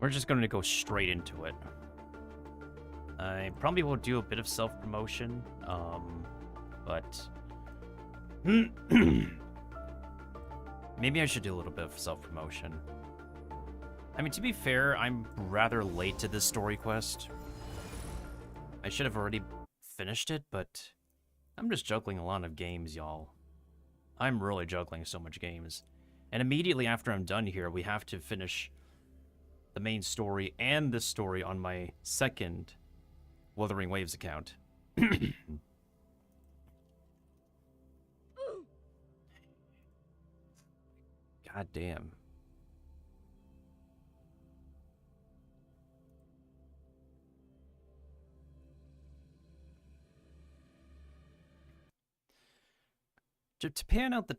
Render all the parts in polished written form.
We're just going to go straight into it. I probably will do a bit of self-promotion, but... maybe I should do a little bit of self-promotion. I mean, to be fair, I'm rather late to this story quest. I should have already finished it, but I'm just juggling a lot of games, y'all. I'm really juggling so much games. And immediately after I'm done here, we have to finish the main story and this story on my second Wuthering Waves account. God damn. To pad out the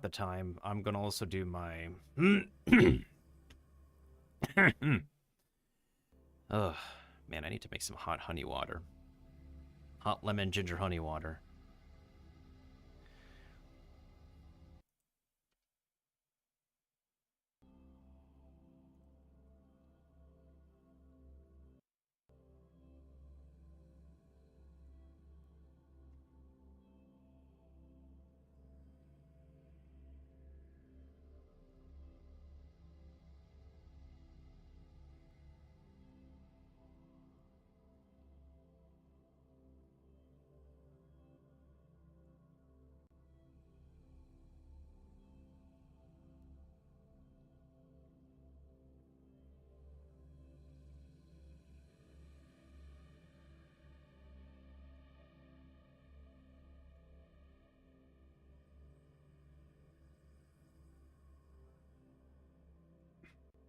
time, I'm gonna also do my ugh, man, I need to make some hot honey water. Hot lemon ginger honey water.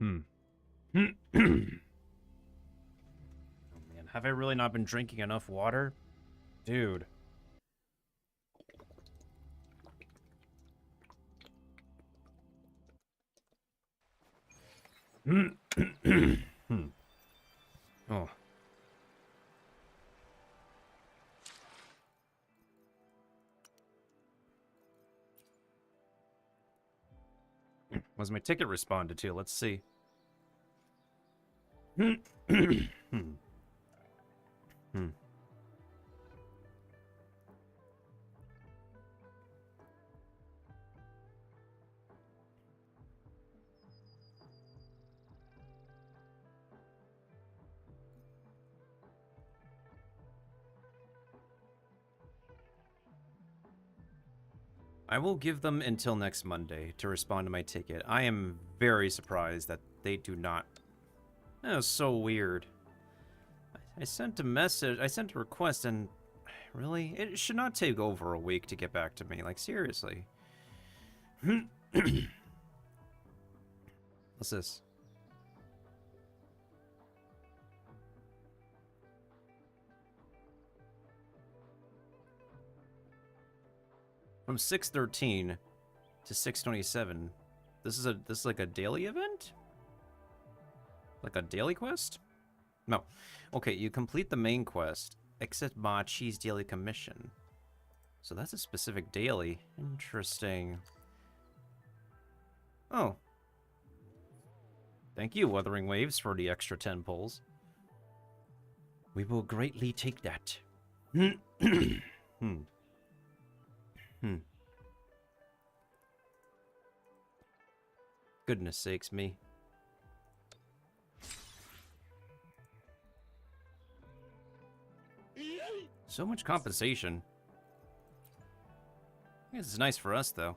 Oh man, have I really not been drinking enough water? Dude. Oh. Was my ticket responded to? Let's see. I will give them until next Monday to respond to my ticket. I am very surprised that they do not. That was so weird. I sent a message, I sent a request, and really? It should not take over a week to get back to me. Like, seriously. What's this? From 6:13 to 6:27. This is like a daily event? Like a daily quest? No. Okay, you complete the main quest. Exit Machi's daily commission. So that's a specific daily. Interesting. Oh. Thank you, Wuthering Waves, for the extra 10 pulls. We will greatly take that. Goodness sakes me. So much compensation. I guess it's nice for us, though.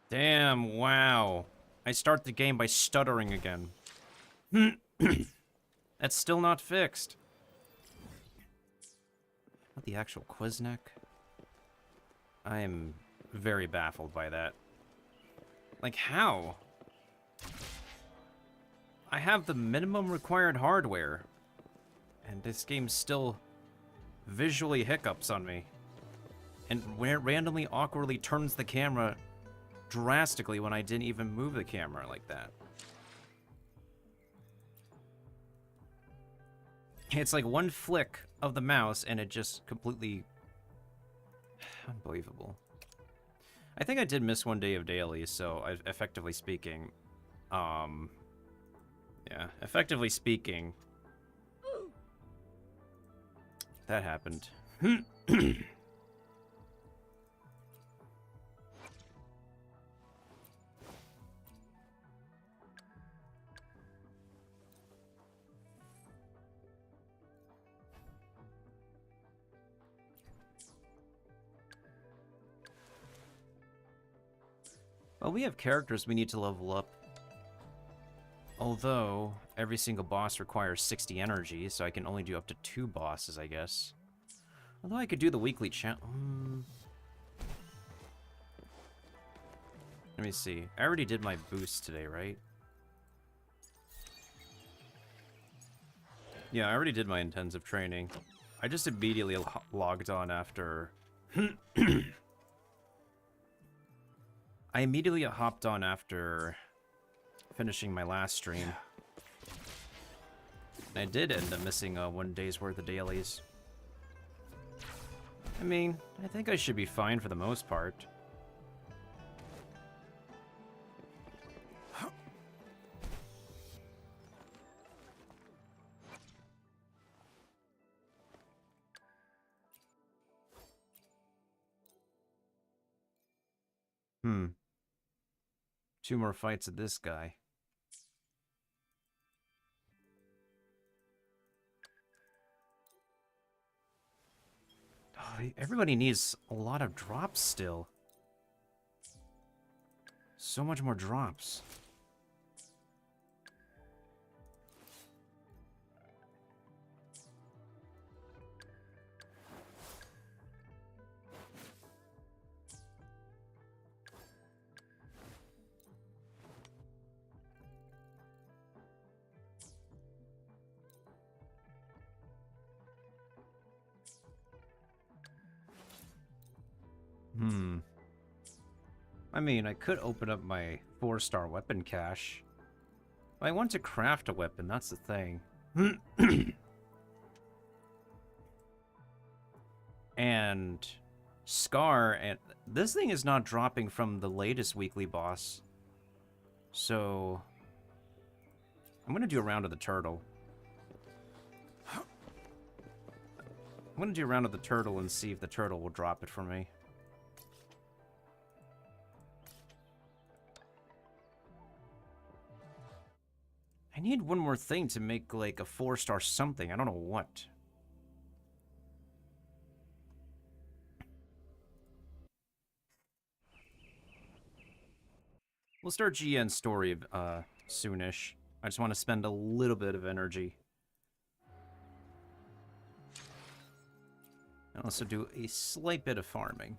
Damn, wow. I start the game by stuttering again. That's still not fixed. Not the actual Quiznek. I am very baffled by that. Like, how? I have the minimum required hardware, and this game still visually hiccups on me. And where it randomly, awkwardly turns the camera drastically when I didn't even move the camera like that. It's like one flick of the mouse and it just completely... Unbelievable. I think I did miss one day of daily, so effectively speaking... Yeah, effectively speaking... That happened. Well, we have characters we need to level up. Although, every single boss requires 60 energy, so I can only do up to 2 bosses, I guess. Although I could do the weekly challenge. Let me see. I already did my boost today, right? Yeah, I already did my intensive training. I just immediately logged on after... I immediately hopped on after finishing my last stream. I did end up missing 1 day's worth of dailies. I mean, I think I should be fine for the most part. Hmm. 2 more fights at this guy. Oh, everybody needs a lot of drops still. So much more drops. I mean, I could open up my 4-star weapon cache. But I want to craft a weapon, that's the thing. And Scar, and this thing is not dropping from the latest weekly boss. So I'm gonna do a round of the turtle. I'm gonna do a round of the turtle and see if the turtle will drop it for me. I need one more thing to make, like, a 4-star something. I don't know what. We'll start Jiyan's story, soonish. I just want to spend a little bit of energy. And also do a slight bit of farming.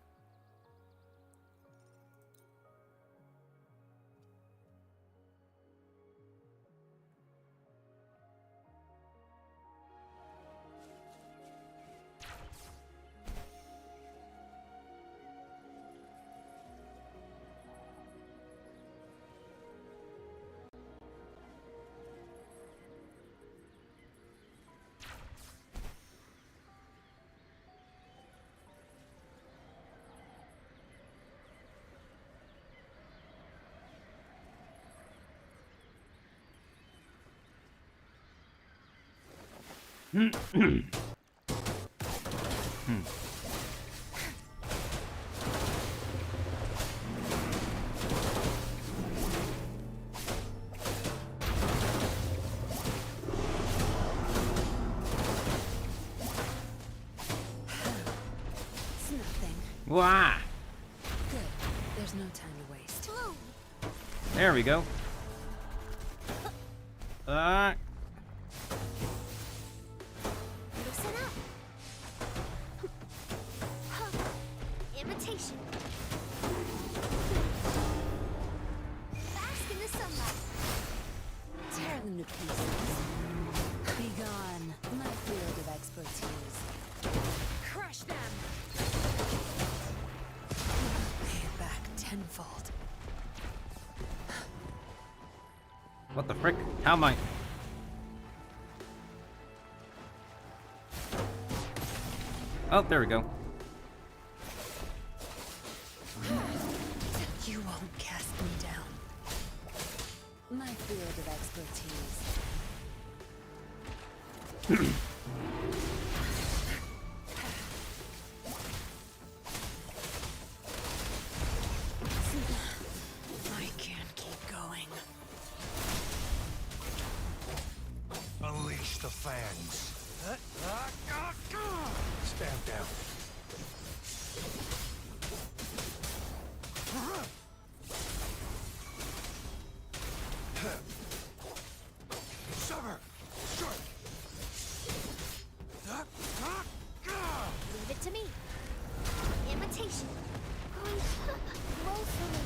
Wah! Good. There's no time to waste. There we go. Listen up. Imitation. Bask in the sunlight. Tear them to pieces. Be gone. My field of expertise. Crush them. Pay it back tenfold. What the frick? How am I? Oh, there we go. You won't cast me down. My field of expertise. I can't keep going. Unleash the fangs. Stand down. Sever. Strike. Leave it to me. Imitation. Roll for me.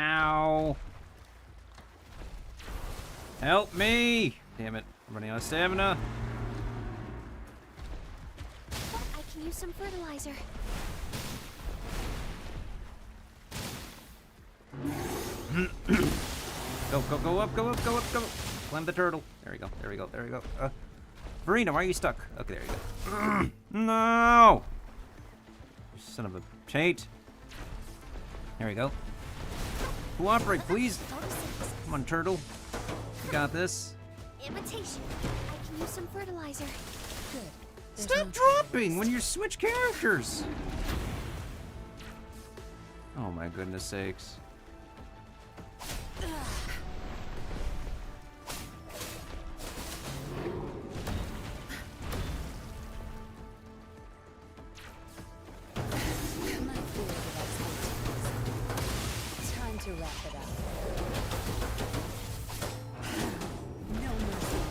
Ow. Help me! Damn it, I'm running out of stamina. I can use some fertilizer. Go, go, go up, go up, go up, go up. Climb the turtle. There we go, there we go, there we go. Verena, why are you stuck? Okay, there you go. No! You son of a taint. There we go. Cooperate, please. Come on, turtle. You got this. Imitation. I can use some fertilizer. Good. There's Stop no dropping when you switch characters. Oh my goodness sakes. My field of expertise. Time to wrap it up. No mercy.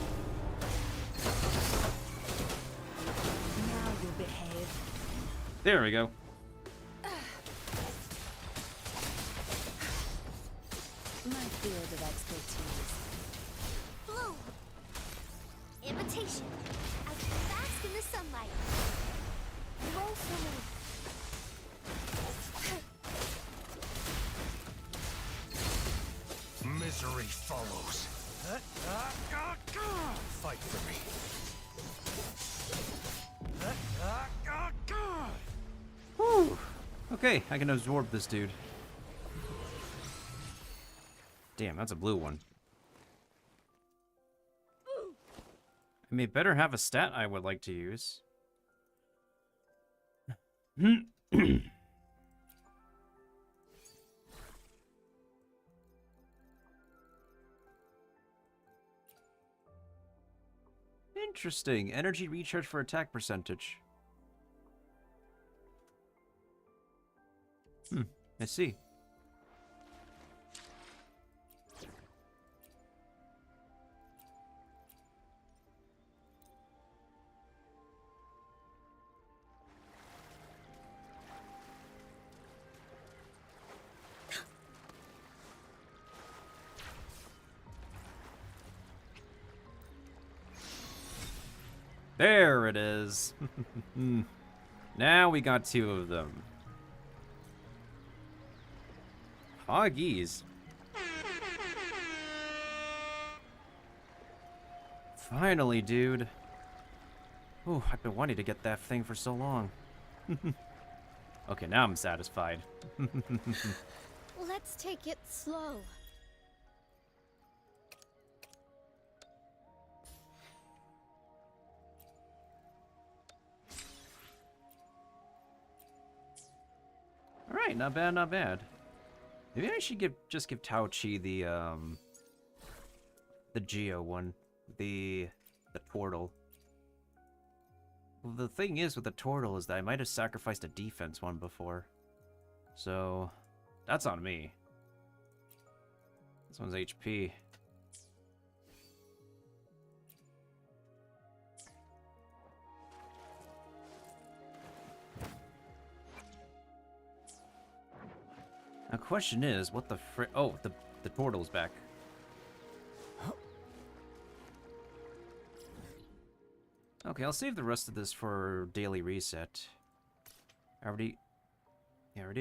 Now you'll behave. There we go. My field of expertise. Blue. Imitation. I can bask in the sunlight. Roll for me. Misery follows. Fight for me. Whew. Okay, I can absorb this dude. Damn, that's a blue one. I may better have a stat I would like to use. Interesting. Energy recharge for attack percentage. I see. There it is. Now we got two of them. Hoggies. Finally, dude. Ooh, I've been wanting to get that thing for so long. Okay, now I'm satisfied. Let's take it slow. Alright, not bad, not bad. Maybe I should just give Tao Chi the Geo one. The Tortle. Well, the thing is with the Tortle is that I might have sacrificed a defense one before. So, that's on me. This one's HP. Now, question is, what the frick? Oh, the Tortle's back. Okay, I'll save the rest of this for daily reset. I already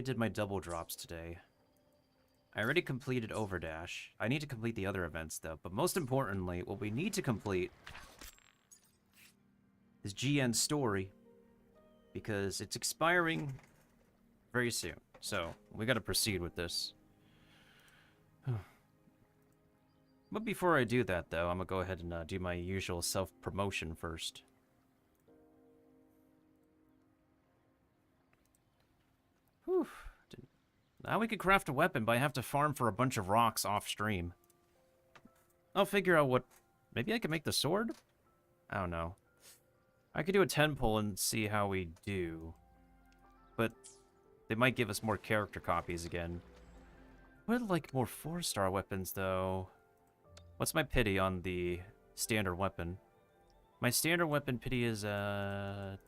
did my double drops today. I already completed Overdash. I need to complete the other events, though. But most importantly, what we need to complete is Jiyan's story. Because it's expiring very soon. So, we gotta proceed with this. But before I do that, though, I'm gonna go ahead and do my usual self-promotion first. Whew. Now we could craft a weapon, but I have to farm for a bunch of rocks off-stream. I'll figure out what... Maybe I can make the sword? I don't know. I could do a 10 pull and see how we do. But they might give us more character copies again. I would like more 4-star weapons, though. What's my pity on the standard weapon? My standard weapon pity is at...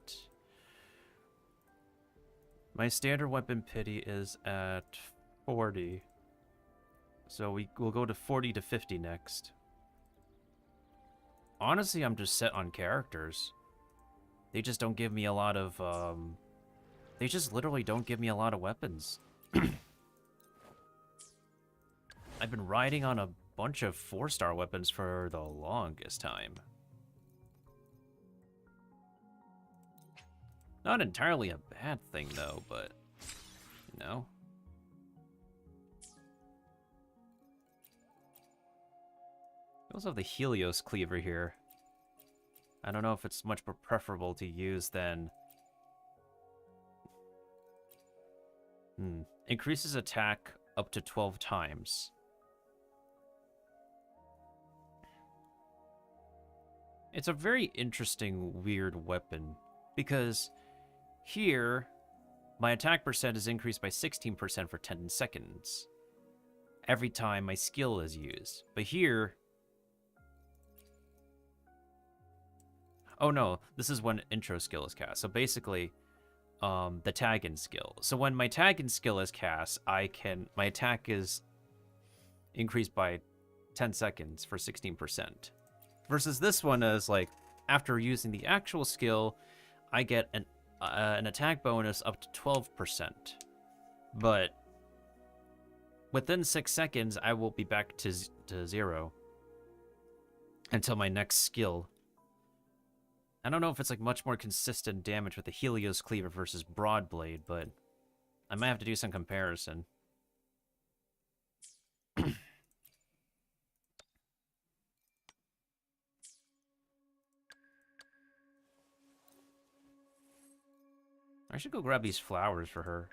My standard weapon pity is at 40. So we'll go to 40 to 50 next. Honestly, I'm just set on characters. They just don't give me a lot of, they just literally don't give me a lot of weapons. I've been riding on a bunch of 4-star weapons for the longest time. Not entirely a bad thing, though, but, you know. We also have the Helios Cleaver here. I don't know if it's much more preferable to use than... Increases attack up to 12 times. It's a very interesting, weird weapon, because here, my attack percent is increased by 16% for 10 seconds every time my skill is used. But here... Oh no, this is when intro skill is cast. So basically, the tag-in skill. So when my tag-in skill is cast, my attack is increased by 10 seconds for 16%. Versus this one is like, after using the actual skill, I get an attack bonus up to 12%. But within 6 seconds, I will be back to 0 until my next skill. I don't know if it's like much more consistent damage with the Helios Cleaver versus Broadblade, but I might have to do some comparison. I should go grab these flowers for her.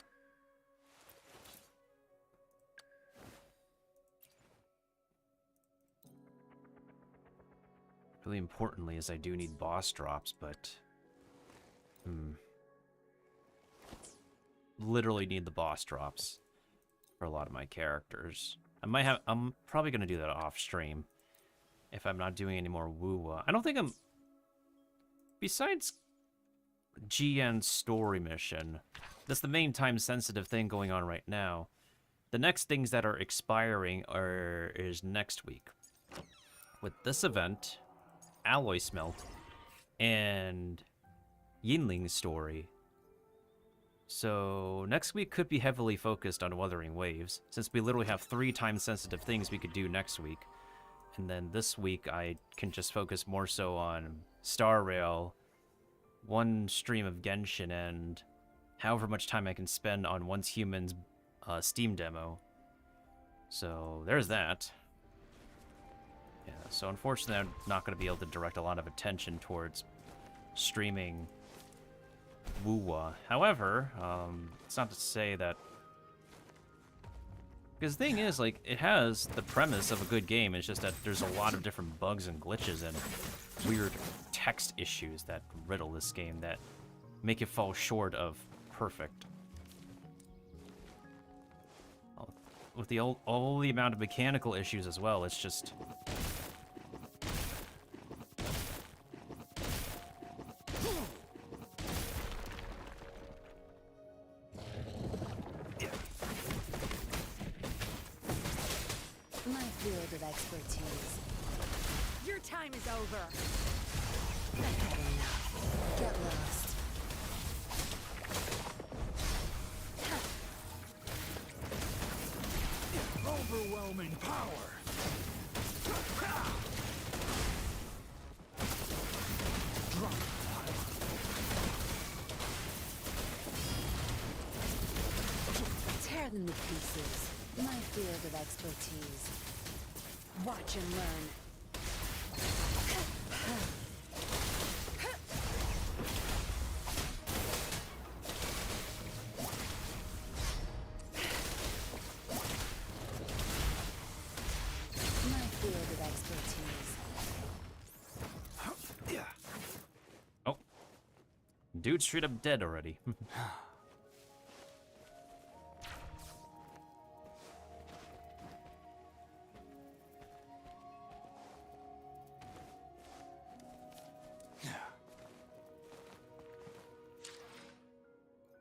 Really importantly is I do need boss drops, but... Literally need the boss drops for a lot of my characters. I'm probably going to do that off stream if I'm not doing any more Wuwa. I don't think I'm... Besides Jiyan's story mission, that's the main time-sensitive thing going on right now. The next things that are expiring is next week. With this event, Alloy Smelt, and Yinling's story. So next week could be heavily focused on Wuthering Waves, since we literally have 3 time-sensitive things we could do next week. And then this week I can just focus more so on Star Rail, 1 stream of Genshin, and however much time I can spend on Once Human's Steam demo. So there's that. Yeah, so unfortunately I'm not going to be able to direct a lot of attention towards streaming Wuwa. However, it's not to say that... Because the thing is, like, it has the premise of a good game, it's just that there's a lot of different bugs and glitches and weird text issues that riddle this game that make it fall short of perfect. With all the amount of mechanical issues as well, it's just... My field of expertise. Your time is over. I've had enough. Get lost. Overwhelming power. Drop. Tear them to pieces. My field of expertise. Watch and learn. My field of expertise. Yeah. Oh. Dude straight up dead already.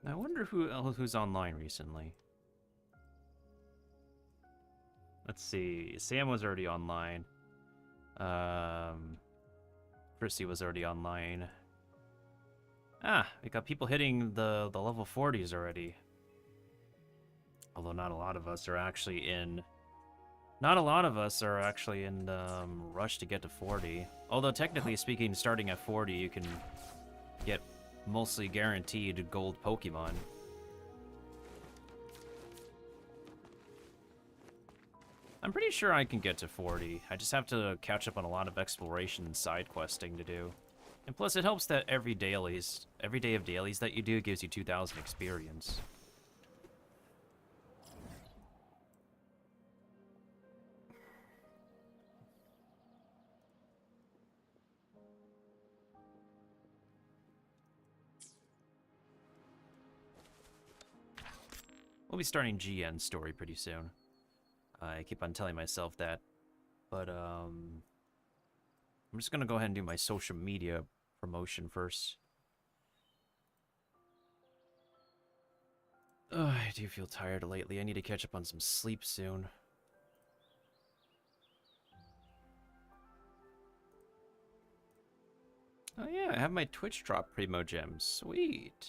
I wonder who's online recently. Let's see. Sam was already online. Chrissy was already online. Ah, we got people hitting the level 40s already. Although not a lot of us are actually in. Not a lot of us are actually in the rush to get to 40. Although technically speaking, starting at 40, you can get mostly guaranteed gold Pokemon. I'm pretty sure I can get to 40. I just have to catch up on a lot of exploration and side questing to do. And plus it helps that every day of dailies that you do gives you 2,000 experience. We'll be starting Jiyan's story pretty soon. I keep on telling myself that. But, I'm just gonna go ahead and do my social media promotion first. I do feel tired lately. I need to catch up on some sleep soon. Oh yeah, I have my Twitch drop Primo Gems. Sweet.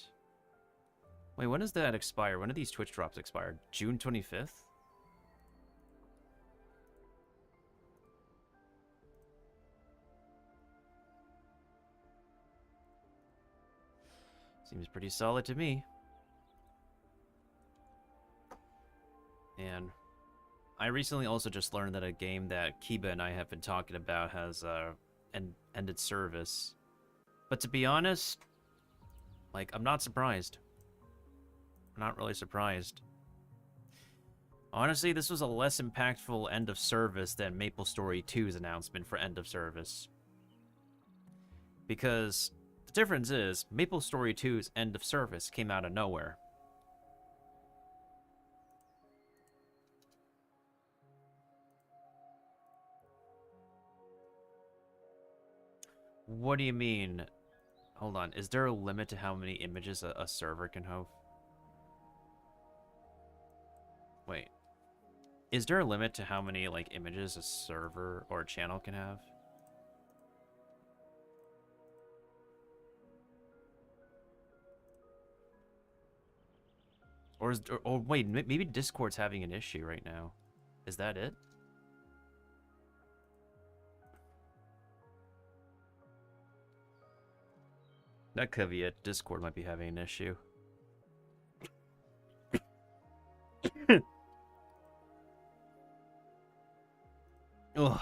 Wait, when does that expire? When do these Twitch drops expire? June 25th? Seems pretty solid to me. And I recently also just learned that a game that Kiba and I have been talking about has ended service. But to be honest, like, I'm not surprised. I'm not really surprised. Honestly, this was a less impactful end of service than MapleStory 2's announcement for end of service. Because the difference is, MapleStory 2's end of service came out of nowhere. What do you mean? Hold on, is there a limit to how many images a server can have? Wait. Is there a limit to how many, like, images a server or a channel can have? Or is, or wait, maybe Discord's having an issue right now. Is that it? That could be it. Discord might be having an issue. Ugh.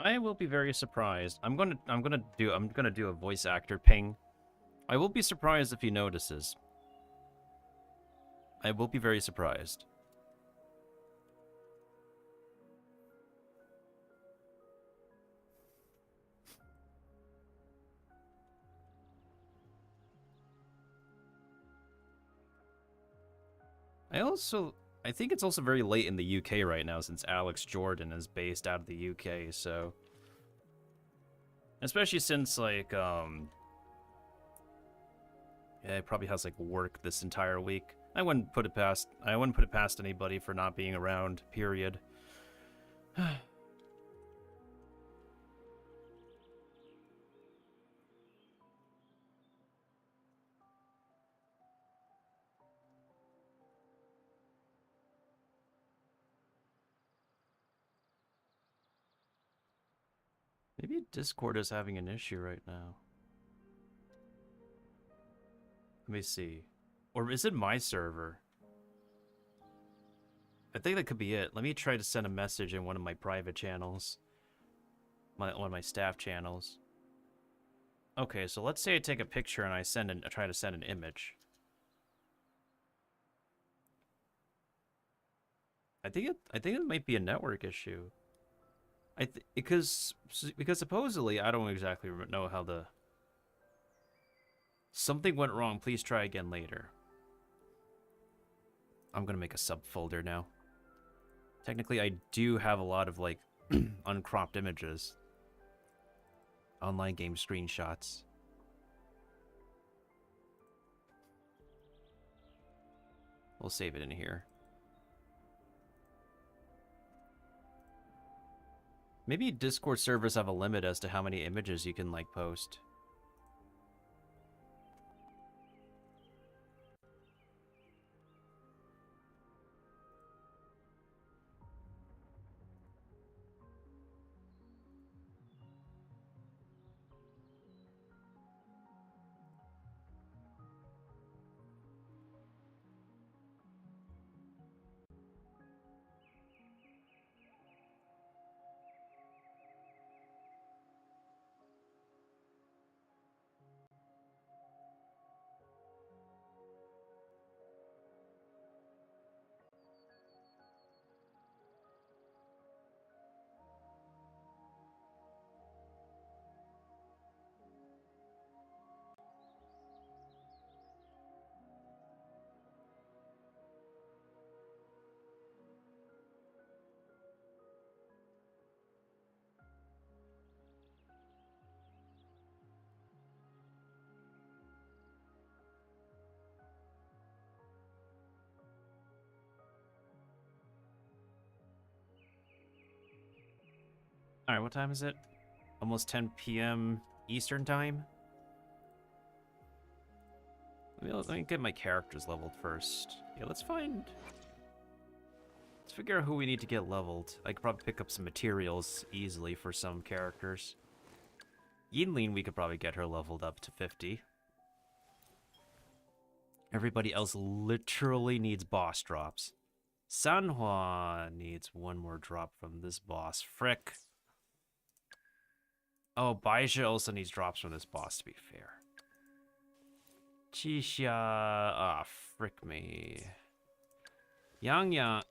I will be very surprised. I'm gonna do a voice actor ping. I will be surprised if he notices. I will be very surprised. I think it's also very late in the UK right now since Alex Jordan is based out of the UK, so especially since like yeah, he probably has like work this entire week. I wouldn't put it past anybody for not being around, period. Maybe Discord is having an issue right now. Let me see. Or is it my server? I think that could be it. Let me try to send a message in one of my private channels. One of my staff channels. Okay, so let's say I take a picture and I try to send an image. I think it might be a network issue. Because supposedly I don't exactly know how the something went wrong. Please try again later. I'm gonna make a subfolder now. Technically, I do have a lot of like uncropped images, online game screenshots. We'll save it in here. Maybe Discord servers have a limit as to how many images you can like post. All right, what time is it? Almost 10 p.m. Eastern time. Let me get my characters leveled first. Yeah, let's figure out who we need to get leveled. I could probably pick up some materials easily for some characters. Yinlin, we could probably get her leveled up to 50. Everybody else literally needs boss drops. Sanhua needs one more drop from this boss. Frick. Oh, Baisha also needs drops from this boss, to be fair. Chisha... Ah, frick me. Yang Yang...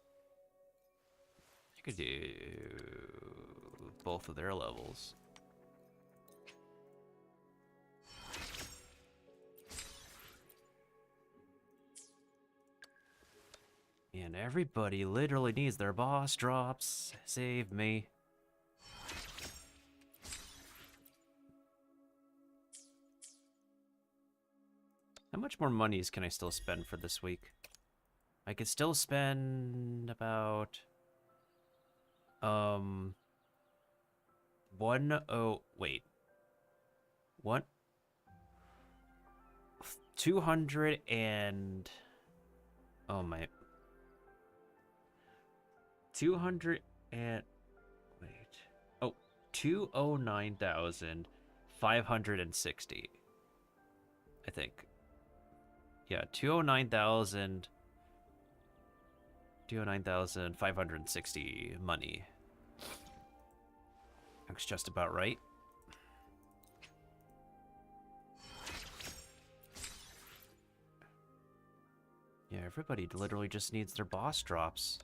You could do both of their levels. And everybody literally needs their boss drops. Save me. How much more monies can I still spend for this week? I could still spend about... Wait. What? 200 and... Oh my... 200 and... Wait. Oh, 209,560. I think. Yeah, 209,560 money. Looks just about right. Yeah, everybody literally just needs their boss drops.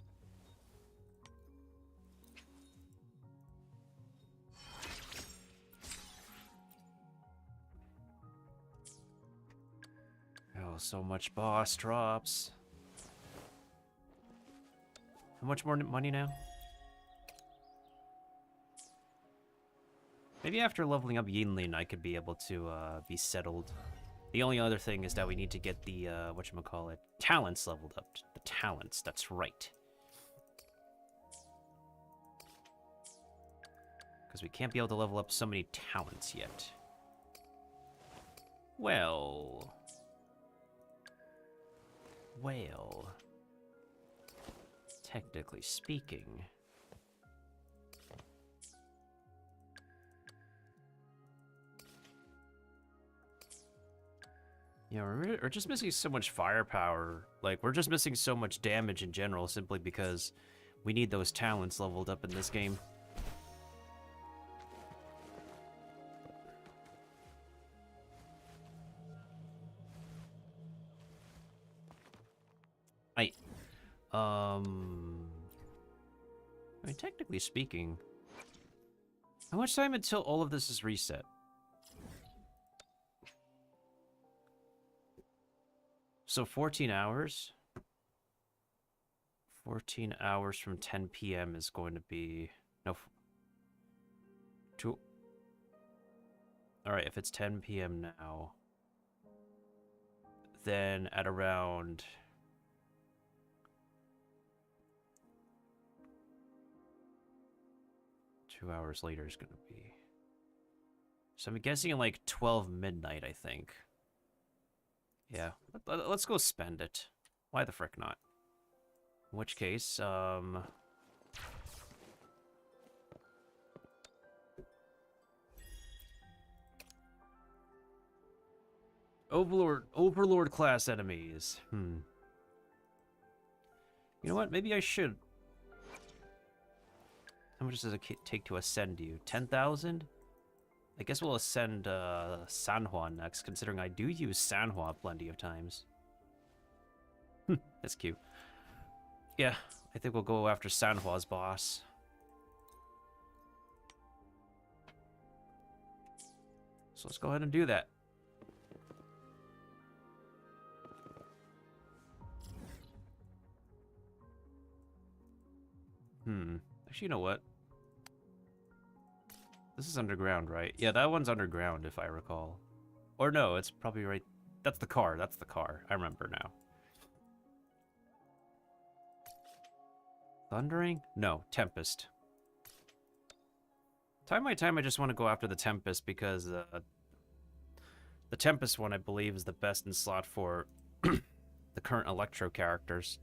Oh, so much boss drops. How much more money now? Maybe after leveling up Yinlin, I could be able to be settled. The only other thing is that we need to get the, whatchamacallit, talents leveled up. The talents, that's right. Because we can't be able to level up so many talents yet. Well... technically speaking... Yeah, we're just missing so much firepower. Like, we're just missing so much damage in general simply because we need those talents leveled up in this game. I mean, technically speaking, how much time until all of this is reset? So 14 hours? 14 hours from 10 p.m. is going to be... No. Alright, if it's 10 p.m. now, then at around... 2 hours later is going to be... So I'm guessing in like 12 midnight, I think. Yeah, let's go spend it. Why the frick not? In which case, Overlord class enemies. You know what? Maybe I should. How much does it take to ascend you? 10,000? I guess we'll ascend Sanhua next, considering I do use Sanhua plenty of times. That's cute. Yeah, I think we'll go after Sanhua's boss. So let's go ahead and do that. Actually, you know what? This is underground, right? Yeah, that one's underground, if I recall. Or no, it's probably right... That's the car, that's the car. I remember now. Thundering? No, Tempest. Time by time, I just want to go after the Tempest because the Tempest one, I believe, is the best in slot for the current Electro characters.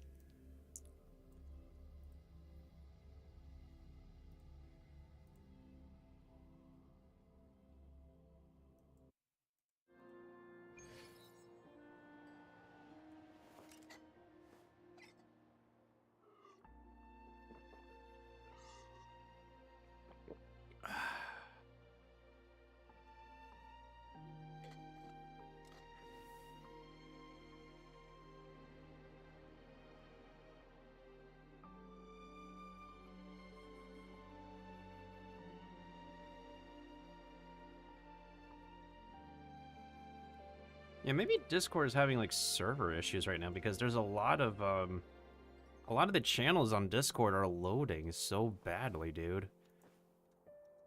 Yeah, maybe Discord is having like server issues right now because there's a lot of the channels on Discord are loading so badly, dude.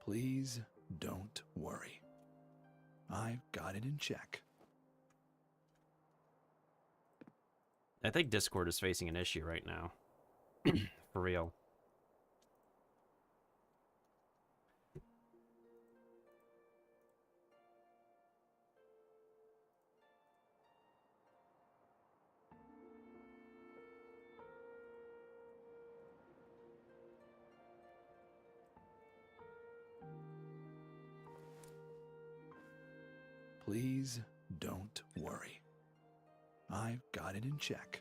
Please don't worry. I've got it in check. I think Discord is facing an issue right now. For real. Please don't worry. I've got it in check.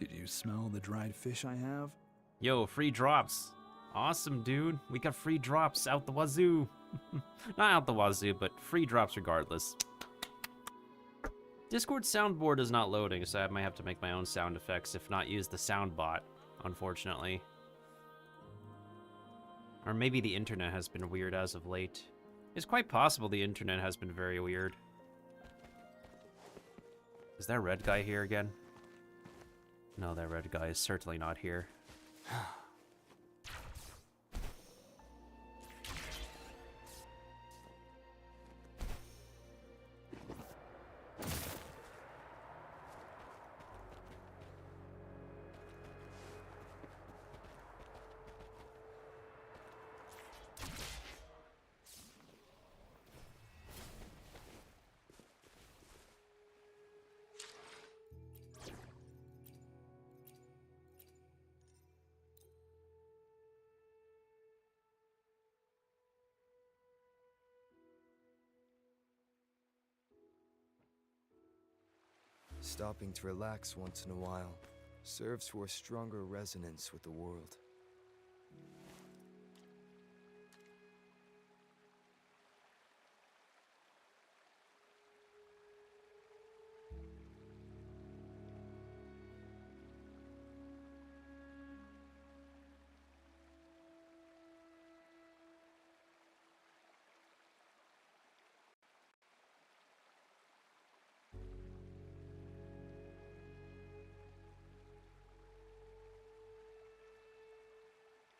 Did you smell the dried fish I have? Yo, free drops. Awesome, dude. We got free drops out the wazoo. Not out the wazoo, but free drops regardless. Discord soundboard is not loading, so I might have to make my own sound effects, if not use the sound bot, unfortunately. Or maybe the internet has been weird as of late. It's quite possible the internet has been very weird. Is that red guy here again? No, that red guy is certainly not here. Stopping to relax once in a while serves for a stronger resonance with the world.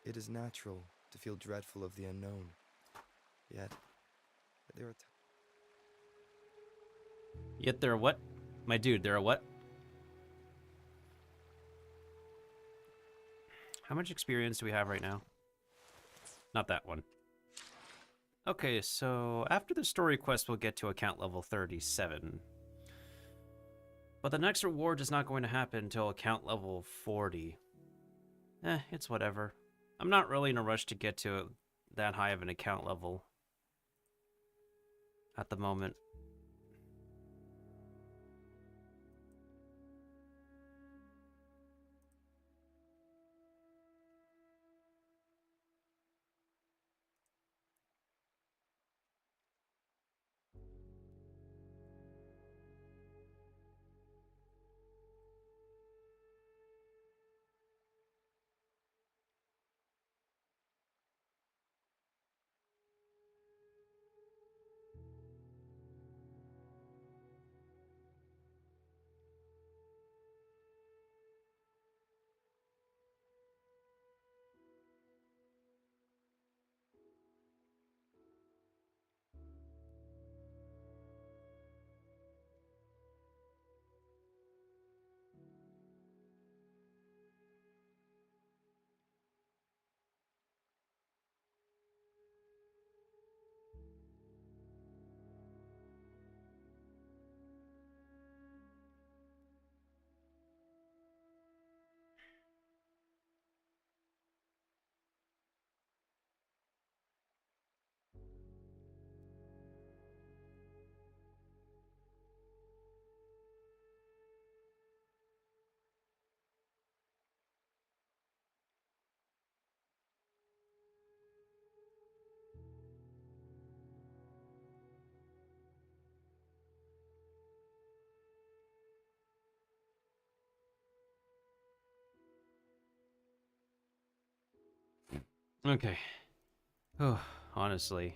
It is natural to feel dreadful of the unknown. Yet, there are Yet there are what? My dude, there are what? How much experience do we have right now? Not that one. Okay, so after the story quest, we'll get to account level 37. But the next reward is not going to happen until account level 40. It's whatever. I'm not really in a rush to get to that high of an account level at the moment. Okay. Oh, honestly.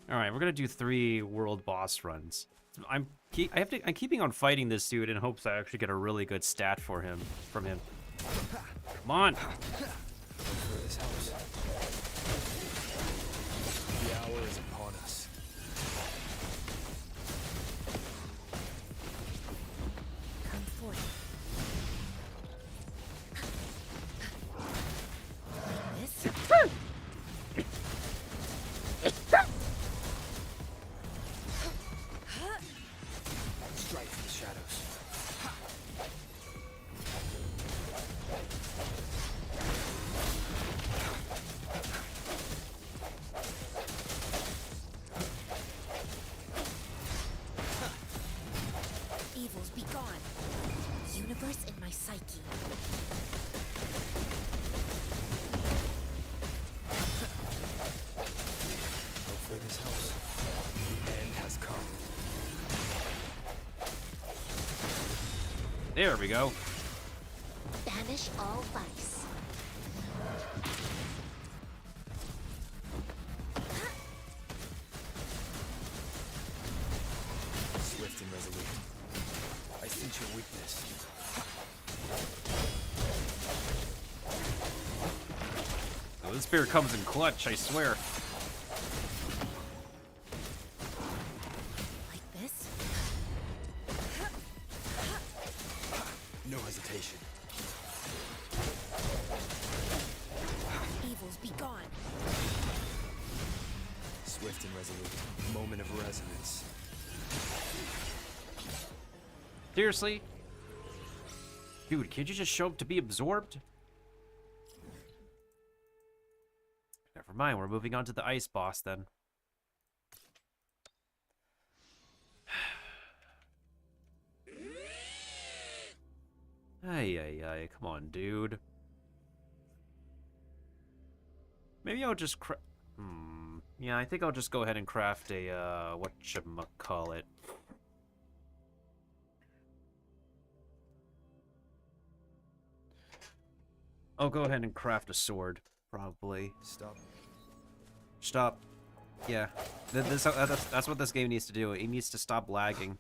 All right, we're gonna do 3 world boss runs. I'm keeping on fighting this dude in hopes I actually get a really good stat for him from him. Come on. for this house. The hour is upon us. Come forth. This? Strike from the shadows. Universe in my psyche. Hopefully this helps. The end has come. There we go. Banish all vice. Swift and resolute. I sense your weakness. Oh, this spear comes in clutch, I swear. Like this? No hesitation. Evils be gone. Swift and resolute. Moment of resonance. Seriously? Dude, can't you just show up to be absorbed? Never mind, we're moving on to the ice boss then. Ay, come on, dude. Maybe I'll just yeah, I think I'll just go ahead and craft a, whatchamacallit. I'll go ahead and craft a sword, probably. Stop. Stop. Yeah. That's what this game needs to do. It needs to stop lagging.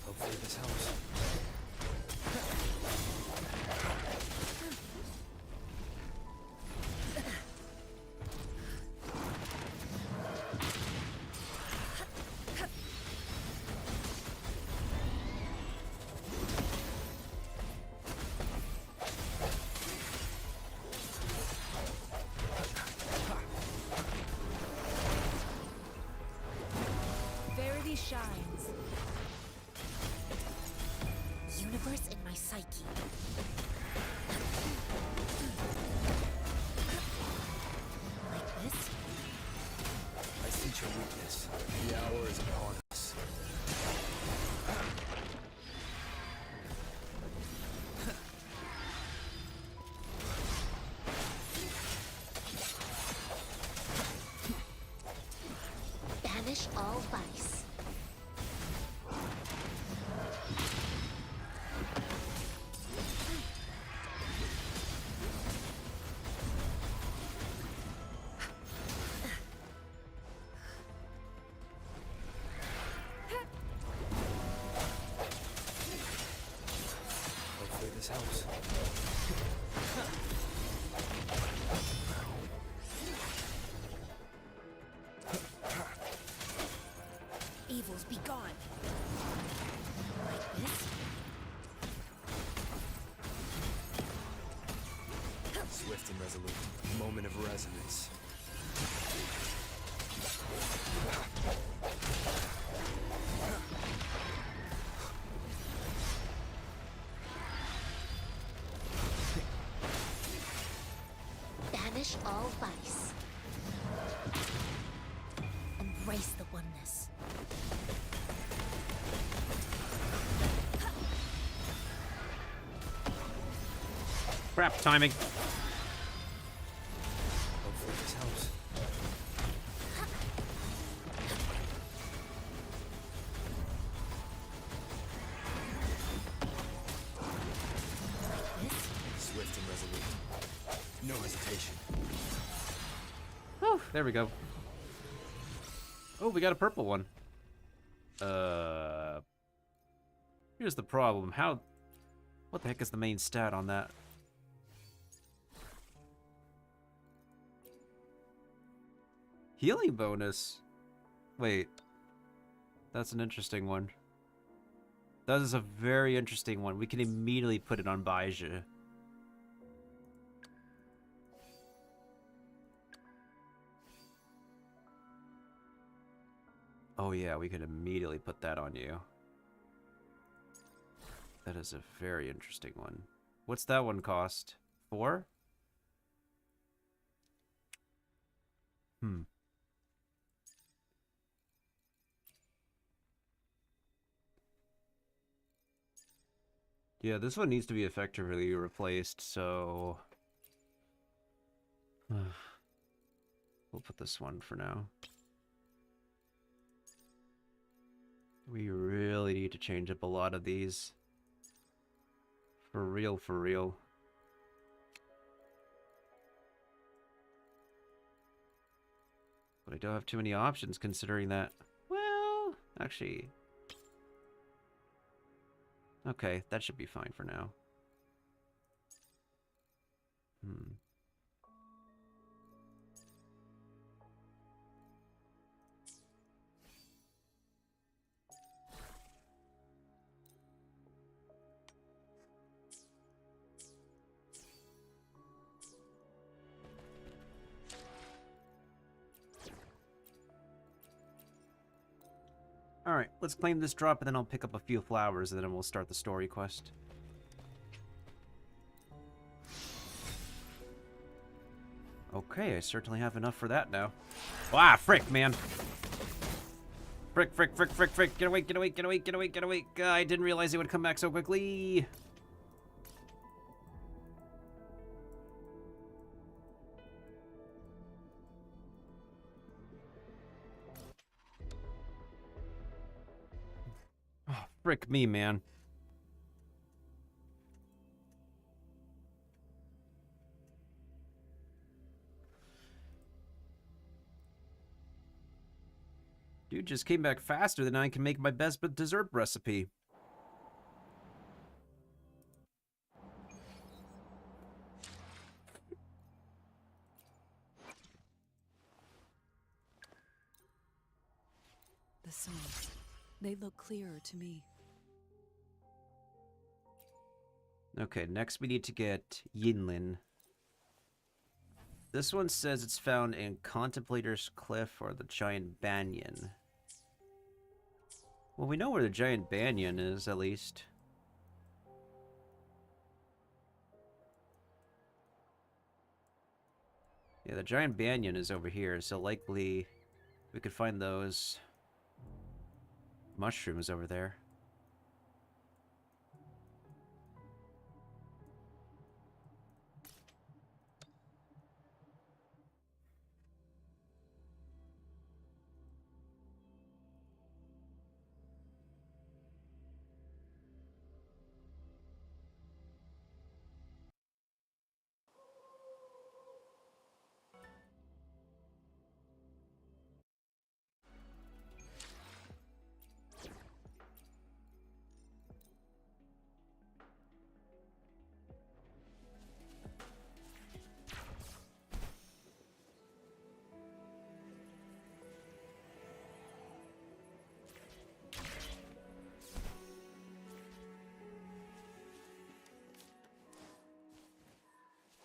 Hopefully this helps. Verity shines. Universe in my psyche. Like this? I sense your weakness. The hour is upon us. Banish all vice. Hopefully this helps. Evils be gone. Like this? Swift and resolute. Moment of resonance. Banish all vice. Embrace the oneness. Crap, timing. Hopefully this helps. This? Swift and resolute. No hesitation. Whew, there we go. Oh, we got a purple one. Here's the problem. What the heck is the main stat on that? Healing bonus. Wait. That's an interesting one. That is a very interesting one. We can immediately put it on Baizhi. Oh yeah, we could immediately put that on you. That is a very interesting one. What's that one cost? 4? Yeah, this one needs to be effectively replaced, so... we'll put this one for now. We really need to change up a lot of these. For real, for real. But I don't have too many options considering that... Well, actually... Okay, that should be fine for now. Alright, let's claim this drop and then I'll pick up a few flowers and then we'll start the story quest. Okay, I certainly have enough for that now. Ah, frick, man. Frick, frick, frick, frick, frick. Get away, get away, get away, get away, get away. I didn't realize it would come back so quickly. Oh, frick me, man. Dude just came back faster than I can make my best dessert recipe. The signs. They look clearer to me. Okay, next we need to get Yinlin. This one says it's found in Contemplator's Cliff or the Giant Banyan. Well, we know where the Giant Banyan is, at least. Yeah, the Giant Banyan is over here, so likely we could find those mushrooms over there.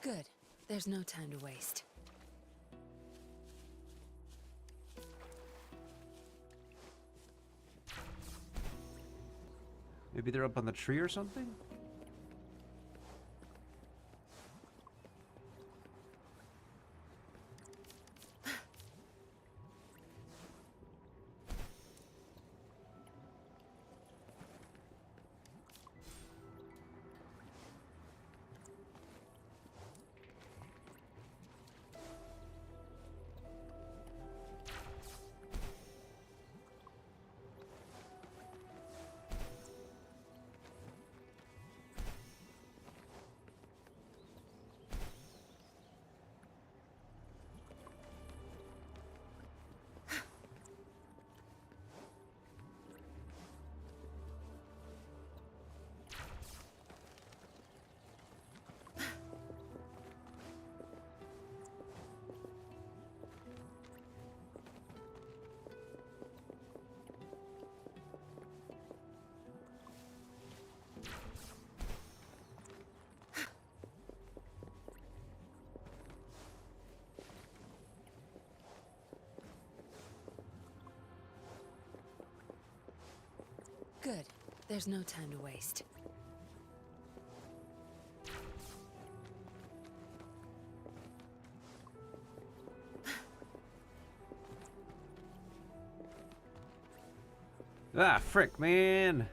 Good. There's no time to waste. Maybe they're up on the tree or something? Good. There's no time to waste. Ah, frick, man.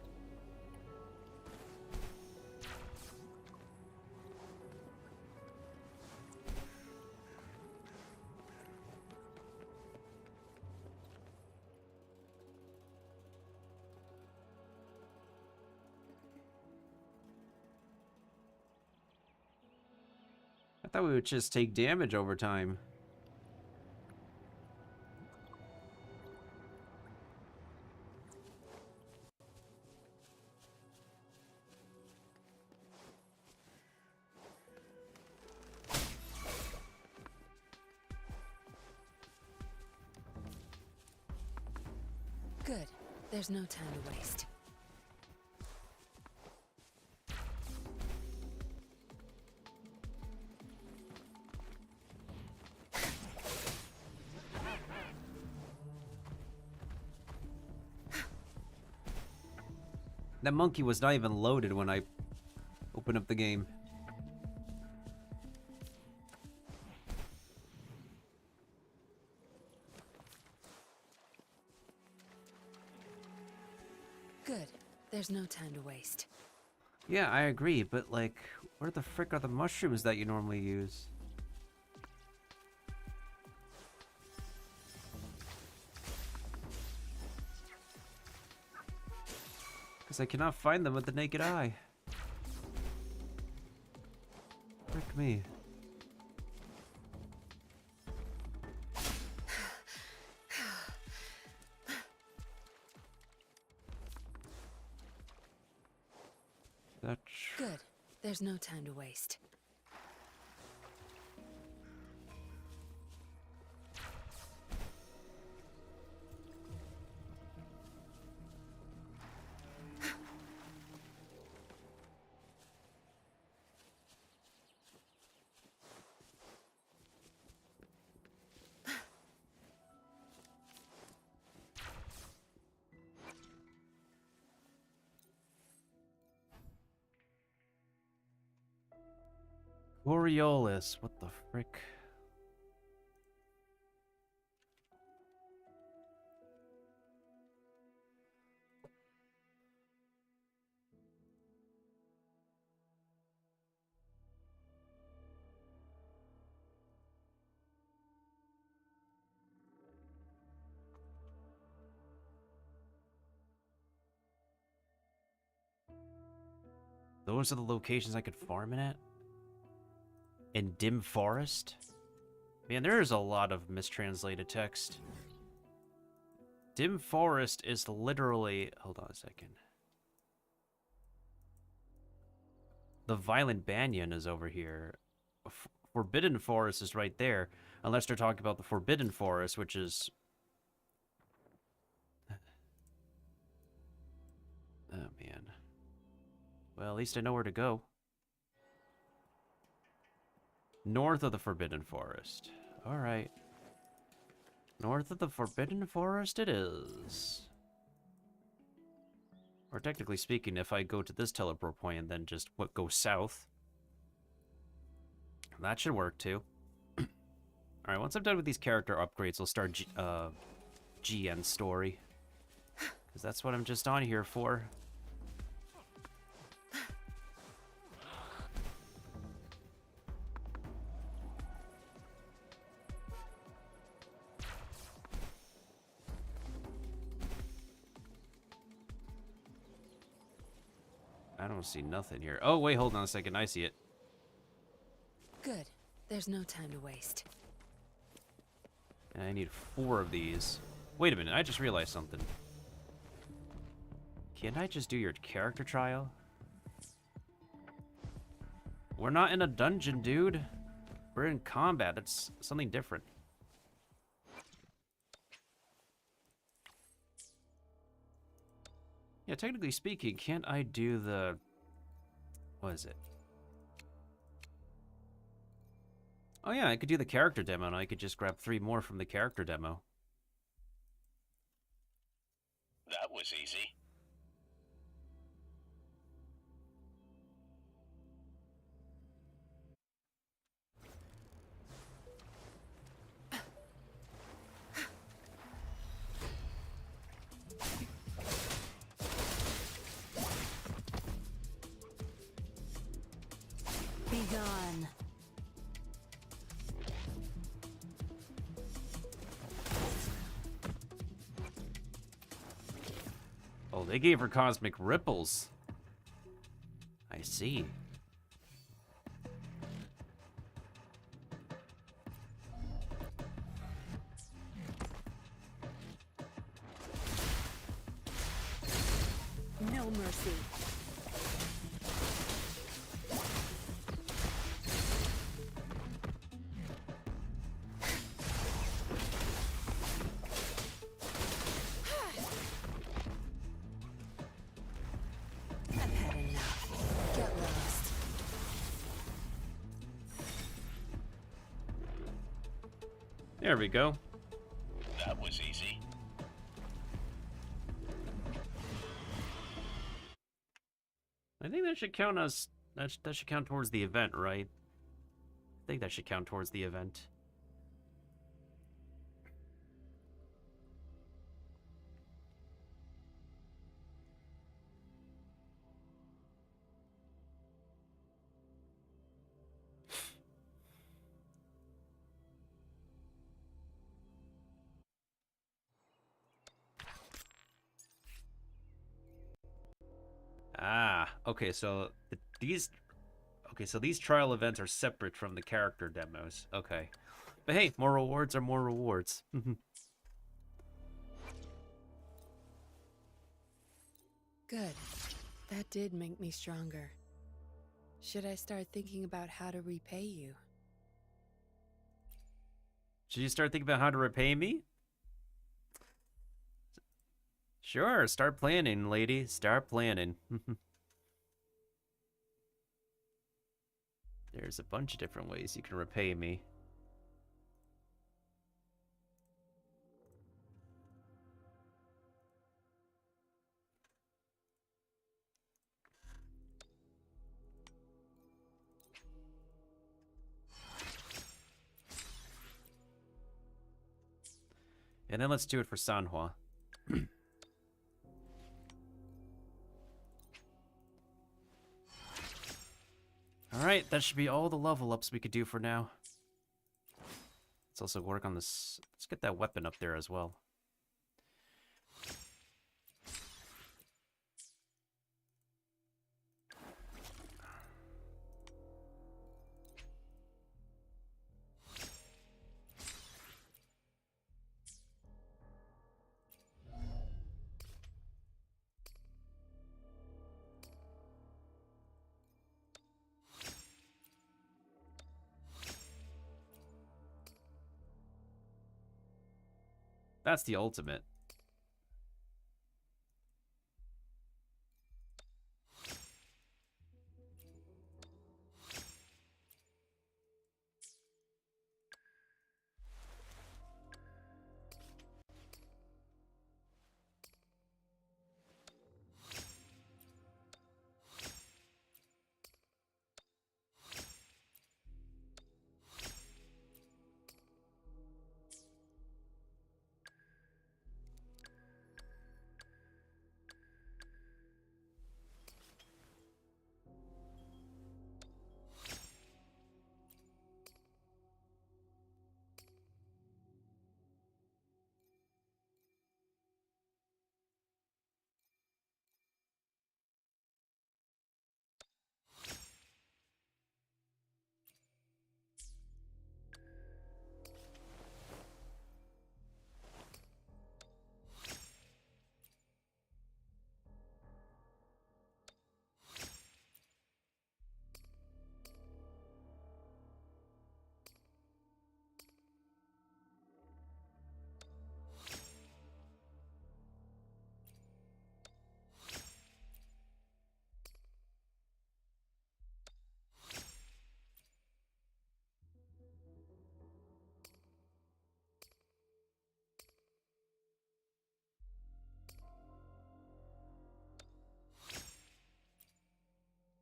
I thought we would just take damage over time. Good. There's no time to waste. That monkey was not even loaded when I opened up the game. Good. There's no time to waste. Yeah, I agree, but like, where the frick are the mushrooms that you normally use? Because I cannot find them with the naked eye. Frick me. That's... Good. There's no time to waste. Coriolis, what the frick? Those are the locations I could farm in at? In Dim Forest? Man, there is a lot of mistranslated text. Dim Forest is literally... Hold on a second. The Violent Banyan is over here. Forbidden Forest is right there. Unless they're talking about the Forbidden Forest, which is... Oh, man. Well, at least I know where to go. North of the Forbidden Forest. Alright. North of the Forbidden Forest it is. Or technically speaking, if I go to this teleport point and then just go south. That should work too. Alright, once I'm done with these character upgrades, I'll start Jiyan's story. Because that's what I'm just on here for. I don't see nothing here. Oh, wait, hold on a second. I see it. Good. There's no time to waste. And I need 4 of these. Wait a minute, I just realized something. Can't I just do your character trial? We're not in a dungeon, dude. We're in combat. That's something different. Yeah, technically speaking, can't I do the... What is it? Oh yeah, I could do the character demo, and I could just grab 3 more from the character demo. That was easy. they gave her cosmic ripples. I see. No mercy. I've had enough. Get lost. There we go. That was easy. I think that should count as that should count towards the event, right? I think that should count towards the event. Ah, okay, so these trial events are separate from the character demos. Okay. But hey, more rewards are more rewards. Good. That did make me stronger. Should I start thinking about how to repay you? Should you start thinking about how to repay me? Sure, start planning, lady. Start planning. There's a bunch of different ways you can repay me. And then let's do it for Sanhua. Alright, that should be all the level ups we could do for now. Let's also work on this. Let's get that weapon up there as well. That's the ultimate.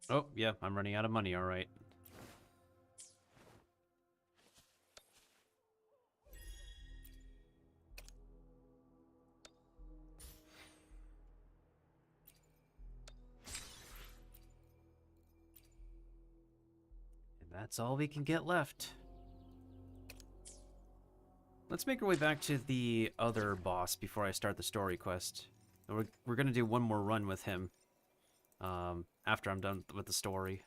Oh, yeah, I'm running out of money, alright. And that's all we can get left. Let's make our way back to the other boss before I start the story quest. And we're gonna do one more run with him. After I'm done with the story.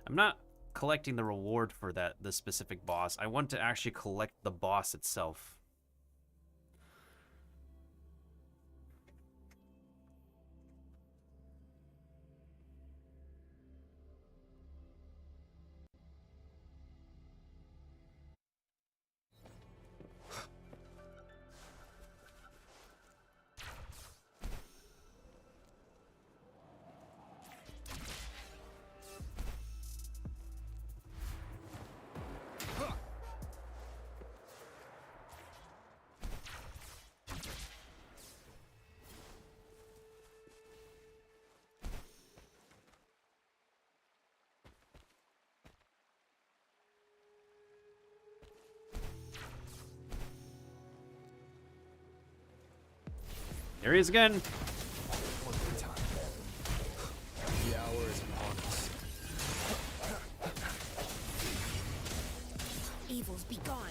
I'm not collecting the reward for this specific boss. I want to actually collect the boss itself. There he is again. One more time. The hour is upon us. Evils be gone.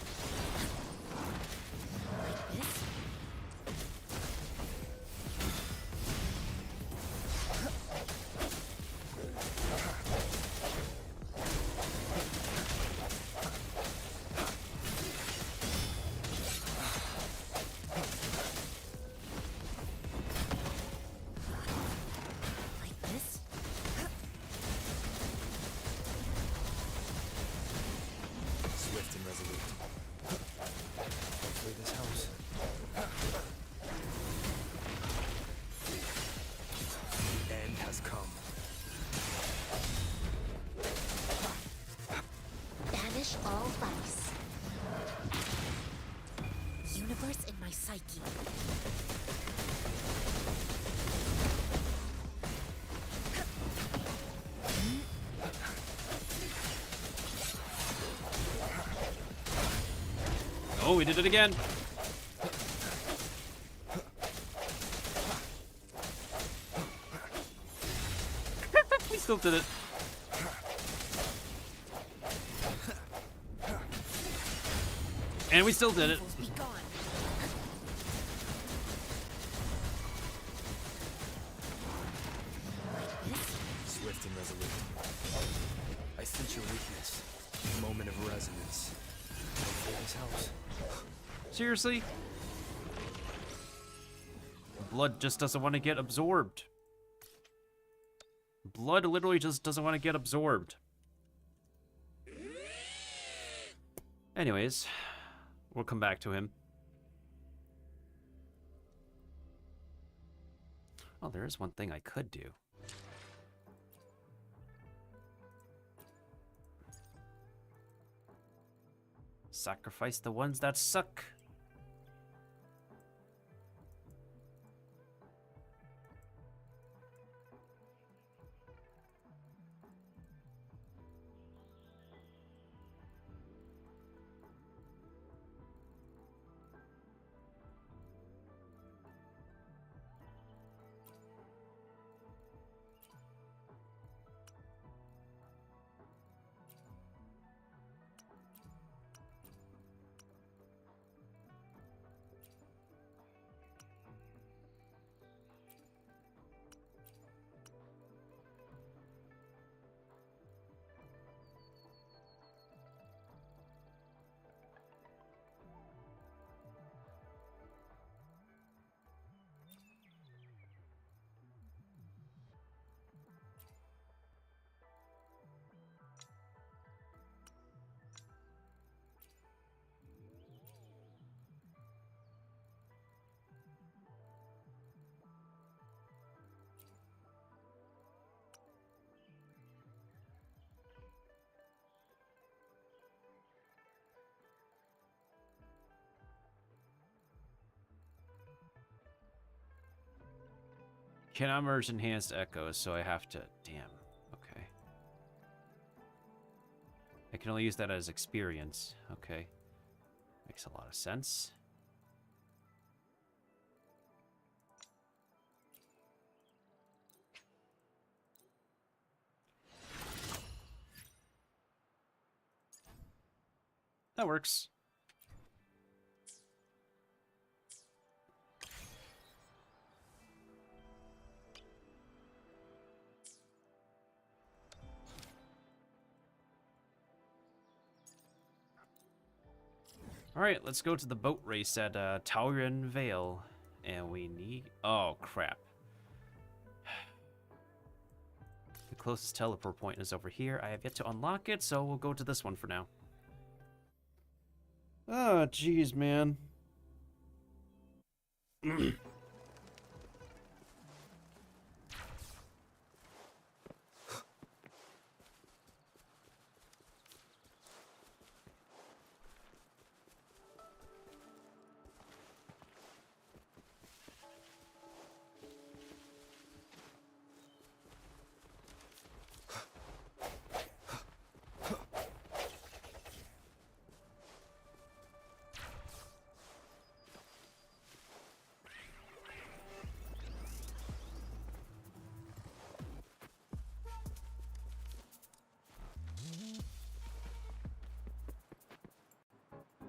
Like this? Like this? Swift and resolute. Hopefully this helps. The end has come. Banish all vice. Universe in my psyche. Oh, we did it again. We still did it. And we still did it. Evils be gone. Like this? Swift and resolute. I sense your weakness. Moment of resonance. Hopefully this helps. Seriously? Blood just doesn't want to get absorbed. Blood literally just doesn't want to get absorbed. Anyways, we'll come back to him. Oh, there is one thing I could do. Sacrifice the ones that suck. Cannot merge enhanced echoes, so I have to... Damn. Okay. I can only use that as experience. Okay. Makes a lot of sense. That works. Alright, let's go to the boat race at Taurian Vale. And we need... Oh, crap. The closest teleport point is over here. I have yet to unlock it, so we'll go to this one for now. Oh, jeez, man.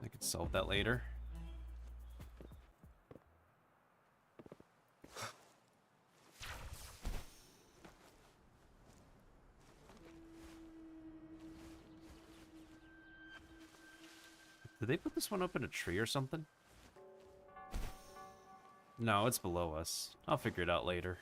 I could solve that later. Did they put this one up in a tree or something? No, it's below us. I'll figure it out later.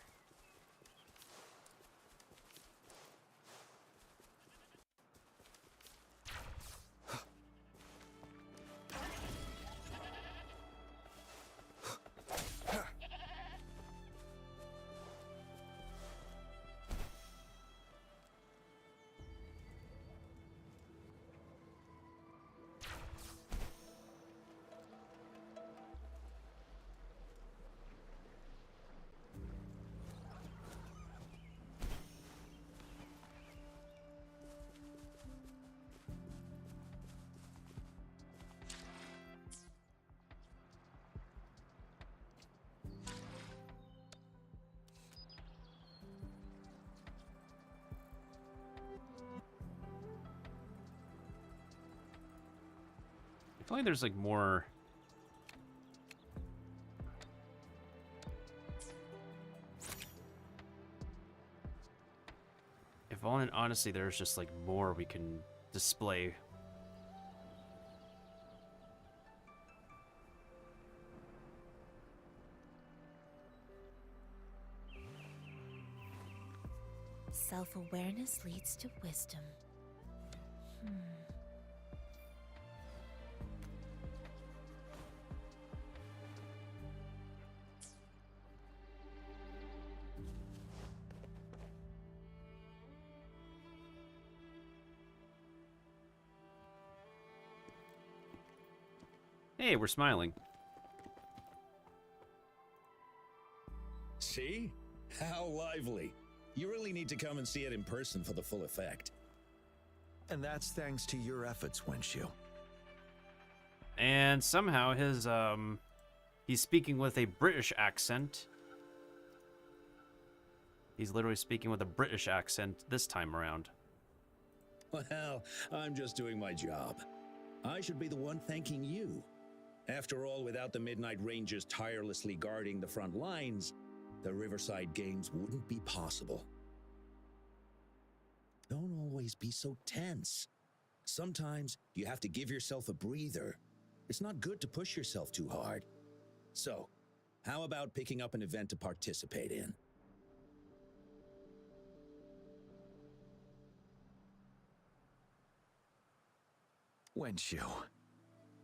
I feel like there's like more. If all in honesty, there's just like more we can display. Self-awareness leads to wisdom. Hey, we're smiling. See? How lively. You really need to come and see it in person for the full effect. And that's thanks to your efforts, Wenshu. And somehow his he's speaking with a British accent. He's literally speaking with a British accent this time around. Well, I'm just doing my job. I should be the one thanking you. After all, without the Midnight Rangers tirelessly guarding the front lines, the Riverside Games wouldn't be possible. Don't always be so tense. Sometimes you have to give yourself a breather. It's not good to push yourself too hard. So, how about picking up an event to participate in? Wenshu,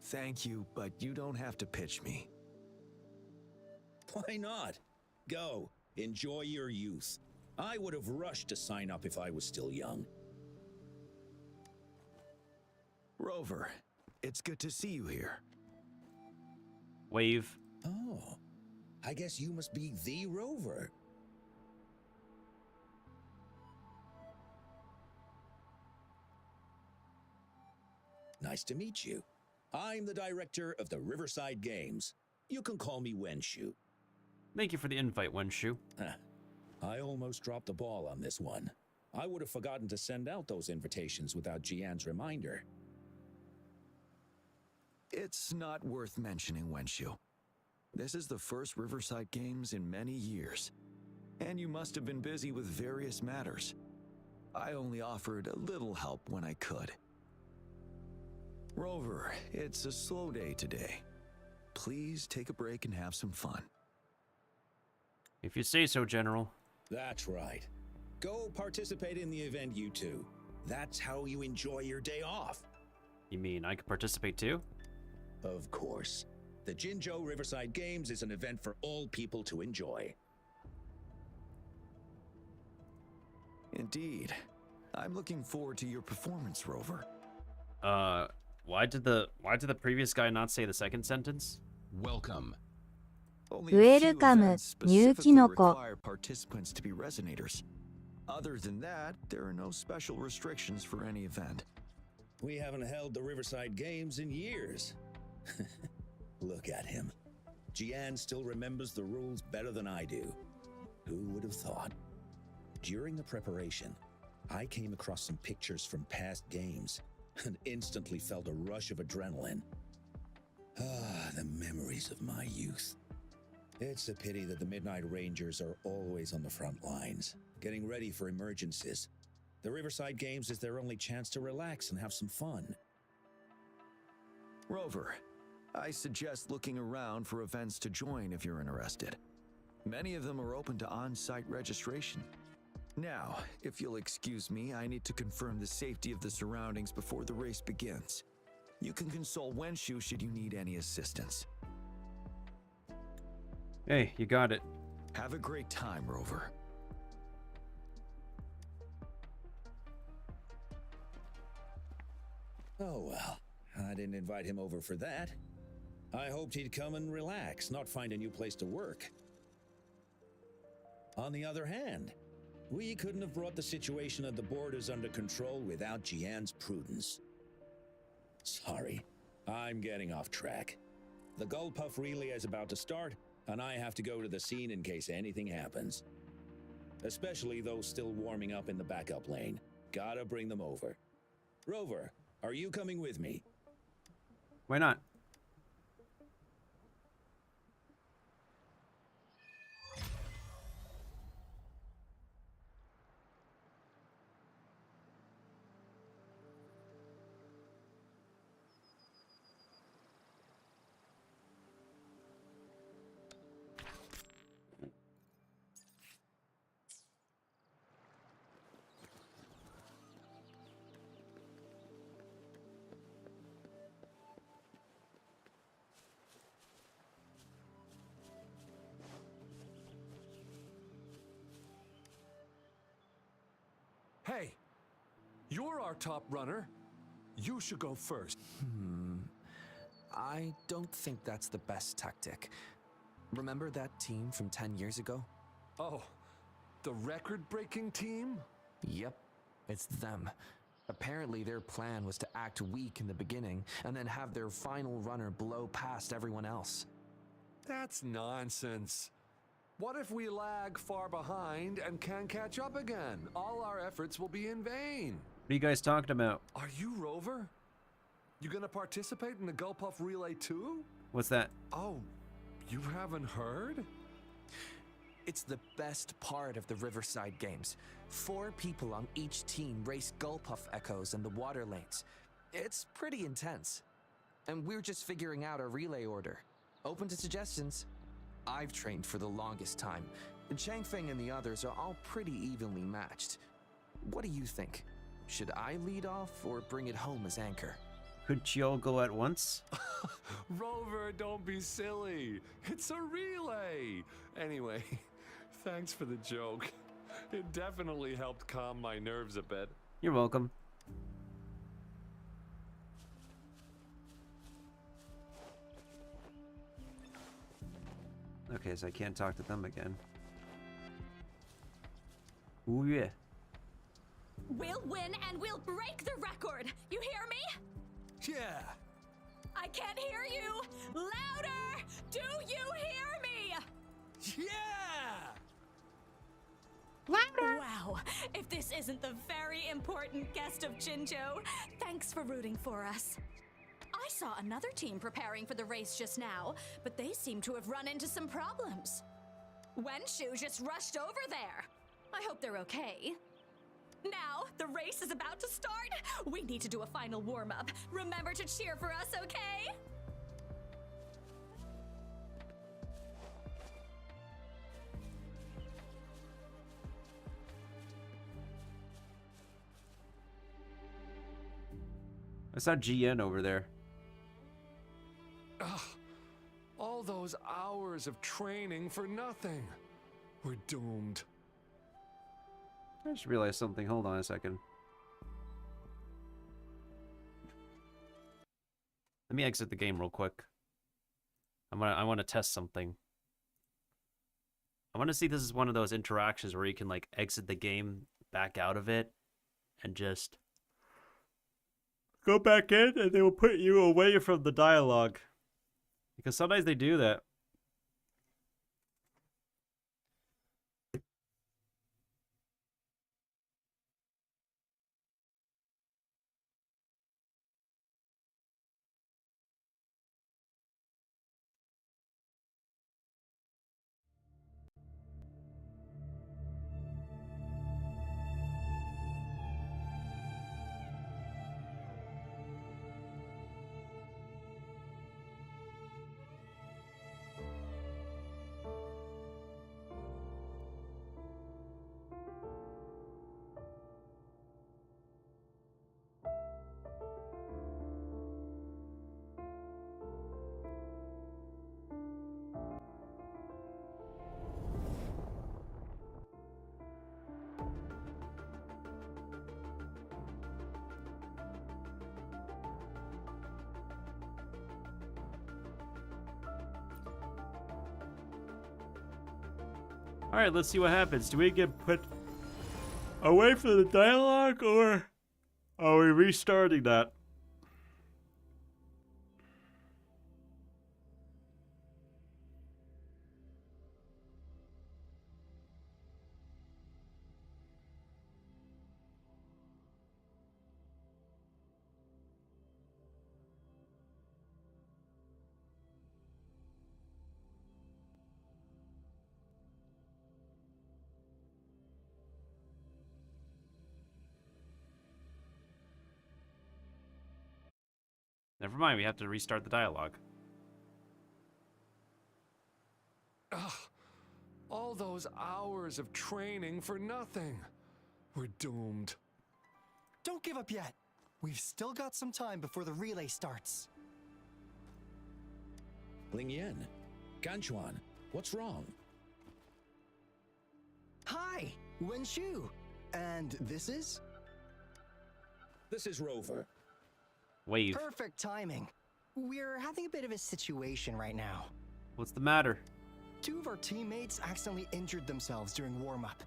thank you, but you don't have to pitch me. Why not? Go, enjoy your youth. I would have rushed to sign up if I was still young. Rover, it's good to see you here. Wave. Oh, I guess you must be the Rover. Nice to meet you. I'm the director of the Riverside Games. You can call me Wenshu. Thank you for the invite, Wenshu. I almost dropped the ball on this one. I would have forgotten to send out those invitations without Jiyan's reminder. It's not worth mentioning, Wenshu. This is the first Riverside Games in many years, and you must have been busy with various matters. I only offered a little help when I could. Rover, it's a slow day today. Please take a break and have some fun. If you say so, General. That's right. Go participate in the event, you two. That's how you enjoy your day off. You mean I could participate too? Of course. The Jinzhou Riverside Games is an event for all people to enjoy. Indeed. I'm looking forward to your performance, Rover. Why did the previous guy not say the second sentence? Welcome. Only a few Welcome, events 入 specifically 記の子。 require participants to be resonators. Other than that, there are no special restrictions for any event. We haven't held the Riverside Games in years. Look at him. Jiyan still remembers the rules better than I do. Who would have thought? During the preparation, I came across some pictures from past games and instantly felt a rush of adrenaline. Ah, the memories of my youth. It's a pity that the Midnight Rangers are always on the front lines, getting ready for emergencies. The Riverside Games is their only chance to relax and have some fun. Rover, I suggest looking around for events to join if you're interested. Many of them are open to on-site registration. Now, if you'll excuse me, I need to confirm the safety of the surroundings before the race begins. You can consult Wenshu should you need any assistance. Hey, you got it. Have a great time, Rover. Oh well, I didn't invite him over for that. I hoped he'd come and relax, not find a new place to work. On the other hand, we couldn't have brought the situation at the borders under control without Jiyan's prudence. Sorry, I'm getting off track. The Gullpuff relay is about to start, and I have to go to the scene in case anything happens. Especially those still warming up in the backup lane. Gotta bring them over. Rover, are you coming with me? Why not? Hey, you're our top runner. You should go first. I don't think that's the best tactic. Remember that team from 10 years ago? Oh, the record-breaking team? Yep, it's them. Apparently their plan was to act weak in the beginning and then have their final runner blow past everyone else. That's nonsense. What if we lag far behind and can't catch up again? All our efforts will be in vain. What are you guys talking about? Are you Rover? You gonna participate in the Gullpuff Relay too? What's that? Oh, you haven't heard? It's the best part of the Riverside Games. 4 people on each team race Gullpuff Echoes in the water lanes. It's pretty intense. And we're just figuring out a relay order. Open to suggestions. I've trained for the longest time. Changfeng and the others are all pretty evenly matched. What do you think? Should I lead off or bring it home as anchor? Couldn't you all go at once? Rover, don't be silly. It's a relay. Anyway, thanks for the joke. It definitely helped calm my nerves a bit. You're welcome. Okay, so I can't talk to them again. Ooh, yeah. We'll win and we'll break the record. You hear me? Yeah. I can't hear you. Louder! Do you hear me? Yeah! Wow. If this isn't the very important guest of Jinzhou, thanks for rooting for us. I saw another team preparing for the race just now, but they seem to have run into some problems. Wenshu just rushed over there. I hope they're okay. Now, the race is about to start. We need to do a final warm-up. Remember to cheer for us, okay? I saw Jiyan over there. Ugh. All those hours of training for nothing. We're doomed. I just realized something. Hold on a second. Let me exit the game real quick. I want to test something. I want to see if this is one of those interactions where you can like exit the game, back out of it, and just go back in, and they will put you away from the dialogue. Because sometimes they do that. Alright, let's see what happens. Do we get put away from the dialogue, or are we restarting that? Never mind, we have to restart the dialogue. Ugh. All those hours of training for nothing. We're doomed. Don't give up yet. We've still got some time before the relay starts. Ling Yen, Ganchuan, what's wrong? Hi, Wenshu. And this is? This is Rover. Wave. Perfect timing. We're having a bit of a situation right now. What's the matter? Two of our teammates accidentally injured themselves during warm-up.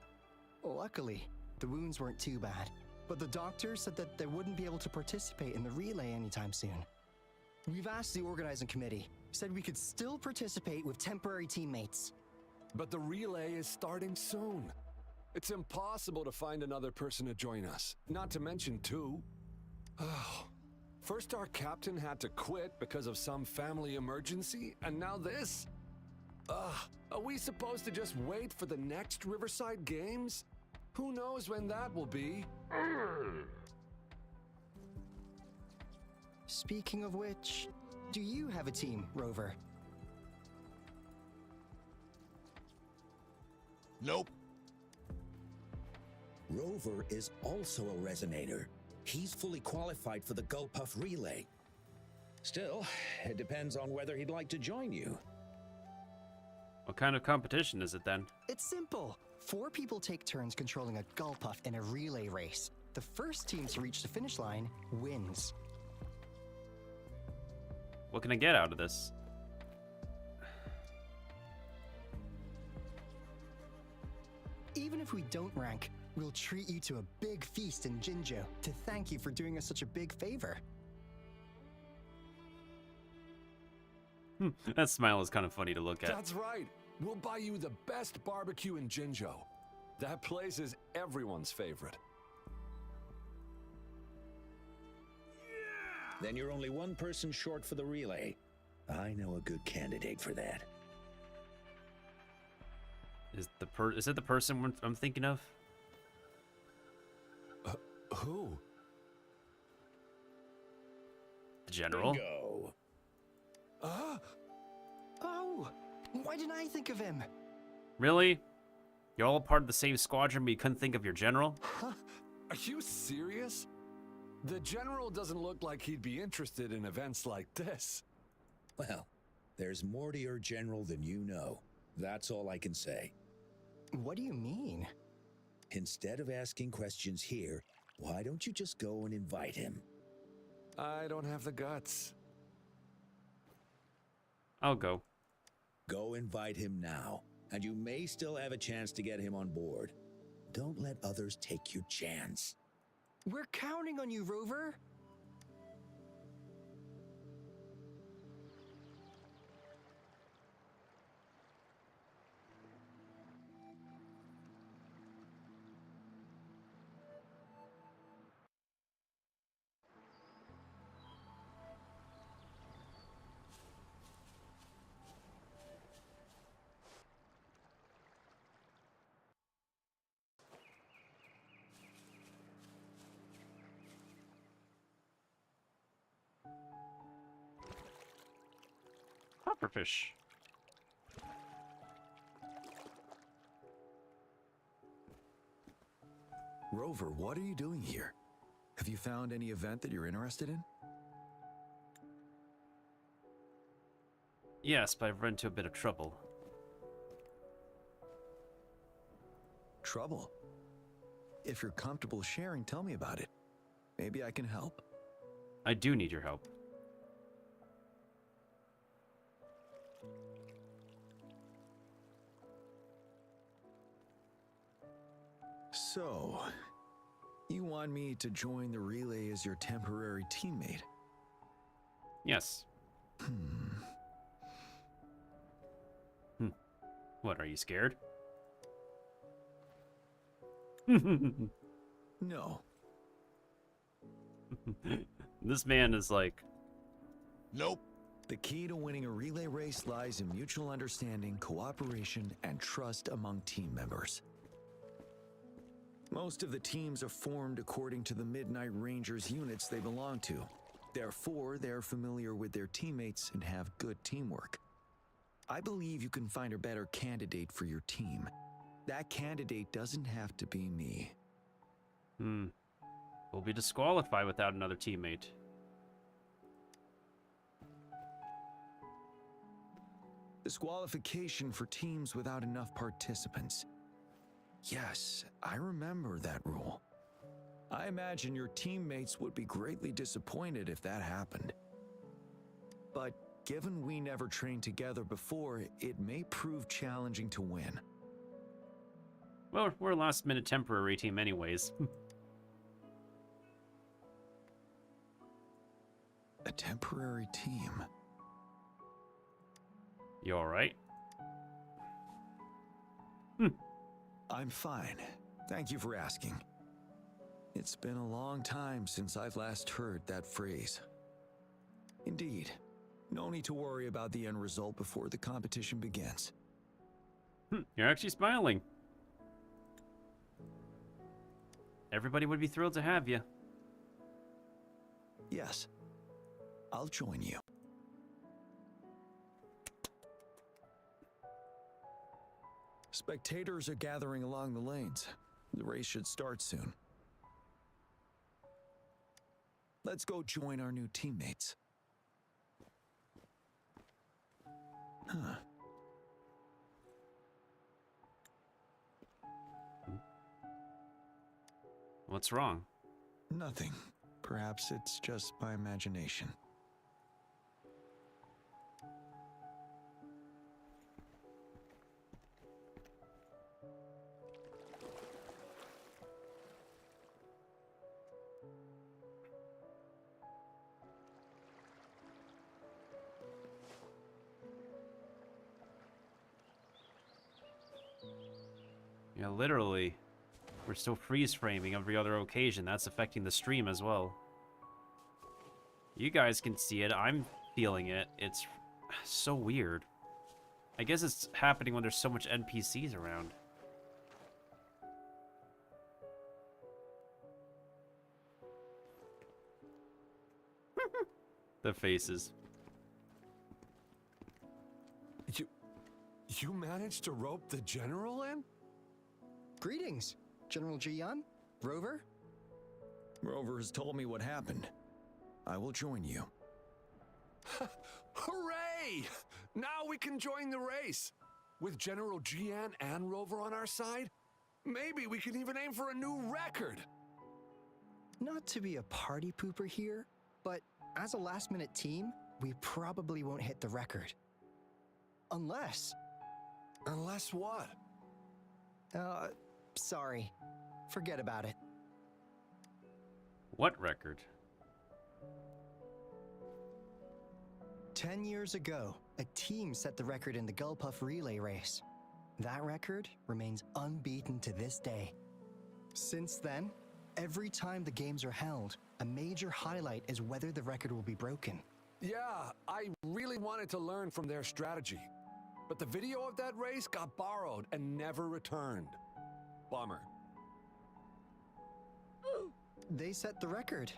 Luckily, the wounds weren't too bad, but the doctor said that they wouldn't be able to participate in the relay anytime soon. We've asked the organizing committee, said we could still participate with temporary teammates. But the relay is starting soon. It's impossible to find another person to join us, not to mention two. Oh. First our captain had to quit because of some family emergency, and now this? Are we supposed to just wait for the next Riverside Games? Who knows when that will be? Speaking of which, do you have a team, Rover? Nope. Rover is also a resonator. He's fully qualified for the Gulpuff Relay. Still, it depends on whether he'd like to join you. What kind of competition is it then? It's simple. 4 people take turns controlling a Gulpuff in a relay race. The first team to reach the finish line wins. What can I get out of this? Even if we don't rank, we'll treat you to a big feast in Jinjo to thank you for doing us such a big favor. That smile is kind of funny to look at. That's right. We'll buy you the best barbecue in Jinjo. That place is everyone's favorite. Then you're only one person short for the relay. I know a good candidate for that. Is it the person I'm thinking of? Who? The general? Bingo. Oh, why didn't I think of him? Really? You're all part of the same squadron, but you couldn't think of your general? Huh? Are you serious? The general doesn't look like he'd be interested in events like this. Well, there's more to your general than you know. That's all I can say. What do you mean? Instead of asking questions here, why don't you just go and invite him? I don't have the guts. I'll go. Go invite him now, and you may still have a chance to get him on board. Don't let others take your chance. We're counting on you, Rover. Pufferfish. Rover, what are you doing here? Have you found any event that you're interested in? Yes, but I've run into a bit of trouble. Trouble? If you're comfortable sharing, tell me about it. Maybe I can help. I do need your help. So, you want me to join the relay as your temporary teammate? Yes. What, are you scared? No. This man is like... Nope. The key to winning a relay race lies in mutual understanding, cooperation, and trust among team members. Most of the teams are formed according to the Midnight Rangers units they belong to. Therefore, they're familiar with their teammates and have good teamwork. I believe you can find a better candidate for your team. That candidate doesn't have to be me. We'll be disqualified without another teammate. Disqualification for teams without enough participants. Yes, I remember that rule. I imagine your teammates would be greatly disappointed if that happened. But given we never trained together before, it may prove challenging to win. Well, we're a last-minute temporary team anyways. A temporary team? You alright? I'm fine. Thank you for asking. It's been a long time since I've last heard that phrase. Indeed, no need to worry about the end result before the competition begins. You're actually smiling. Everybody would be thrilled to have you. Yes, I'll join you. Spectators are gathering along the lanes. The race should start soon. Let's go join our new teammates. Huh. What's wrong? Nothing. Perhaps it's just my imagination. Yeah, literally. We're still freeze framing every other occasion. That's affecting the stream as well. You guys can see it. I'm feeling it. It's so weird. I guess it's happening when there's so much NPCs around. The faces. You managed to rope the general in? Greetings, General Jiyan, Rover. Rover has told me what happened. I will join you. Hooray! Now we can join the race. With General Jiyan and Rover on our side, maybe we can even aim for a new record. Not to be a party pooper here, but as a last-minute team, we probably won't hit the record. Unless... Unless what? Sorry. Forget about it. What record? 10 years ago, a team set the record in the Gulpuff relay race. That record remains unbeaten to this day. Since then, every time the games are held, a major highlight is whether the record will be broken. Yeah, I really wanted to learn from their strategy. But the video of that race got borrowed and never returned. Bummer. They set the record.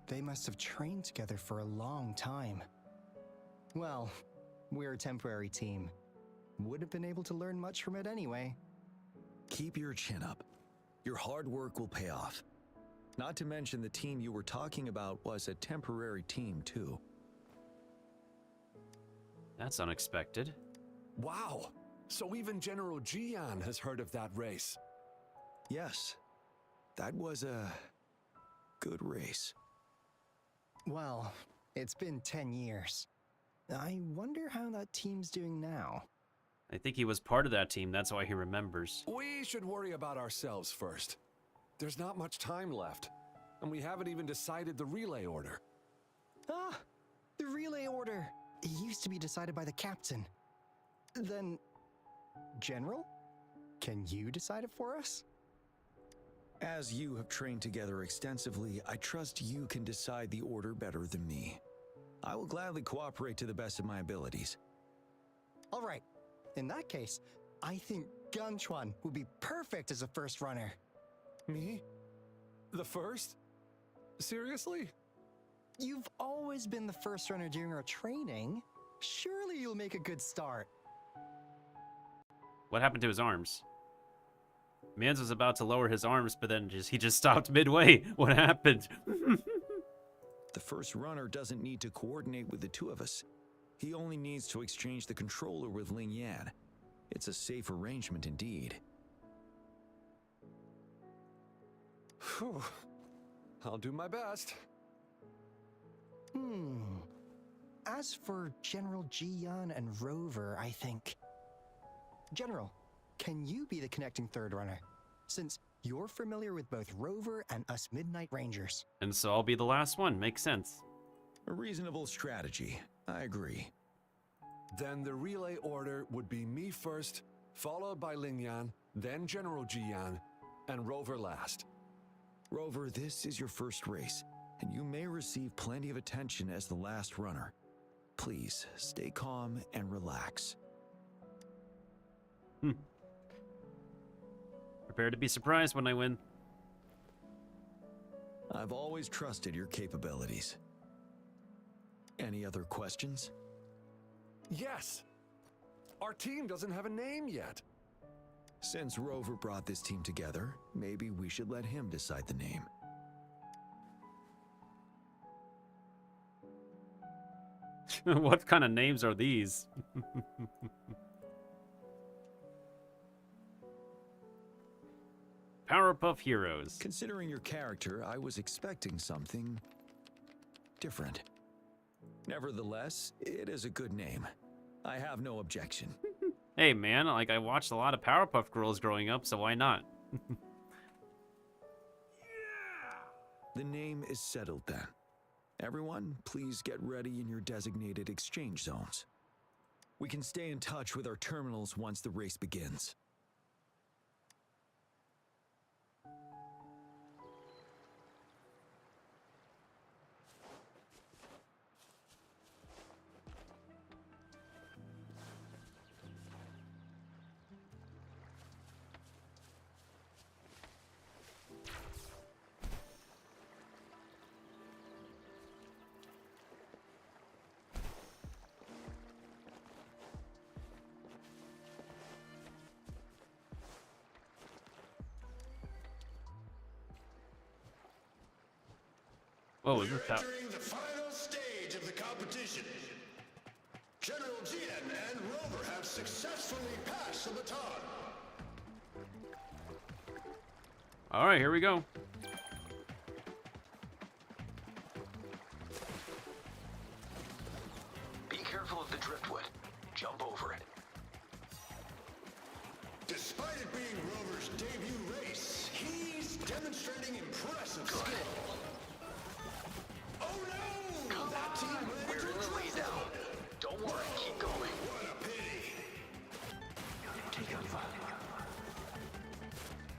They must have trained together for a long time. Well, we're a temporary team. Would have been able to learn much from it anyway. Keep your chin up. Your hard work will pay off. Not to mention the team you were talking about was a temporary team too. That's unexpected. Wow. So even General Jiyan has heard of that race. Yes. That was a good race. Well, it's been 10 years. I wonder how that team's doing now. I think he was part of that team, that's why he remembers. We should worry about ourselves first. There's not much time left, and we haven't even decided the relay order. Ah, the relay order. It used to be decided by the captain. Then, General, can you decide it for us? As you have trained together extensively, I trust you can decide the order better than me. I will gladly cooperate to the best of my abilities. All right. In that case, I think Ganchuan would be perfect as a first runner. Me? The first? Seriously? You've always been the first runner during our training. Surely you'll make a good start. What happened to his arms? Mans was about to lower his arms, but then he just stopped midway. What happened? The first runner doesn't need to coordinate with the two of us. He only needs to exchange the controller with Ling Yan. It's a safe arrangement indeed. Whew. I'll do my best. As for General Jiyan and Rover, I think... General, can you be the connecting third runner? Since you're familiar with both Rover and us Midnight Rangers. And so I'll be the last one. Makes sense. A reasonable strategy. I agree. Then the relay order would be me first, followed by Ling Yan, then General Jiyan, and Rover last. Rover, this is your first race, and you may receive plenty of attention as the last runner. Please, stay calm and relax. Prepare to be surprised when I win. I've always trusted your capabilities. Any other questions? Yes! Our team doesn't have a name yet. Since Rover brought this team together, maybe we should let him decide the name. What kind of names are these? Powerpuff Heroes. Considering your character, I was expecting something different. Nevertheless, it is a good name. I have no objection. Hey man, like I watched a lot of Powerpuff Girls growing up, so why not? The name is settled then. Everyone, please get ready in your designated exchange zones. We can stay in touch with our terminals once the race begins. Whoa, is this how? Entering the final stage of the competition. General Jiyan and Rover have successfully passed the baton. All right, here we go. Be careful of the driftwood. Jump over it. Despite it being Rover's debut race, he's demonstrating impressive skill. Oh no! Come That team on! ran We're into in the lead trouble. now. Don't worry, keep going. What a pity.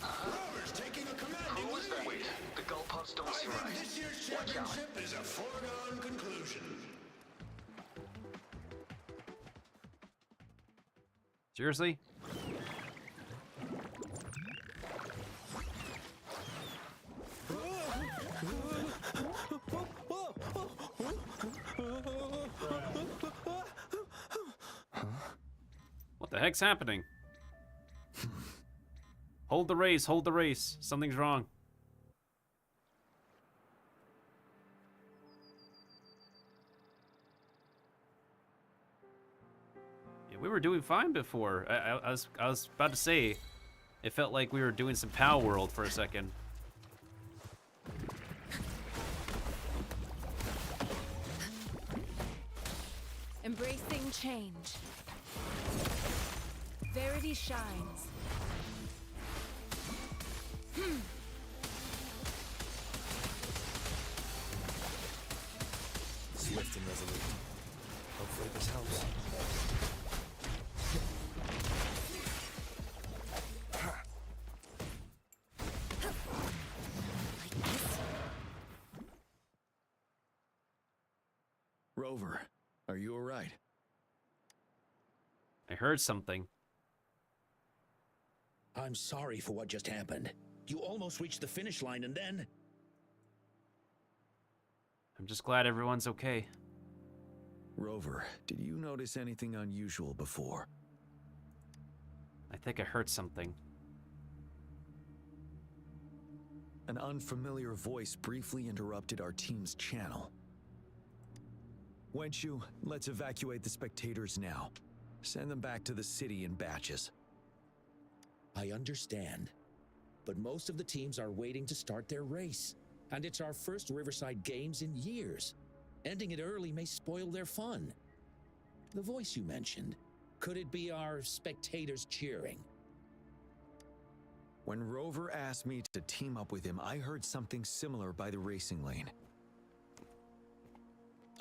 Rover's taking a commanding Who was that? lead. Wait, the gull puffs don't I seem think right. this year's Watch out. championship is a foregone conclusion. Seriously? What the heck's happening? Hold the race, hold the race. Something's wrong. Yeah, we were doing fine before. I was about to say, it felt like we were doing some Pow World for a second. Embracing change. Verity shines. Swift and resolute. Hopefully this helps. Rover, are you alright? I heard something. I'm sorry for what just happened. You almost reached the finish line and then... I'm just glad everyone's okay. Rover, did you notice anything unusual before? I think I heard something. An unfamiliar voice briefly interrupted our team's channel. Wenshu, let's evacuate the spectators now. Send them back to the city in batches. I understand. But most of the teams are waiting to start their race. And it's our first Riverside Games in years. Ending it early may spoil their fun. The voice you mentioned, could it be our spectators cheering? When Rover asked me to team up with him, I heard something similar by the racing lane.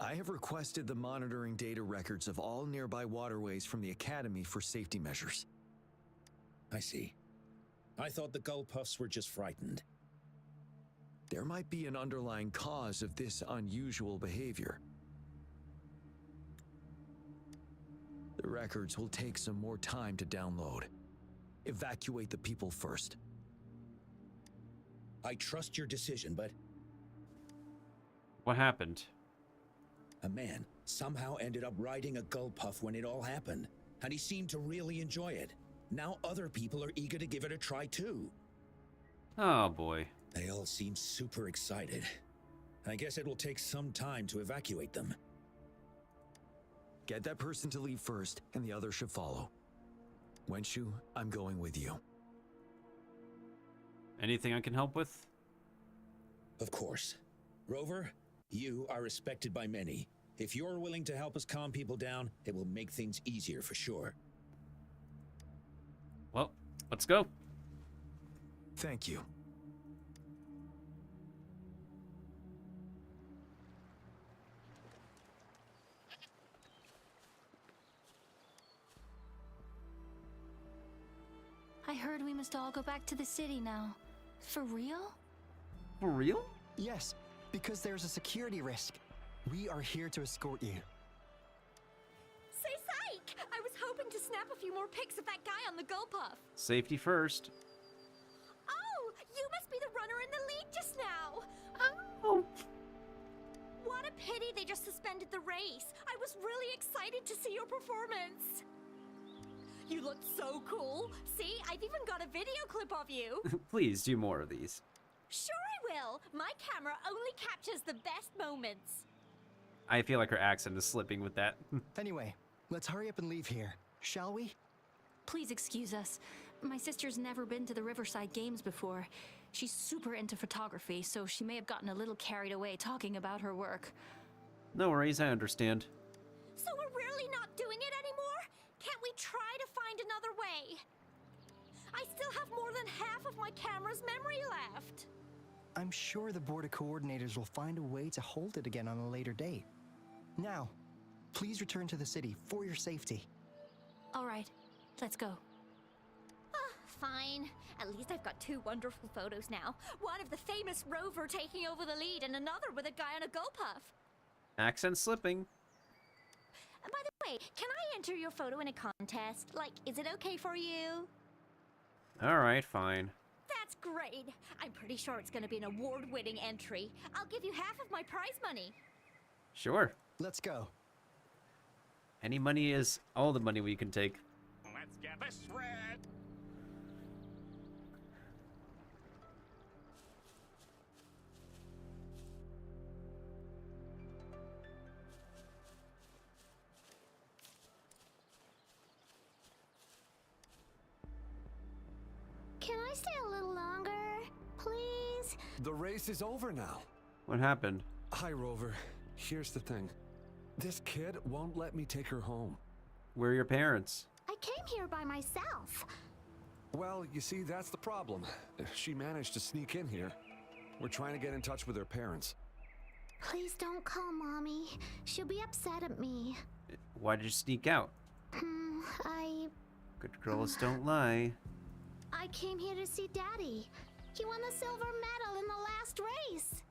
I have requested the monitoring data records of all nearby waterways from the Academy for safety measures. I see. I thought the Gull Puffs were just frightened. There might be an underlying cause of this unusual behavior. The records will take some more time to download. Evacuate the people first. I trust your decision, but What happened? a man somehow ended up riding a Gull Puff when it all happened, and he seemed to really enjoy it. Now other people are eager to give it a try too. Oh boy. They all seem super excited. I guess it will take some time to evacuate them. Get that person to leave first, and the others should follow. Wenshu, I'm going with you. Anything I can help with? Of course. Rover, you are respected by many. If you're willing to help us calm people down, it will make things easier for sure. Well, let's go. Thank you. I heard we must all go back to the city now. For real? For real? Yes, because there's a security risk. We are here to escort you. Say psych! I was hoping to snap a few more pics of that guy on the Gull Puff. Safety first. Oh, you must be the runner in the lead just now. Oh. What a pity they just suspended the race. I was really excited to see your performance. You looked so cool. See, I've even got a video clip of you. Please do more of these. Sure I will. My camera only captures the best moments. I feel like her accent is slipping with that. Anyway, let's hurry up and leave here, shall we? Please excuse us. My sister's never been to the Riverside Games before. She's super into photography, so she may have gotten a little carried away talking about her work. No worries, I understand. So we're really not doing it anymore? Can't we try to find another way? I still have more than half of my camera's memory left. I'm sure the board of coordinators will find a way to hold it again on a later date. Now, please return to the city for your safety. All right, let's go. Fine. At least I've got 2 wonderful photos now. One of the famous Rover taking over the lead and another with a guy on a GoPuff. Accent slipping. By the way, can I enter your photo in a contest? Like, is it okay for you? Alright, fine. That's great. I'm pretty sure it's gonna be an award-winning entry. I'll give you half of my prize money. Sure. Let's go. Any money is all the money we can take. Let's get this red. Can I stay a little longer, please? The race is over now. What happened? Hi, Rover. Here's the thing. This kid won't let me take her home. Where are your parents? I came here by myself. Well, you see, that's the problem. She managed to sneak in here. We're trying to get in touch with her parents. Please don't call Mommy. She'll be upset at me. Why did you sneak out? Good girls don't lie. I came here to see Daddy. He won the silver medal in the last race.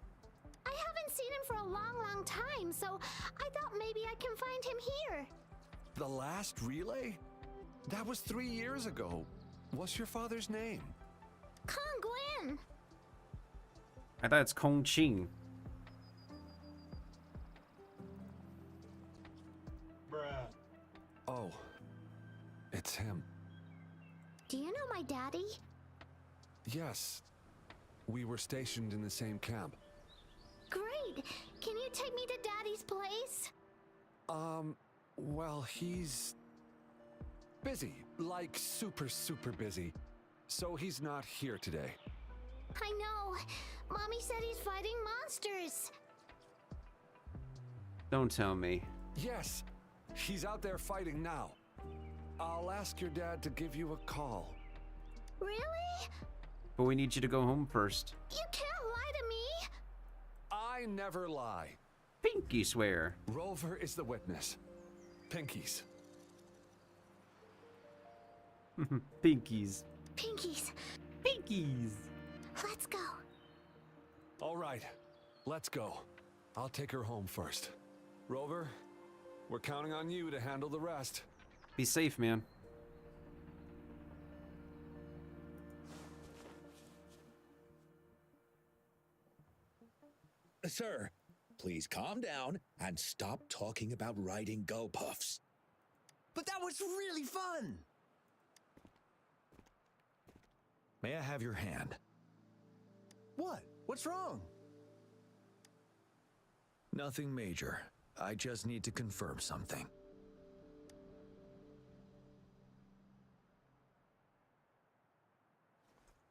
I haven't seen him for a long, long time, so I thought maybe I can find him here. The last relay? That was 3 years ago. What's your father's name? Kong Gwen. I thought it's Kong Ching. Bruh. Oh, it's him. Do you know my daddy? Yes. We were stationed in the same camp. Great. Can you take me to Daddy's place? Well, he's busy. Like super, super busy. So he's not here today. I know. Mommy said he's fighting monsters. Don't tell me. Yes, he's out there fighting now. I'll ask your dad to give you a call. Really? But we need you to go home first. You can't lie to me. I never lie. Pinky swear. Rover is the witness. Pinkies. Pinkies. Pinkies. Pinkies. Let's go. All right, let's go. I'll take her home first. Rover, we're counting on you to handle the rest. Be safe, man. Sir, please calm down and stop talking about riding GoPuffs. But that was really fun! May I have your hand? What? What's wrong? Nothing major. I just need to confirm something.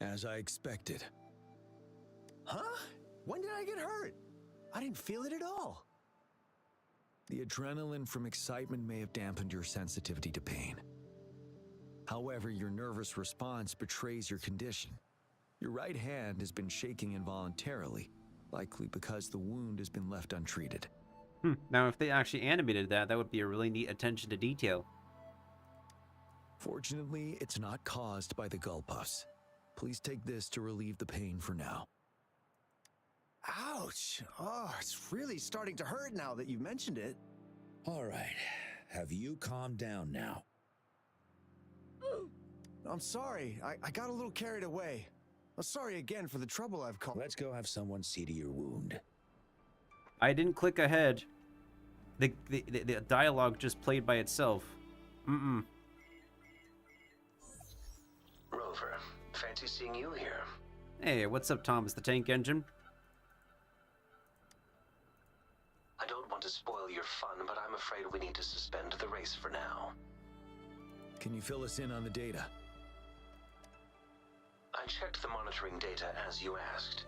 As I expected. Huh? When did I get hurt? I didn't feel it at all. The adrenaline from excitement may have dampened your sensitivity to pain. However, your nervous response betrays your condition. Your right hand has been shaking involuntarily, likely because the wound has been left untreated. Now, if they actually animated that, that would be a really neat attention to detail. Fortunately, it's not caused by the Gulpuffs. Please take this to relieve the pain for now. Ouch! Oh, it's really starting to hurt now that you mentioned it. All right, have you calmed down now? I'm sorry. I got a little carried away. I'm sorry again for the trouble I've caused. Let's go have someone see to your wound. I didn't click ahead. The dialogue just played by itself. Rover, fancy seeing you here. Hey, what's up, Thomas the Tank Engine? spoil your fun, but I'm afraid we need to suspend the race for now. Can you fill us in on the data? I checked the monitoring data as you asked,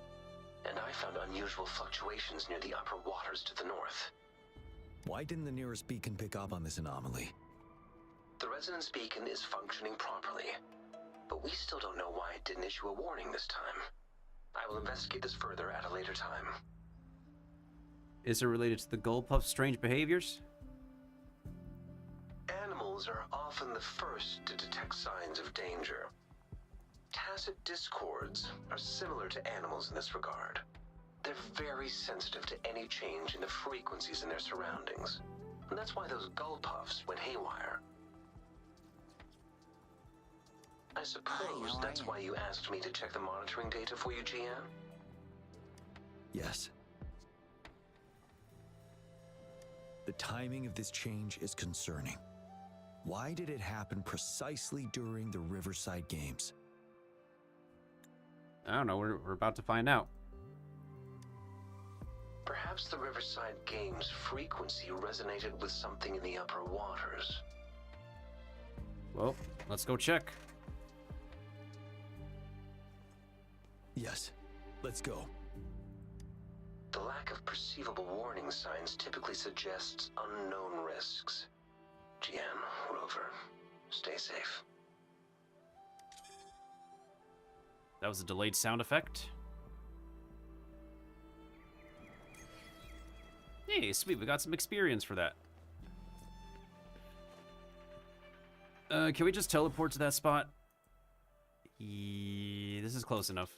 and I found unusual fluctuations near the upper waters to the north. Why didn't the nearest beacon pick up on this anomaly? The resonance beacon is functioning properly, but we still don't know why it didn't issue a warning this time. I will investigate this further at a later time. Is it related to the Gulpuff's strange behaviors? Animals are often the first to detect signs of danger. Tacit discords are similar to animals in this regard. They're very sensitive to any change in the frequencies in their surroundings. And that's why those Gulpuffs went haywire. I suppose that's why you asked me to check the monitoring data for you, Jiyan? Yes. The timing of this change is concerning. Why did it happen precisely during the Riverside Games? I don't know. We're about to find out. Perhaps the Riverside Games frequency resonated with something in the upper waters. Well, let's go check. Yes, let's go. The lack of perceivable warning signs typically suggests unknown risks. Jiyan, Rover, stay safe. That was a delayed sound effect. Hey, sweet, we got some experience for that. Can we just teleport to that spot? This is close enough.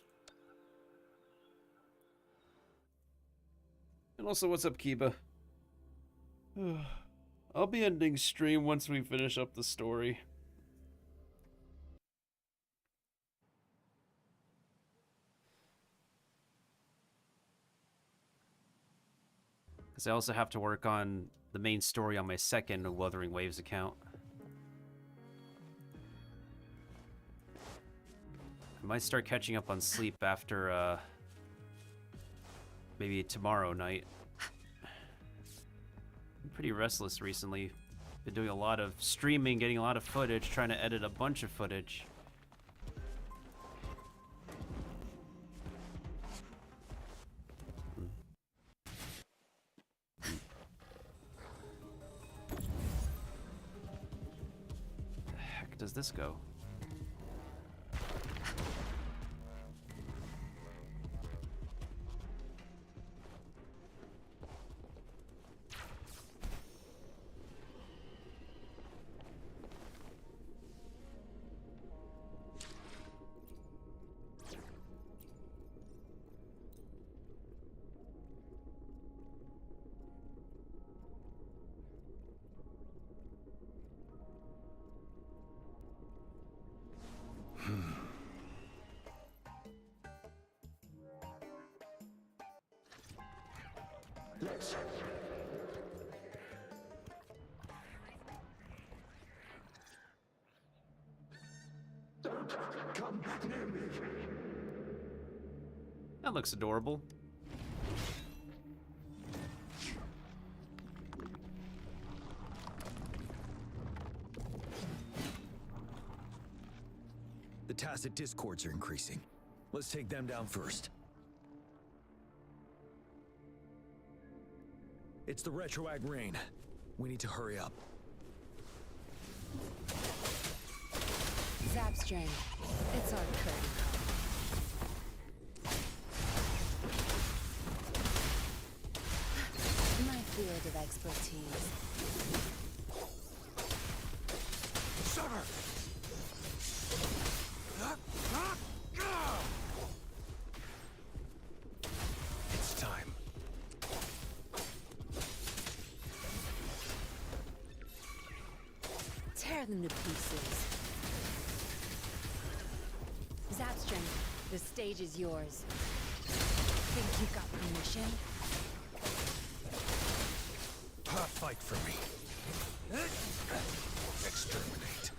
And also, what's up, Kiba? I'll be ending stream once we finish up the story. Because I also have to work on the main story on my second Wuthering Waves account. I might start catching up on sleep after, maybe tomorrow night. I'm pretty restless recently. Been doing a lot of streaming, getting a lot of footage, trying to edit a bunch of footage. The heck does this go? That looks adorable. The tacit discords are increasing. Let's take them down first. It's the retroag rain. We need to hurry up. Zapstring. It's our curtain call. My field of expertise. Shudder! It's time. Tear them to pieces. Zapstring, the stage is yours. Think you got permission? Fight for me. Exterminate.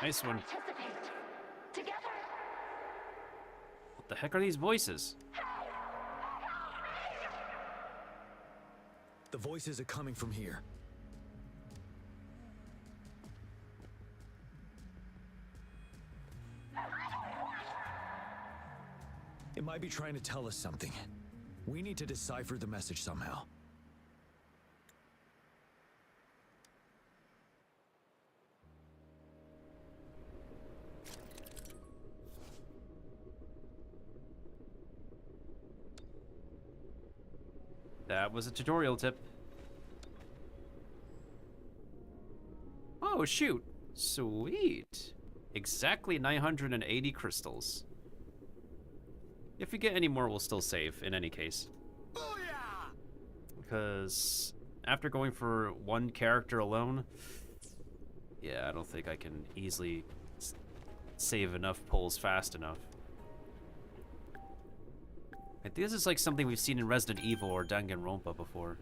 Nice one. Participate. Together. What the heck are these voices? The voices are coming from here. It might be trying to tell us something. We need to decipher the message somehow. That was a tutorial tip. Oh, shoot. Sweet. Exactly 980 crystals. If we get any more, we'll still save, in any case. Because after going for one character alone, yeah, I don't think I can easily save enough pulls fast enough. I think this is like something we've seen in Resident Evil or Danganronpa before.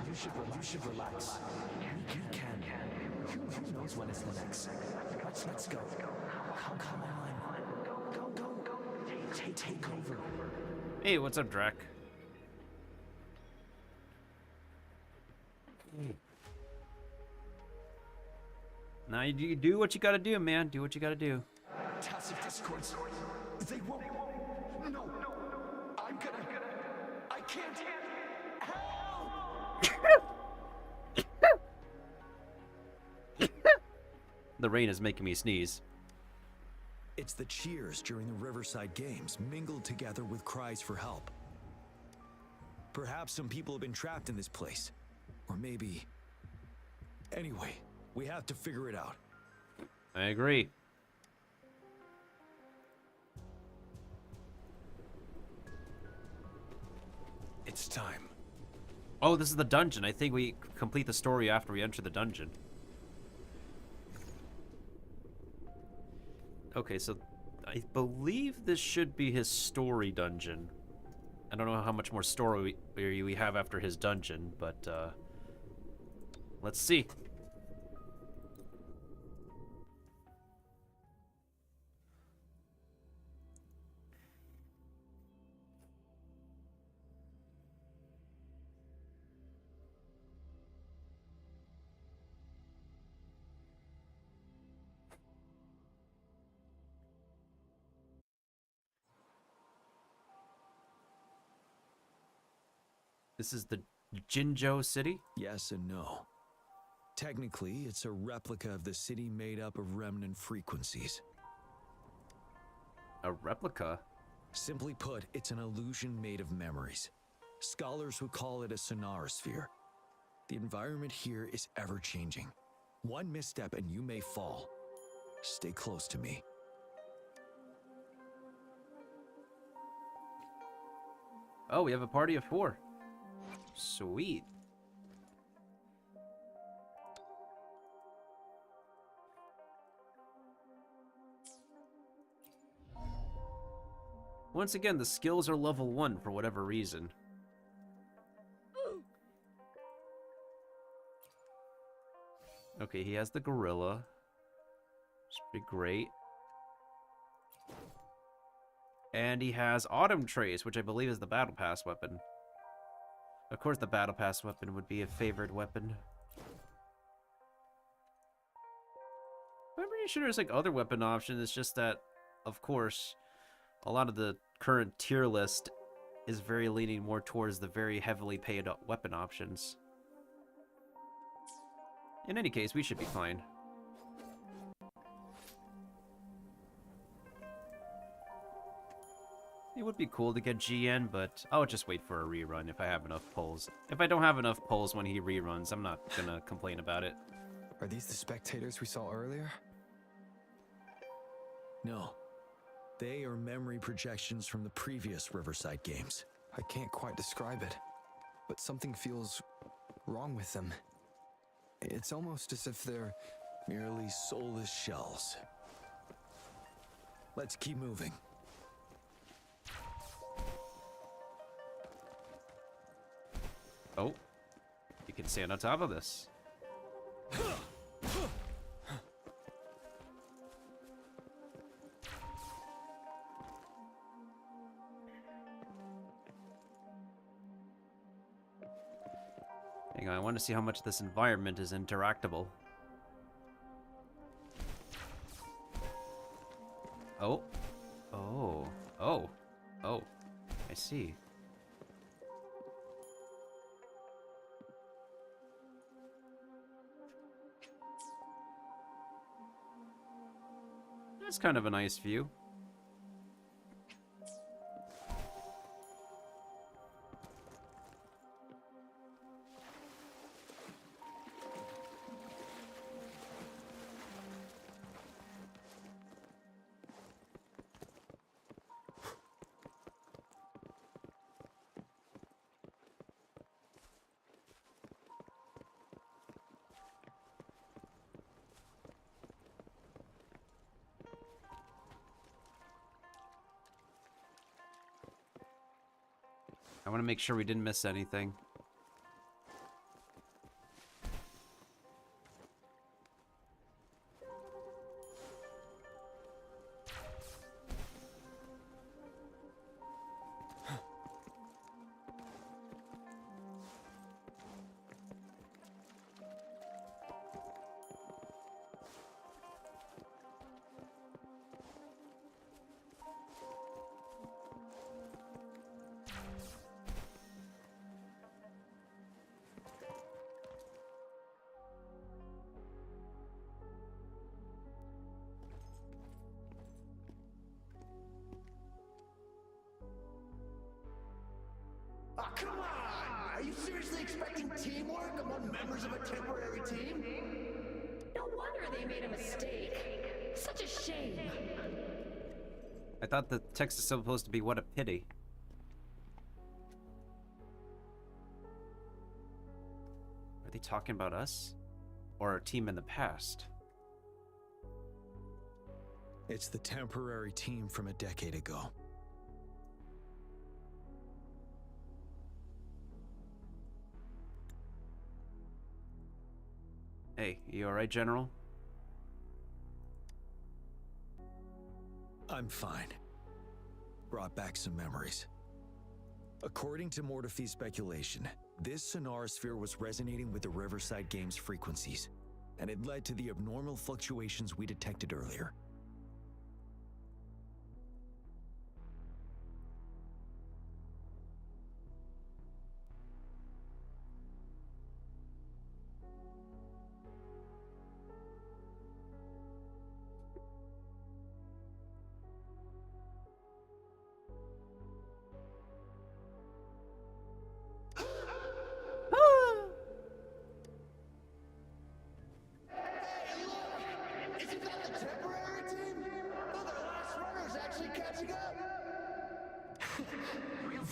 You should relax. We can. Who knows when it's the next? Let's go. Come on. Go. Take over. Hey, what's up, Drac? Now you do what you gotta do, man. Do what you gotta do. Tacit discords. They won't. No. I can't. The rain is making me sneeze. It's the cheers during the Riverside Games mingled together with cries for help. Perhaps some people have been trapped in this place. Or maybe... Anyway, we have to figure it out. I agree. It's time. Oh, this is the dungeon. I think we complete the story after we enter the dungeon. Okay, so I believe this should be his story dungeon. I don't know how much more story we have after his dungeon, but let's see. This is the Jinzhou city? Yes and no. Technically, it's a replica of the city made up of remnant frequencies. A replica? Simply put, it's an illusion made of memories. Scholars would call it a sonorosphere. The environment here is ever-changing. One misstep and you may fall. Stay close to me. Oh, we have a party of 4. Sweet. Once again, the skills are level 1 for whatever reason. Okay, he has the gorilla. It's pretty great. And he has Autumn Trace, which I believe is the Battle Pass weapon. Of course the Battle Pass weapon would be a favored weapon. I'm pretty sure there's like other weapon options, it's just that, of course, a lot of the current tier list is very leaning more towards the very heavily paid weapon options. In any case, we should be fine. It would be cool to get Jiyan, but I'll just wait for a rerun if I have enough pulls. If I don't have enough pulls when he reruns, I'm not gonna complain about it. Are these the spectators we saw earlier? No. They are memory projections from the previous Riverside Games. I can't quite describe it, but something feels wrong with them. It's almost as if they're merely soulless shells. Let's keep moving. Oh, you can stand on top of this. Hang on, I want to see how much this environment is interactable. Oh. Oh. Oh. Oh. I see. That's kind of a nice view. I want to make sure we didn't miss anything. Oh, come on! Are you seriously expecting teamwork among members of a temporary team? No wonder they made a mistake. Such a shame. I thought the text is supposed to be "what a pity." Are they talking about us? Or our team in the past? It's the temporary team from a decade ago. Hey, you alright, General? I'm fine. Brought back some memories. According to Mortefy's speculation, this sonar sphere was resonating with the Riverside Games frequencies, and it led to the abnormal fluctuations we detected earlier. Isn't that the temporary team? Oh, their last runner's actually catching up!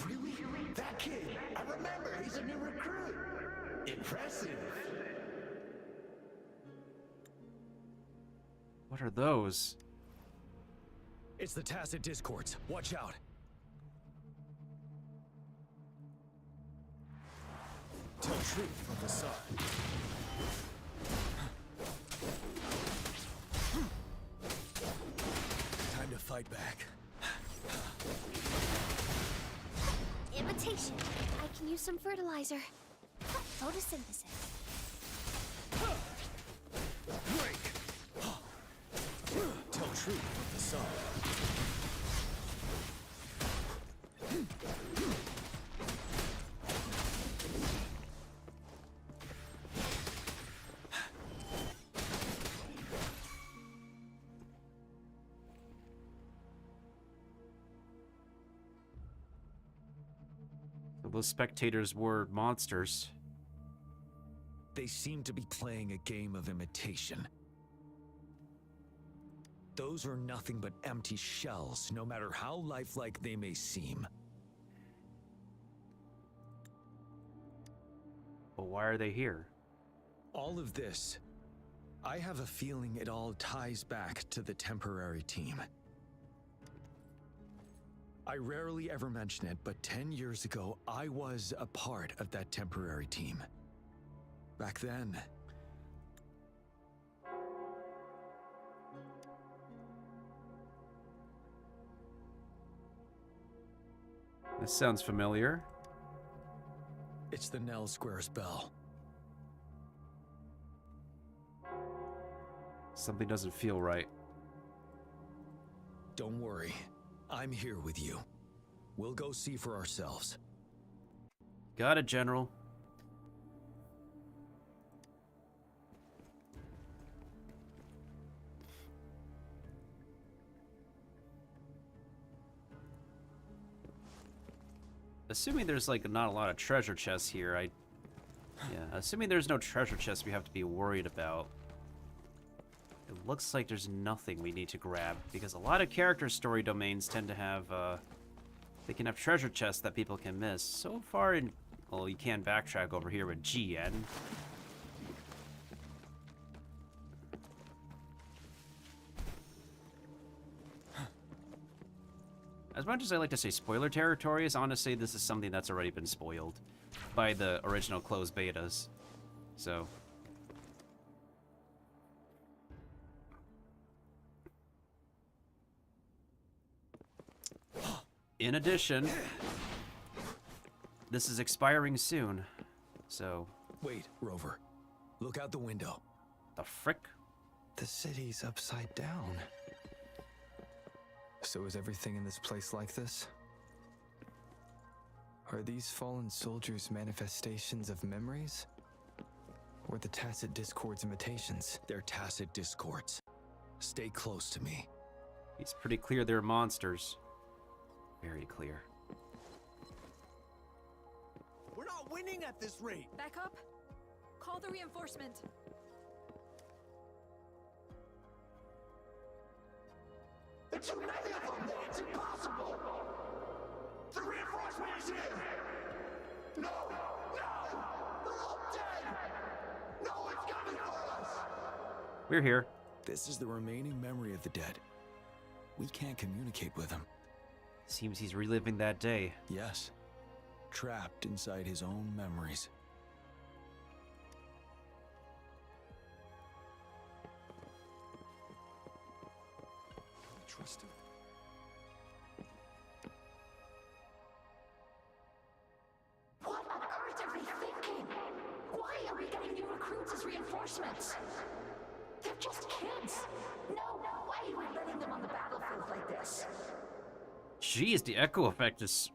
Really? That kid! I remember, he's a new recruit! Impressive! What are those? It's the tacit discords. Watch out. Tell truth from the side. Time to fight back. Imitation. I can use some fertilizer. Photosynthesis. Break! Tell truth from the side. Those spectators were monsters. They seem to be playing a game of imitation. Those are nothing but empty shells, no matter how lifelike they may seem. But why are they here? All of this, I have a feeling it all ties back to the temporary team. I rarely ever mention it, but 10 years ago, I was a part of that temporary team. Back then, This sounds familiar. it's the Nell Squares bell. Something doesn't feel right. Don't worry, I'm here with you. We'll go see for ourselves. Got it, General. Assuming there's like not a lot of treasure chests here, assuming there's no treasure chests we have to be worried about. It looks like there's nothing we need to grab, because a lot of character story domains tend to have, they can have treasure chests that people can miss. So far well, you can backtrack over here with Jiyan. As much as I like to say spoiler territories, honestly, this is something that's already been spoiled by the original closed betas. So... in addition, this is expiring soon, so... Wait, Rover. Look out the window. The frick? The city's upside down. So is everything in this place like this? Are these fallen soldiers manifestations of memories? Or the Tacit Discord's imitations? They're Tacit Discords. Stay close to me. It's pretty clear they're monsters. Very clear. We're not winning at this rate. Back up. Call the reinforcement. There's too many of them. It's impossible. The reinforcement is here. No, no, they're all dead. No one's coming for us. We're here. This is the remaining memory of the dead. We can't communicate with him. Seems he's reliving that day. Yes. Trapped inside his own memories. Trust him. What on earth are they thinking? Why are we getting new recruits as reinforcements? They're just kids. No way we're letting them on the battlefield like this. Jeez, the echo effect is...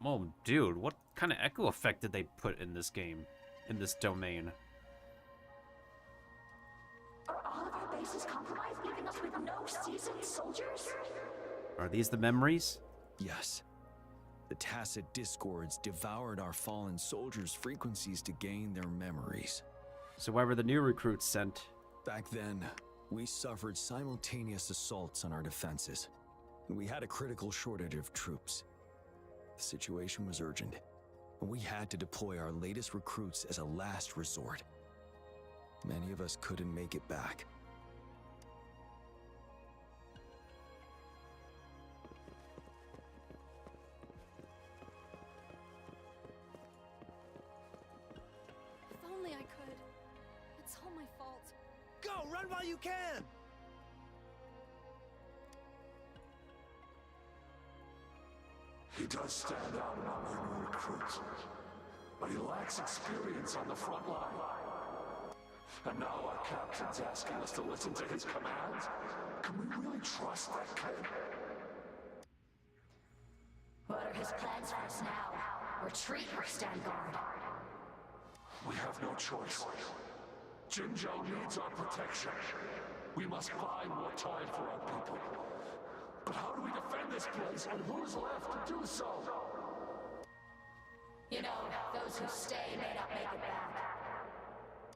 Oh, dude, what kind of echo effect did they put in this game? In this domain? Are all of our bases compromised, leaving us with no seasoned soldiers? Are these the memories? Yes. The Tacit Discords devoured our fallen soldiers' frequencies to gain their memories. So why were the new recruits sent? Back then, we suffered simultaneous assaults on our defenses. We had a critical shortage of troops. The situation was urgent, and we had to deploy our latest recruits as a last resort. Many of us couldn't make it back. If only I could. It's all my fault. Go, run while you can. He does stand out among our new recruits, but he lacks experience on the front line. And now our captain's asking us to listen to his commands? Can we really trust that kid? What are his plans for us now? Retreat or stand guard? We have no choice. Jinzhou needs our protection. We must buy more time for our people. But how do we defend this place, and who's left to do so? You know, those who stay may not make it back.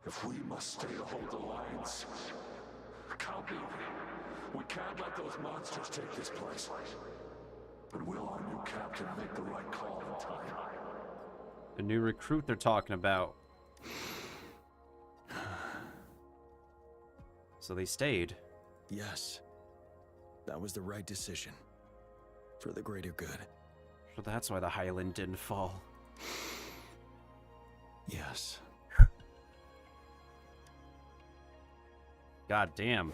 If we must stay to hold the lines, count me in. We can't let those monsters take this place. But will our new captain make the right call in time? The new recruit they're talking about. So they stayed. Yes. That was the right decision. For the greater good. So that's why the Highland didn't fall. Yes. God damn.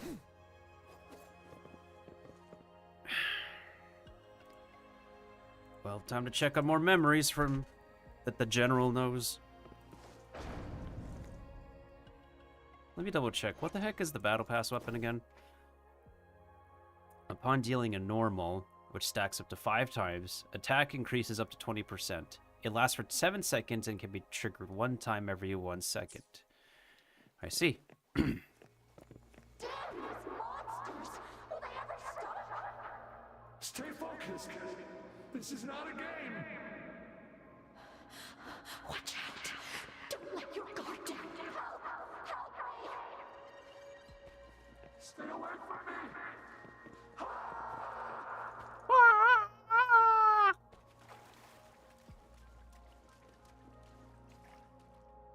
Well, time to check on more memories from that the general knows. Let me double check. What the heck is the battle pass weapon again? Upon dealing a normal, which stacks up to 5 times, attack increases up to 20%. It lasts for 7 seconds and can be triggered 1 time every 1 second. I see. Stay focused. This is not a game. Watch out! Don't let your guard down. Help! Help me! Stay away from me.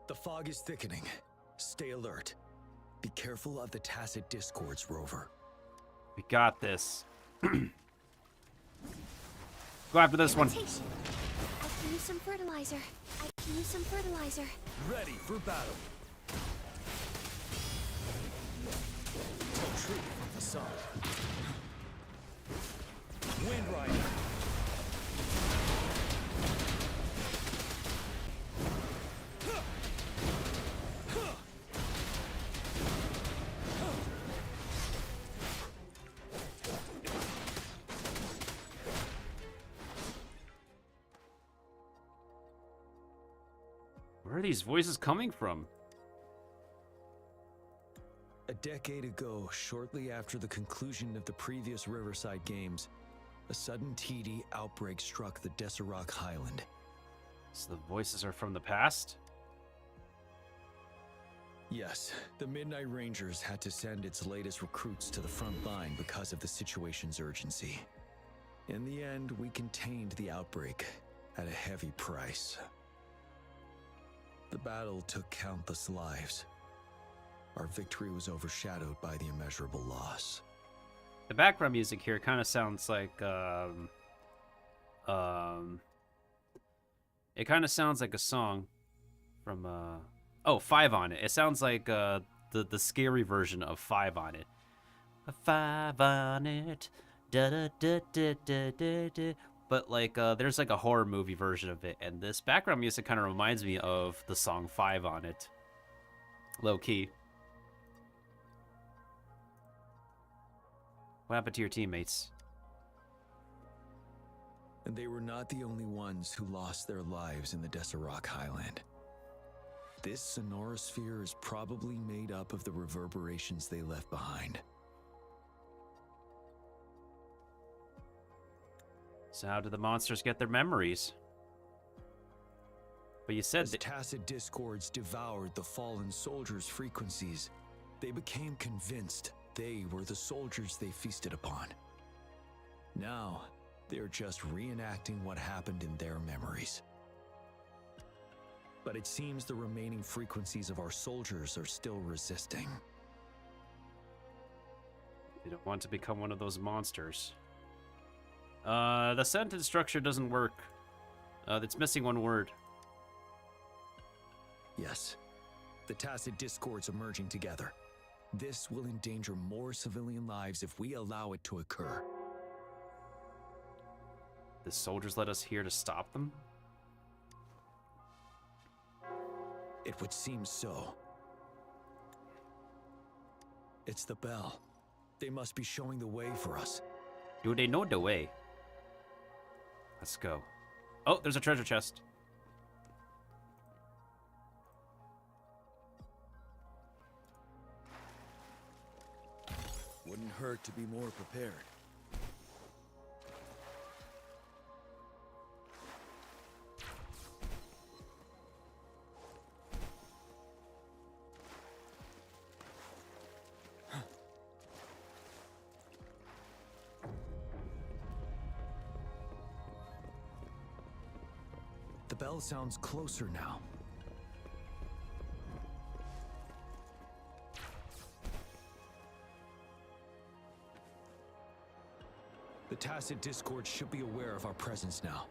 The fog is thickening. Stay alert. Be careful of the tacit discords, Rover. We got this. Go after this one. I can use some fertilizer. Ready for battle. Retreat from the sun. Wind Rider. Where are these voices coming from? A decade ago, shortly after the conclusion of the previous Riverside Games, a sudden TD outbreak struck the Desserock Highland. So the voices are from the past? Yes, the Midnight Rangers had to send its latest recruits to the front line because of the situation's urgency. In the end, we contained the outbreak at a heavy price. The battle took countless lives. Our victory was overshadowed by the immeasurable loss. The background music here kind of sounds like it kind of sounds like a song from oh, 5 on It. It sounds like the scary version of 5 on It. 5 on it. Da da da da da da da. But like there's like a horror movie version of it, and this background music kind of reminds me of the song 5 on It. Low key. What happened to your teammates? And they were not the only ones who lost their lives in the Desserock Highland. This sonorosphere is probably made up of the reverberations they left behind. So how do the monsters get their memories? But you said As tacit discords devoured the fallen soldiers' frequencies, they became convinced they were the soldiers they feasted upon. Now, they're just reenacting what happened in their memories. But it seems the remaining frequencies of our soldiers are still resisting. You don't want to become one of those monsters. The sentence structure doesn't work. It's missing one word. Yes, the tacit discords are merging together. This will endanger more civilian lives if we allow it to occur. The soldiers let us here to stop them? It would seem so. It's the bell. They must be showing the way for us. Do they know the way? Let's go. Oh, there's a treasure chest. Wouldn't hurt to be more prepared. The bell sounds closer now. The Tacit Discord should be aware of our presence now.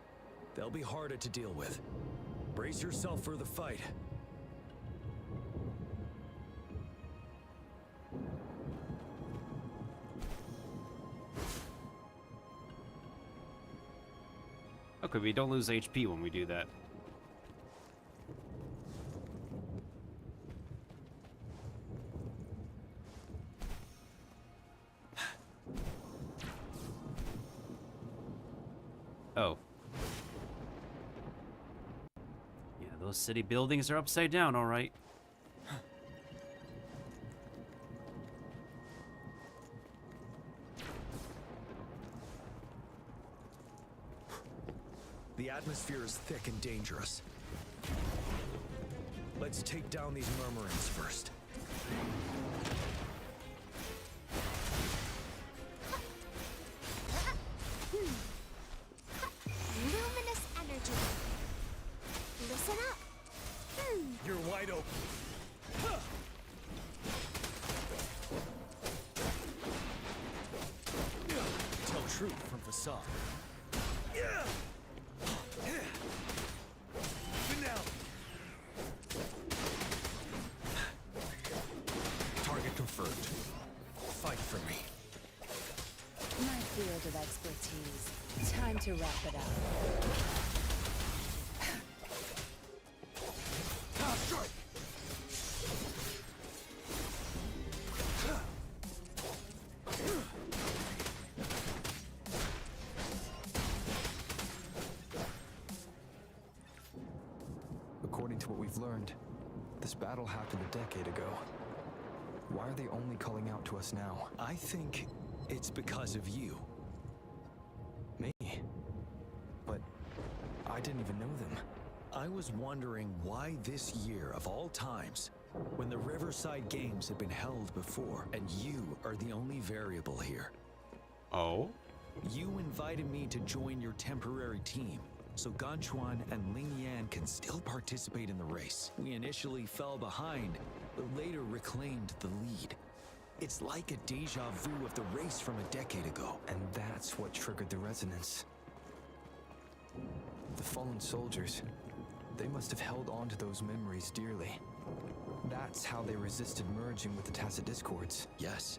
They'll be harder to deal with. Brace yourself for the fight. Okay, we don't lose HP when we do that. Oh. Yeah, those city buildings are upside down, all right. The atmosphere is thick and dangerous. Let's take down these murmurings first. Luminous energy. Listen up. You're wide open. Tell truth from facade. Target confirmed. Fight for me. My field of expertise. Time to wrap it up. Strike! According to what we've learned, this battle happened a decade ago. Why are they only calling out to us now? I think it's because of you. Me? But I didn't even know them. I was wondering why this year of all times, when the Riverside Games had been held before, and you are the only variable here. Oh? You invited me to join your temporary team, so Ganchuan and Ling Yan can still participate in the race. We initially fell behind, but later reclaimed the lead. It's like a deja vu of the race from a decade ago. And that's what triggered the resonance. The fallen soldiers, they must have held on to those memories dearly. That's how they resisted merging with the Tacit Discords. Yes.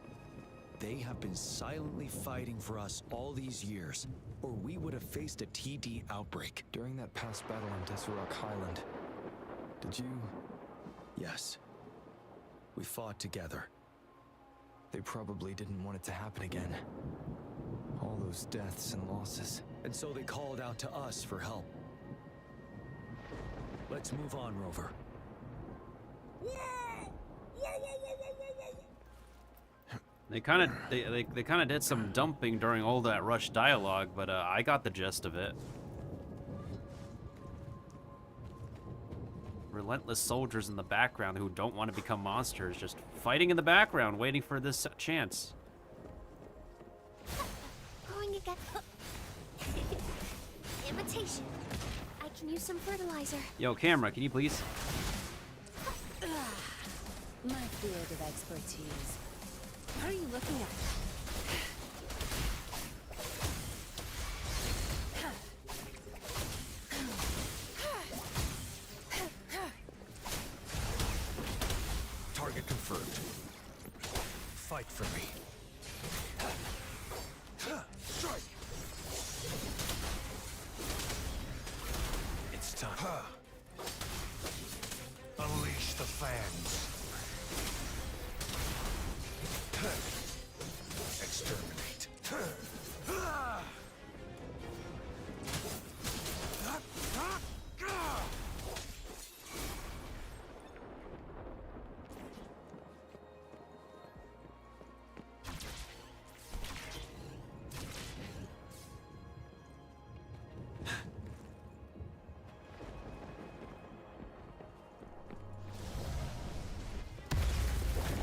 They have been silently fighting for us all these years, or we would have faced a TD outbreak. During that past battle on Deserock Highland, did you... Yes. We fought together. They probably didn't want it to happen again. All those deaths and losses. And so they called out to us for help. Let's move on, Rover. They kind of did some dumping during all that rush dialogue, but I got the gist of it. Relentless soldiers in the background who don't want to become monsters, just fighting in the background, waiting for this chance. Going again. Imitation. I can use some fertilizer. Yo, camera, can you please? My field of expertise. What are you looking at? Target confirmed. Fight for me. Strike! It's time. Unleash the fans. Exterminate.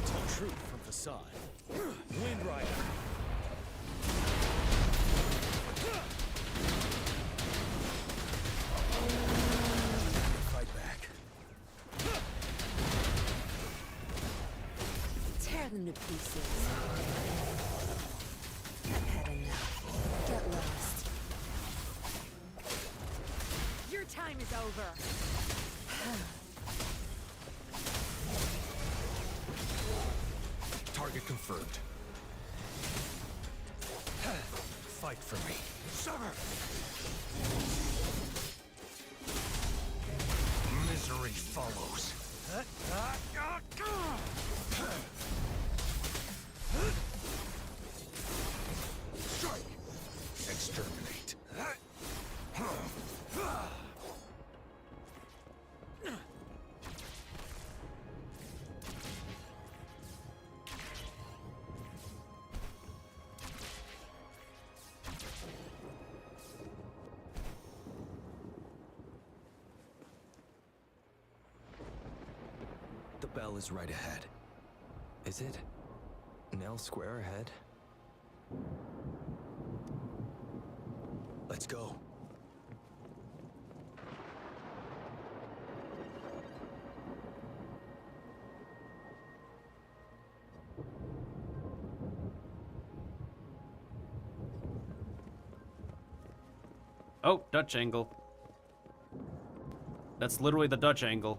Tell truth from facade. Wind Rider. Fight back. Tear them to pieces. I've had enough. Go. time is over. Target confirmed. Fight for me. Sever! Misery follows. Strike! Exterminate. The bell is right ahead. Is it? Nell Square ahead? Let's go. Oh, Dutch angle. That's literally the Dutch angle.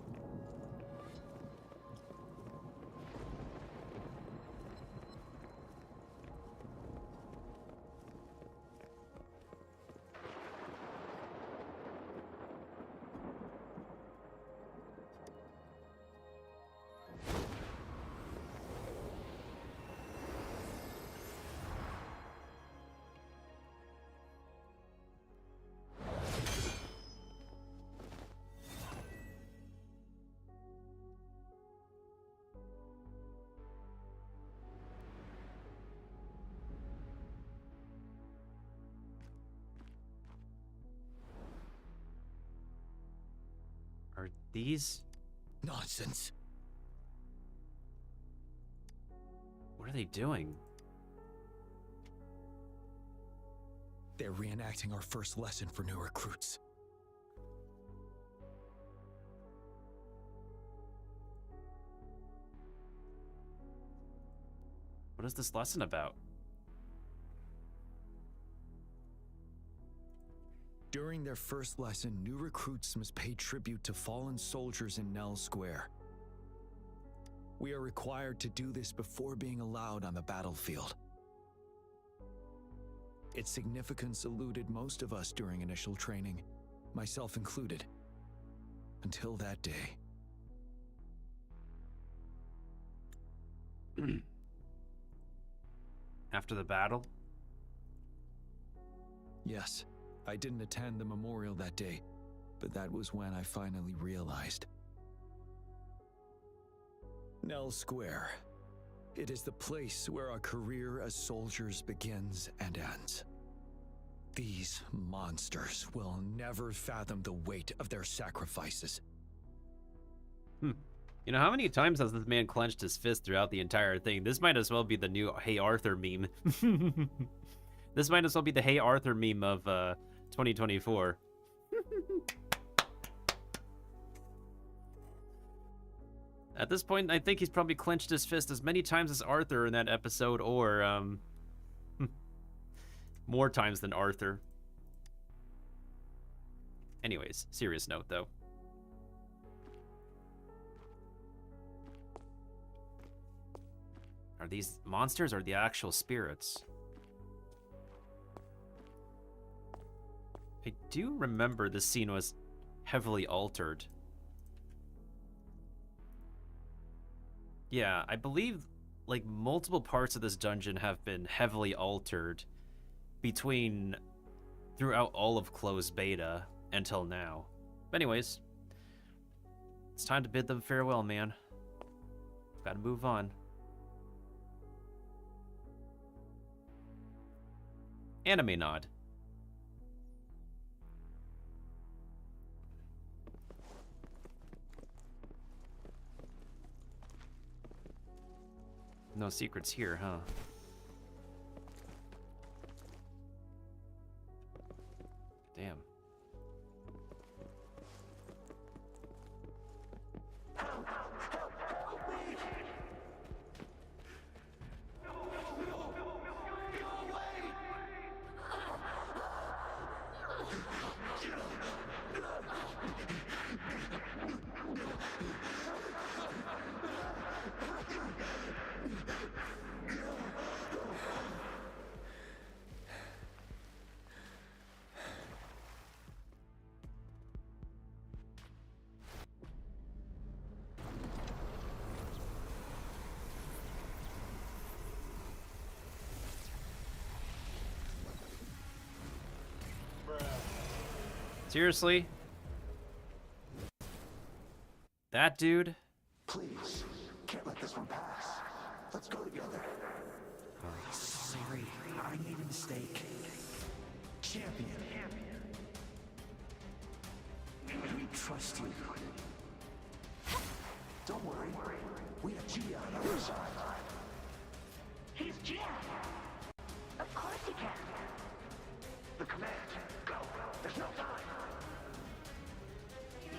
Are these? Nonsense. What are they doing? They're reenacting our first lesson for new recruits. What is this lesson about? During their first lesson, new recruits must pay tribute to fallen soldiers in Nell Square. We are required to do this before being allowed on the battlefield. Its significance eluded most of us during initial training, myself included, until that day. After the battle? Yes, I didn't attend the memorial that day, but that was when I finally realized. Nell Square. It is the place where our career as soldiers begins and ends. These monsters will never fathom the weight of their sacrifices. You know, how many times has this man clenched his fist throughout the entire thing? This might as well be the new Hey Arthur meme. This might as well be the Hey Arthur meme of 2024. At this point, I think he's probably clenched his fist as many times as Arthur in that episode, or more times than Arthur. Anyways, serious note though. Are these monsters or the actual spirits? I do remember this scene was heavily altered. Yeah, I believe like multiple parts of this dungeon have been heavily altered throughout all of closed beta until now. But anyways, it's time to bid them farewell, man. Gotta move on. Anime nod. No secrets here, huh? Damn. Seriously? That dude? Please, can't let this one pass. Let's go together. Sorry, I made a mistake. Champion. We trust you. Don't worry, we have Jiyan on our side. He's Jiyan. Of course he can. The command, go. There's no time.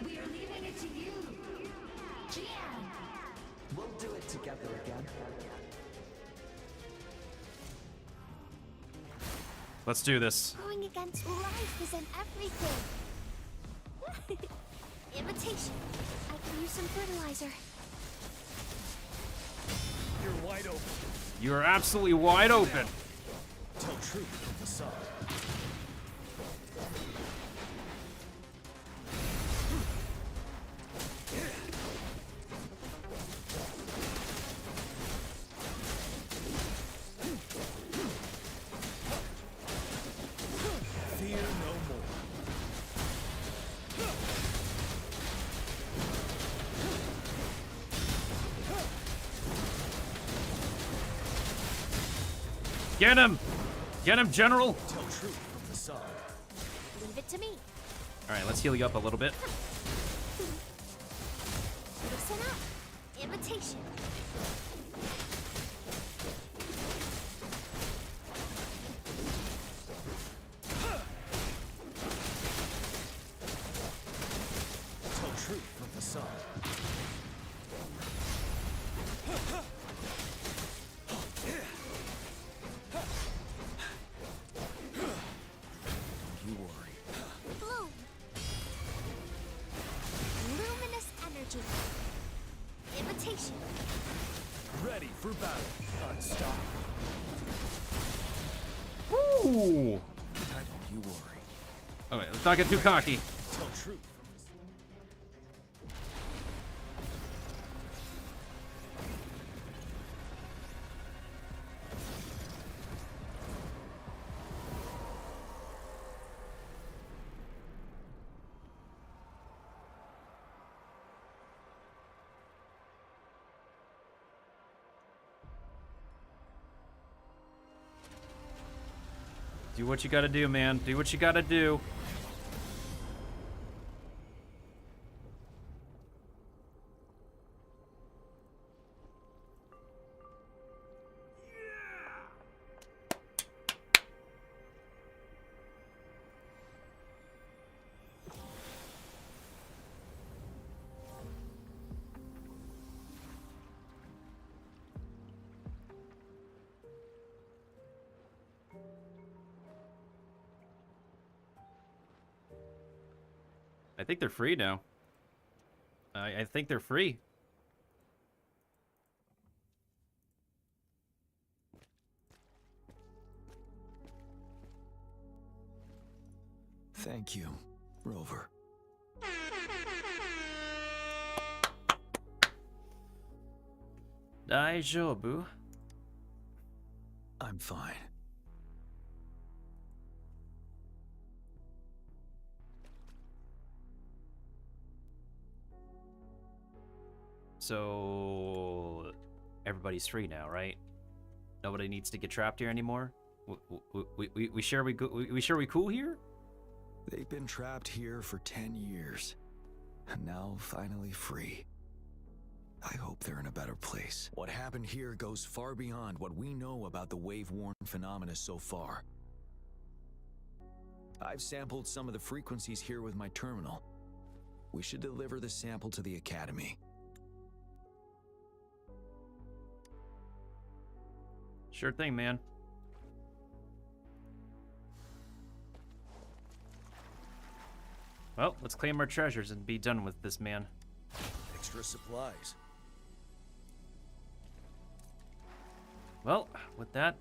We are leaving it to you, Jiyan. We'll do it together again. Let's do this. Going against life isn't everything. Imitation. I can use some fertilizer. You're wide open. You are absolutely wide open. Tell truth from the side. Fear no more. Get him! Get him, General! Tell truth from the side. Leave it to me. Alright, let's heal you up a little bit. Listen up. Imitation. Tell truth from the side. You worry. Bloom. Luminous energy. Imitation. Ready for battle. Unstoppable. Ooh! You worry. Okay, let's not get too cocky. Tell truth. Do what you gotta do, man. Do what you gotta do. I think they're free now. I think they're free. Thank you, Rover. Daijoubu. I'm fine. So everybody's free now, right? Nobody needs to get trapped here anymore. We sure we cool here? They've been trapped here for 10 years, and now finally free. I hope they're in a better place. What happened here goes far beyond what we know about the wave-worn phenomena so far. I've sampled some of the frequencies here with my terminal. We should deliver the sample to the Academy. Sure thing, man. Well, let's claim our treasures and be done with this man. Extra supplies. Well, with that,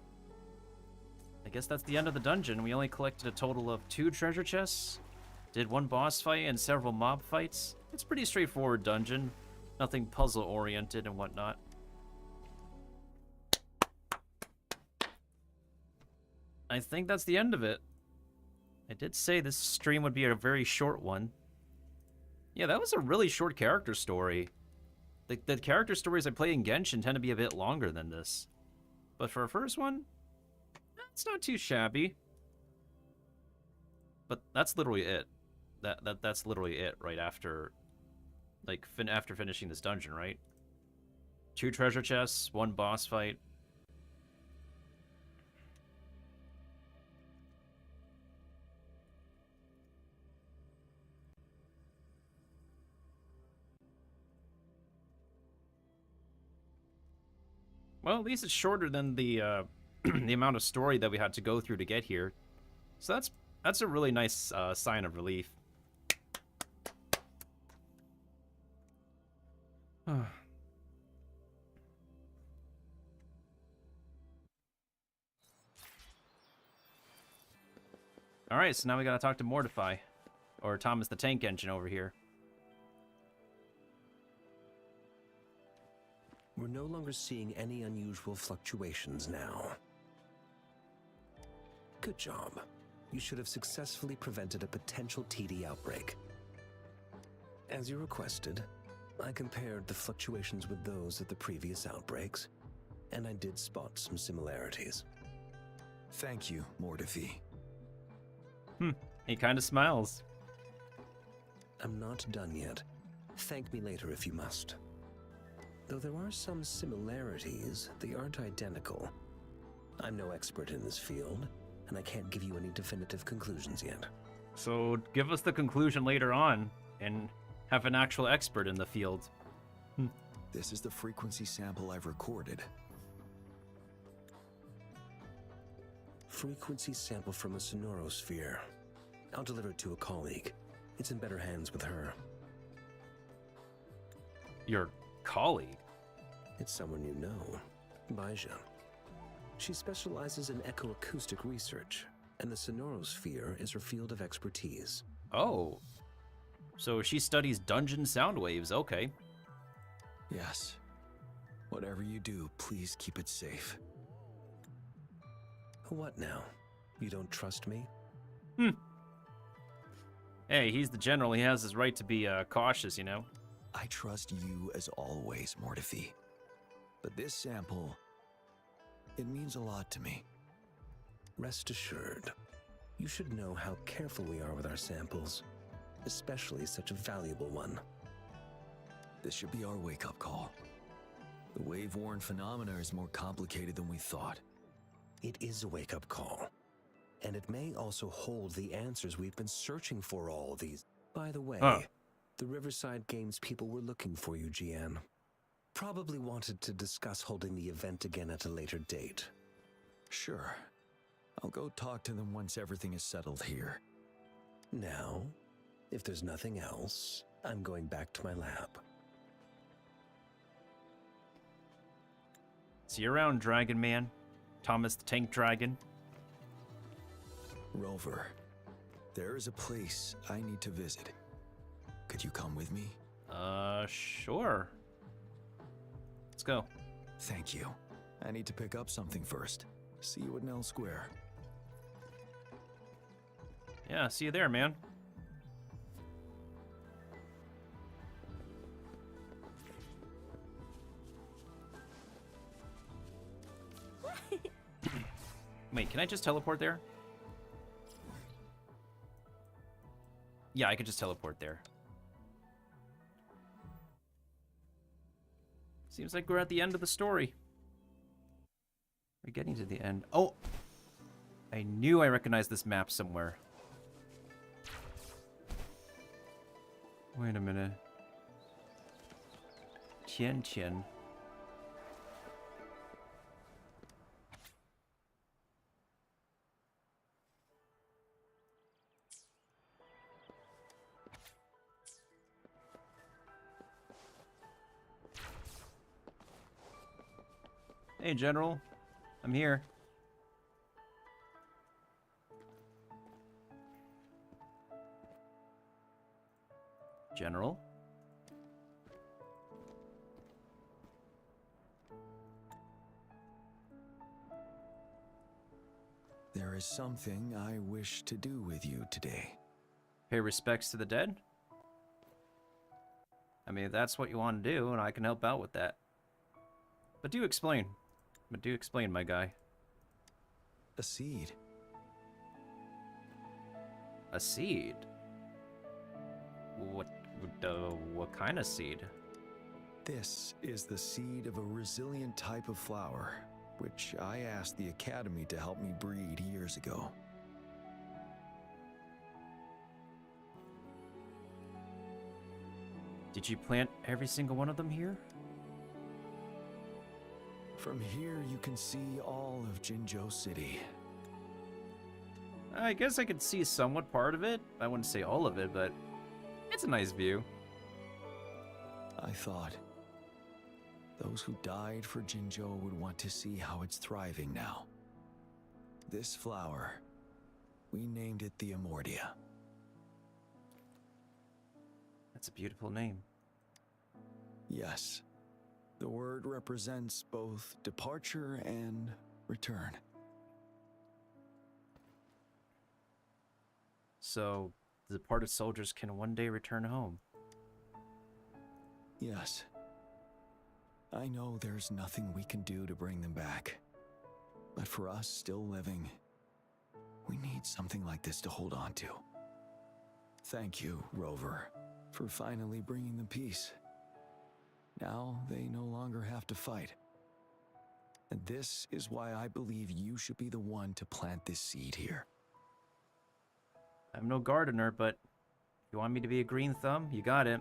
I guess that's the end of the dungeon. We only collected a total of 2 treasure chests, did 1 boss fight and several mob fights. It's a pretty straightforward dungeon. Nothing puzzle-oriented and whatnot. I think that's the end of it. I did say this stream would be a very short one. Yeah, that was a really short character story. The character stories I play in Genshin tend to be a bit longer than this. But for a first one, it's not too shabby. But that's literally it. That's literally it right after, like, after finishing this dungeon, right? 2 treasure chests, 1 boss fight. Well, at least it's shorter than the the amount of story that we had to go through to get here. So that's a really nice sign of relief. Alright, so now we gotta talk to Mortify. Or Thomas the Tank Engine over here. We're no longer seeing any unusual fluctuations now. Good job. You should have successfully prevented a potential TD outbreak. As you requested, I compared the fluctuations with those of the previous outbreaks, and I did spot some similarities. Thank you, Mortify. He kind of smiles. I'm not done yet. Thank me later if you must. Though there are some similarities, they aren't identical. I'm no expert in this field, and I can't give you any definitive conclusions yet. So give us the conclusion later on, and have an actual expert in the field. This is the frequency sample I've recorded. Frequency sample from a sonorosphere. I'll deliver it to a colleague. It's in better hands with her. Your colleague? It's someone you know, Baija. She specializes in echoacoustic research, and the sonorosphere is her field of expertise. Oh. So she studies dungeon sound waves, okay. Yes. Whatever you do, please keep it safe. What now? You don't trust me? Hey, he's the general. He has his right to be cautious, you know? I trust you as always, Mortify. But this sample, it means a lot to me. Rest assured, you should know how careful we are with our samples, especially such a valuable one. This should be our wake-up call. The wave-worn phenomena is more complicated than we thought. It is a wake-up call. And it may also hold the answers we've been searching for all these. By the way, the Riverside Games people were looking for you, Jiyan. Probably wanted to discuss holding the event again at a later date. Sure. I'll go talk to them once everything is settled here. Now, if there's nothing else, I'm going back to my lab. See you around, Dragon Man. Thomas the Tank Dragon. Rover, there is a place I need to visit. Could you come with me? Sure. Let's go. Thank you. I need to pick up something first. See you at Nell Square. Yeah, see you there, man. Wait, can I just teleport there? Yeah, I could just teleport there. Seems like we're at the end of the story. We're getting to the end. Oh! I knew I recognized this map somewhere. Wait a minute. Jiyan. Hey, General. I'm here. General? there is something I wish to do with you today. Pay respects to the dead? I mean, if that's what you want to do, and I can help out with that. But do explain. My guy. A seed. A seed? What kind of seed? This is the seed of a resilient type of flower, which I asked the Academy to help me breed years ago. Did you plant every single one of them here? From here, you can see all of Jinzhou City. I guess I could see somewhat part of it. I wouldn't say all of it, but it's a nice view. I thought those who died for Jinzhou would want to see how it's thriving now. This flower, we named it the Amordia. That's a beautiful name. Yes. The word represents both departure and return. So, the departed soldiers can one day return home. Yes. I know there's nothing we can do to bring them back. But for us still living, we need something like this to hold on to. Thank you, Rover, for finally bringing them peace. Now they no longer have to fight. And this is why I believe you should be the one to plant this seed here. I'm no gardener, but if you want me to be a green thumb, you got it.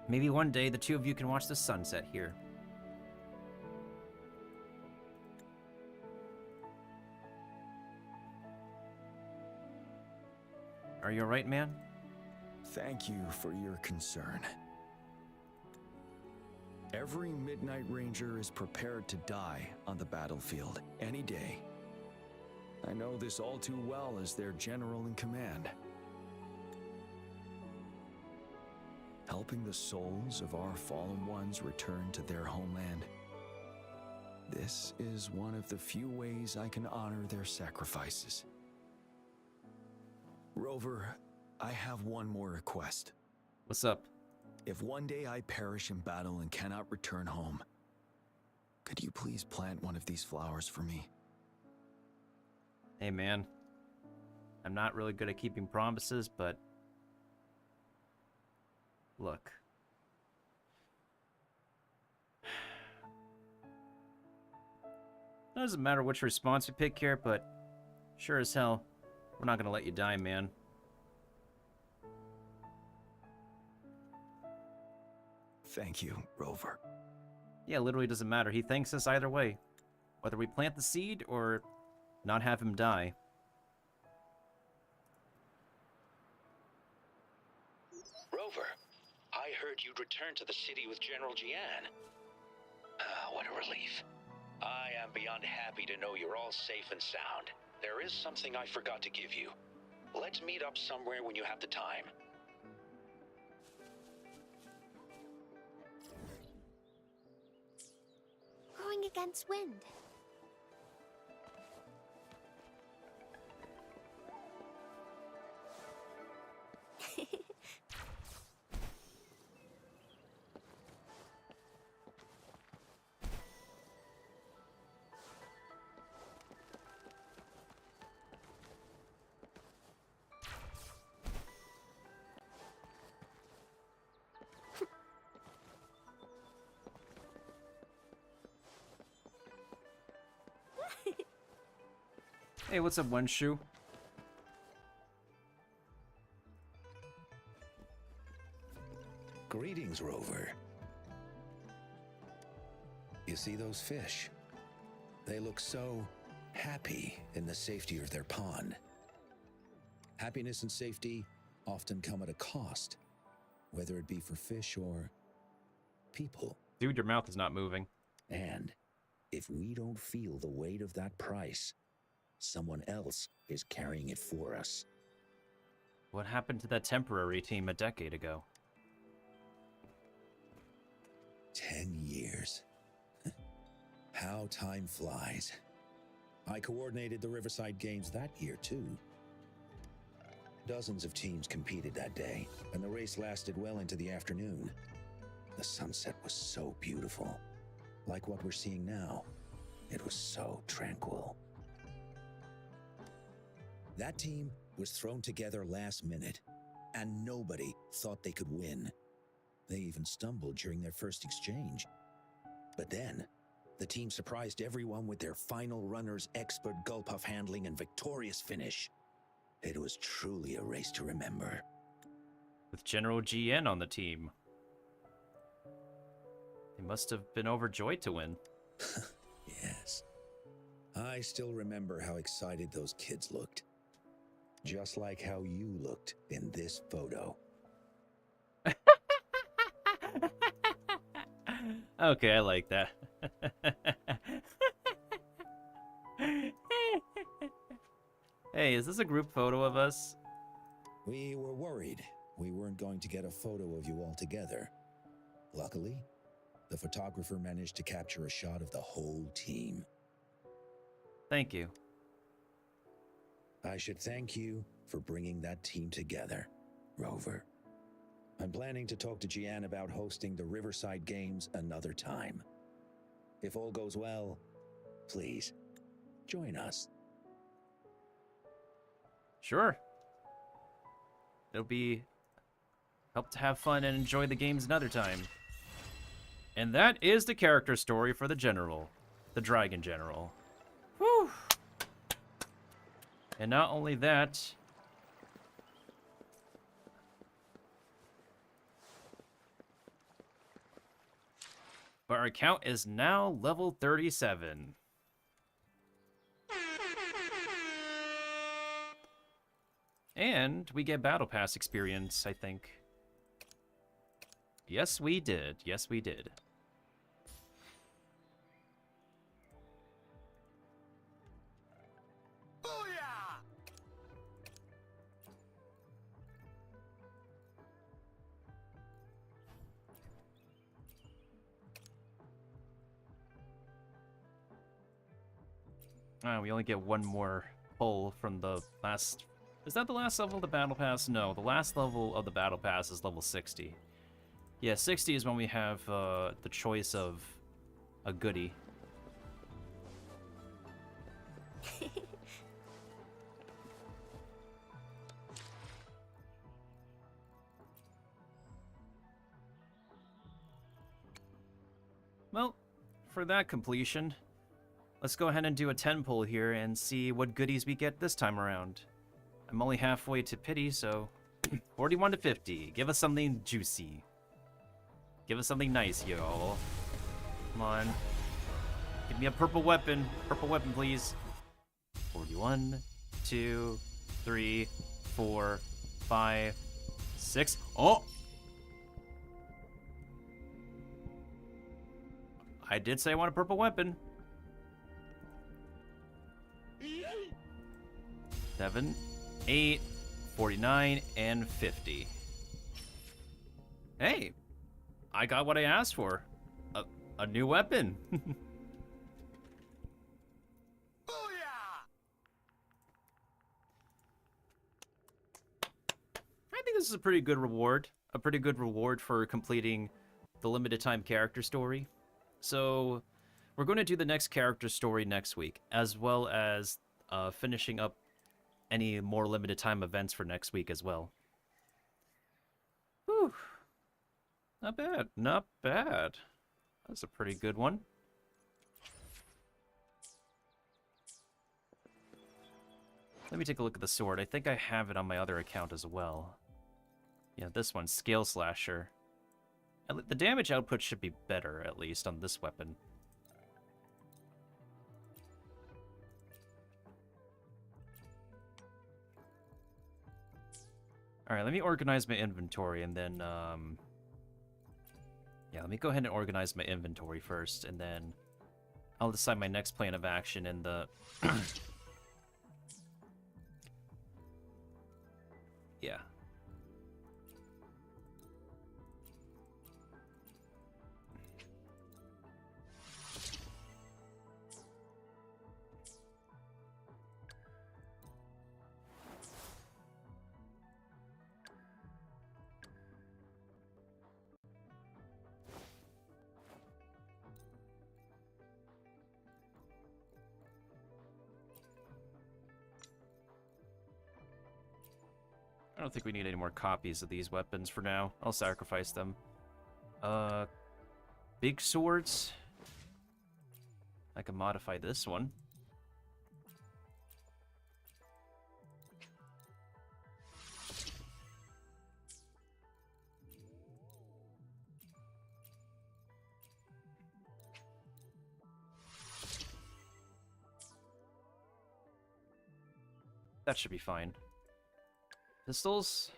Maybe one day the two of you can watch the sunset here. Are you alright, man? Thank you for your concern. Every Midnight Ranger is prepared to die on the battlefield any day. I know this all too well as their general in command. Helping the souls of our fallen ones return to their homeland. This is one of the few ways I can honor their sacrifices. Rover, I have one more request. What's up? If one day I perish in battle and cannot return home, could you please plant one of these flowers for me? Hey, man. I'm not really good at keeping promises, but look. It doesn't matter which response you pick here, but sure as hell, we're not gonna let you die, man. Thank you, Rover. Yeah, literally doesn't matter. He thanks us either way. Whether we plant the seed or not have him die. Rover, I heard you'd return to the city with General Jiyan. Ah, what a relief. I am beyond happy to know you're all safe and sound. There is something I forgot to give you. Let's meet up somewhere when you have the time. Going against wind. Hey, what's up, One Shoe? Greetings, Rover. You see those fish? They look so happy in the safety of their pond. Happiness and safety often come at a cost, whether it be for fish or people. Dude, your mouth is not moving. And if we don't feel the weight of that price, someone else is carrying it for us. What happened to that temporary team a decade ago? 10 years. How time flies. I coordinated the Riverside Games that year, too. Dozens of teams competed that day, and the race lasted well into the afternoon. The sunset was so beautiful. Like what we're seeing now, it was so tranquil. That team was thrown together last minute, and nobody thought they could win. They even stumbled during their first exchange. But then, the team surprised everyone with their final runner's expert gulpuff handling and victorious finish. It was truly a race to remember. With General Jiyan on the team. They must have been overjoyed to win. Yes. I still remember how excited those kids looked. Just like how you looked in this photo. Okay, I like that. Hey, is this a group photo of us? We were worried we weren't going to get a photo of you all together. Luckily, the photographer managed to capture a shot of the whole team. Thank you. I should thank you for bringing that team together, Rover. I'm planning to talk to Jiyan about hosting the Riverside Games another time. If all goes well, please, join us. Sure. It'll be... help to have fun and enjoy the games another time. And that is the character story for the General. The Dragon General. Whew! And not only that... but our account is now level 37. And we get Battle Pass experience, I think. Yes, we did. Yes, we did. We only get one more pull from the last... Is that the last level of the Battle Pass? No, the last level of the Battle Pass is level 60. Yeah, 60 is when we have the choice of a goodie. Well, for that completion, let's go ahead and do a 10 pull here and see what goodies we get this time around. I'm only halfway to pity, so 41 to 50. Give us something juicy. Give us something nice, y'all. Come on. Give me a purple weapon. Purple weapon, please. 41, 2, 3, 4, 5, 6. Oh! I did say I want a purple weapon. 7, 8, 49, and 50. Hey, I got what I asked for. A new weapon. I think this is a pretty good reward. A pretty good reward for completing the limited time character story. So, we're going to do the next character story next week, as well as finishing up any more limited time events for next week as well. Whew. Not bad. Not bad. That's a pretty good one. Let me take a look at the sword. I think I have it on my other account as well. Yeah, this one, Scale Slasher. The damage output should be better, at least, on this weapon. Alright, let me organize my inventory, and then, yeah, let me go ahead and organize my inventory first, and then I'll decide my next plan of action in the... yeah. I don't think we need any more copies of these weapons for now. I'll sacrifice them. Big swords. I can modify this one. That should be fine. Pistols.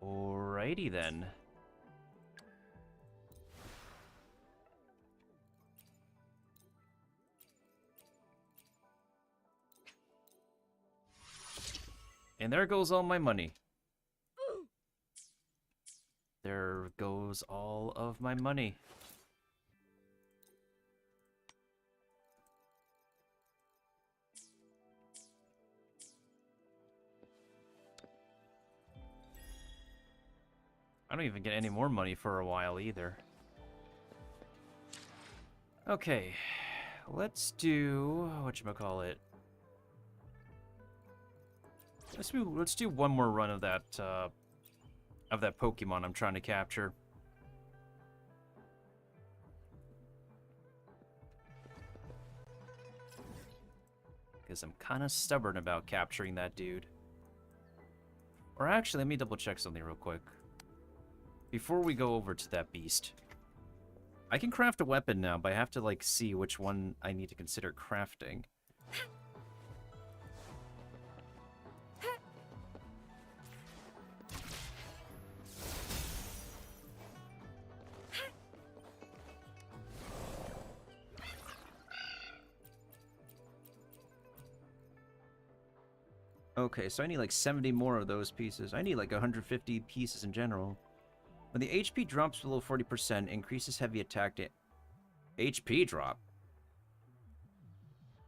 Alrighty then. And there goes all my money. There goes all of my money. I don't even get any more money for a while either. Okay, let's do whatchamacallit. Let's do one more run of that Pokemon I'm trying to capture. Because I'm kind of stubborn about capturing that dude. Or actually, let me double check something real quick. Before we go over to that beast. I can craft a weapon now, but I have to like see which one I need to consider crafting. Okay, so I need like 70 more of those pieces. I need like 150 pieces in general. When the HP drops below 40%, increases heavy attack HP drop?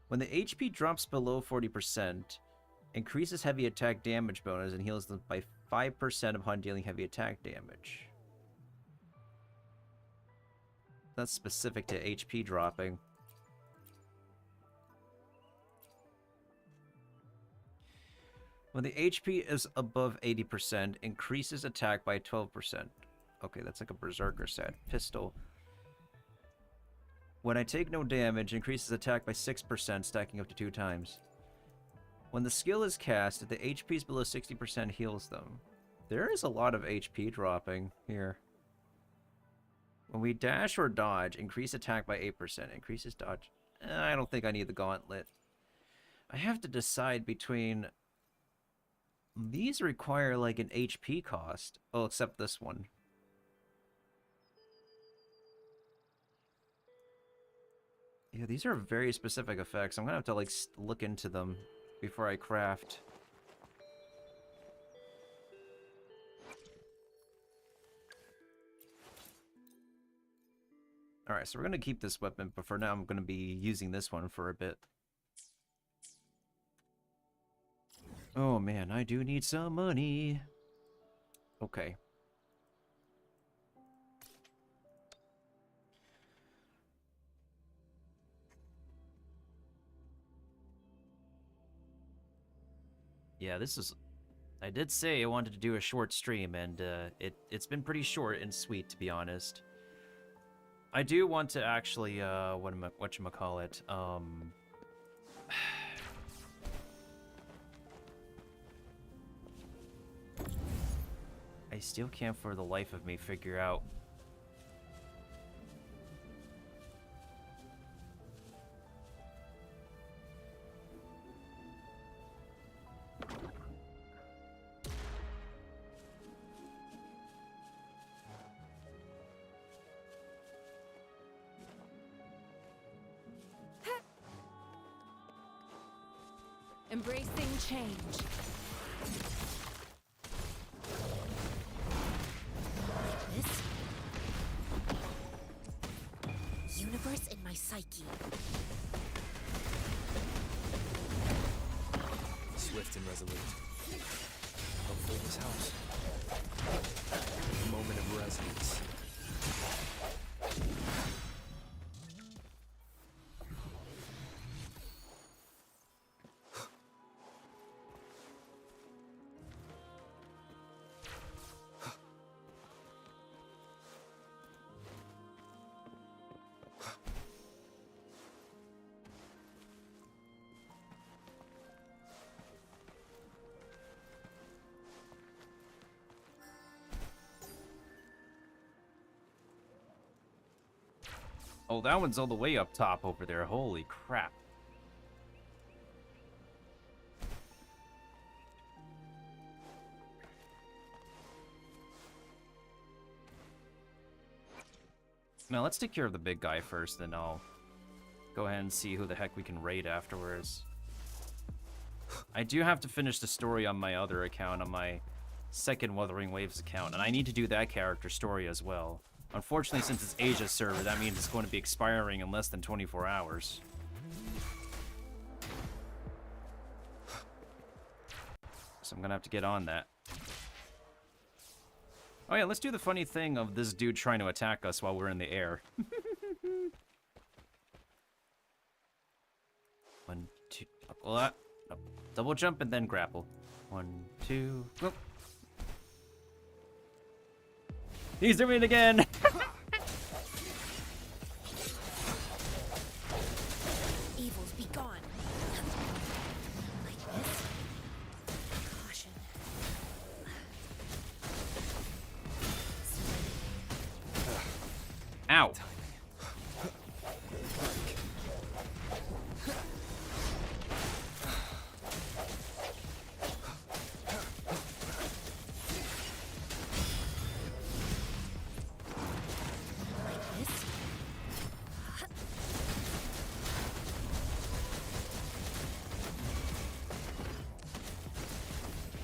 When the HP drops below 40%, increases heavy attack damage bonus and heals them by 5% upon dealing heavy attack damage. That's specific to HP dropping. When the HP is above 80%, increases attack by 12%. Okay, that's like a berserker set. Pistol. When I take no damage, increases attack by 6%, stacking up to 2 times. When the skill is cast, if the HP is below 60%, heals them. There is a lot of HP dropping here. When we dash or dodge, increase attack by 8%. Increases dodge. I don't think I need the gauntlet. I have to decide between... These require like an HP cost. Oh, except this one. Yeah, these are very specific effects. I'm gonna have to like look into them before I craft. Alright, so we're gonna keep this weapon, but for now I'm gonna be using this one for a bit. Oh man, I do need some money. Okay. Yeah, this is... I did say I wanted to do a short stream, and it's been pretty short and sweet, to be honest. I do want to actually, whatchamacallit, I still can't for the life of me figure out... Embracing change. This universe in my psyche. Swift and resolute. Hopefully this helps. Moment of resonance. Oh, that one's all the way up top over there. Holy crap. Now, let's take care of the big guy first, then I'll go ahead and see who the heck we can raid afterwards. I do have to finish the story on my other account, on my second Wuthering Waves account, and I need to do that character story as well. Unfortunately, since it's Asia server, that means it's going to be expiring in less than 24 hours. So I'm going to have to get on that. Oh yeah, let's do the funny thing of this dude trying to attack us while we're in the air. 1, 2, double jump and then grapple. 1, 2, go. He's doing it again! Evils be gone. Like this. Caution. Ow!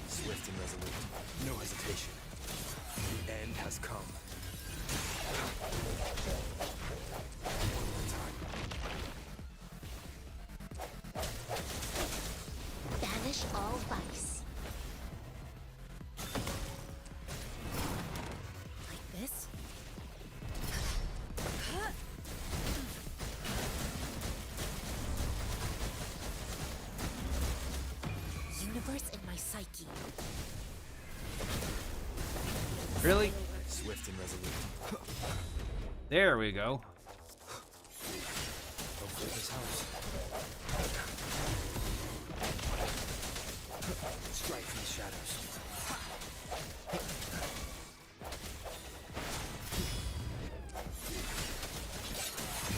Swift and resolute. No hesitation. The end has come. Banish all vice. Like this. Universe in my psyche. Really? Swift and resolute. There we go. Hopefully this helps. Strike from the shadows.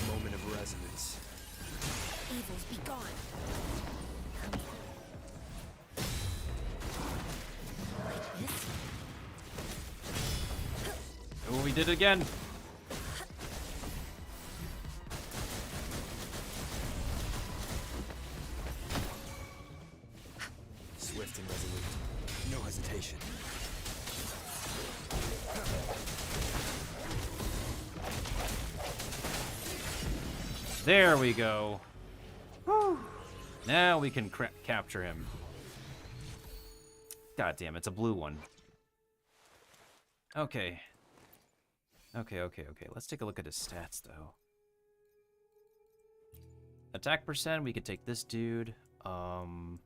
Moment of resonance. Evils be gone. Like this. Oh, we did it again. Swift and resolute. No hesitation. There we go. Whew. Now we can capture him. God damn, it's a blue one. Okay. Okay. Let's take a look at his stats, though. Attack percent, we could take this dude. Let's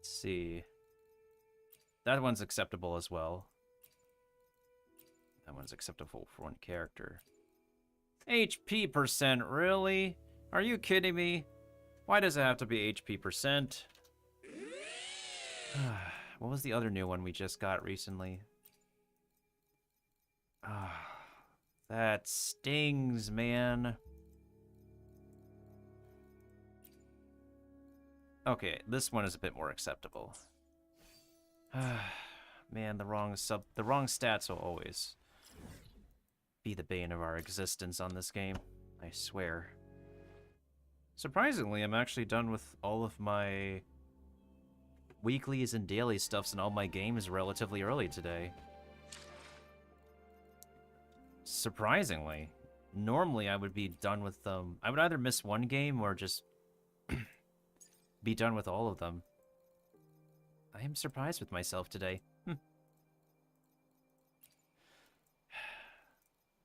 see. That one's acceptable as well. That one's acceptable for one character. HP percent, really? Are you kidding me? Why does it have to be HP percent? What was the other new one we just got recently? That stings, man. Okay, this one is a bit more acceptable. Man, the wrong stats will always be the bane of our existence on this game. I swear. Surprisingly, I'm actually done with all of my weeklies and daily stuffs in all my games relatively early today. Surprisingly. Normally, I would be done with them. I would either miss one game or just be done with all of them. I am surprised with myself today.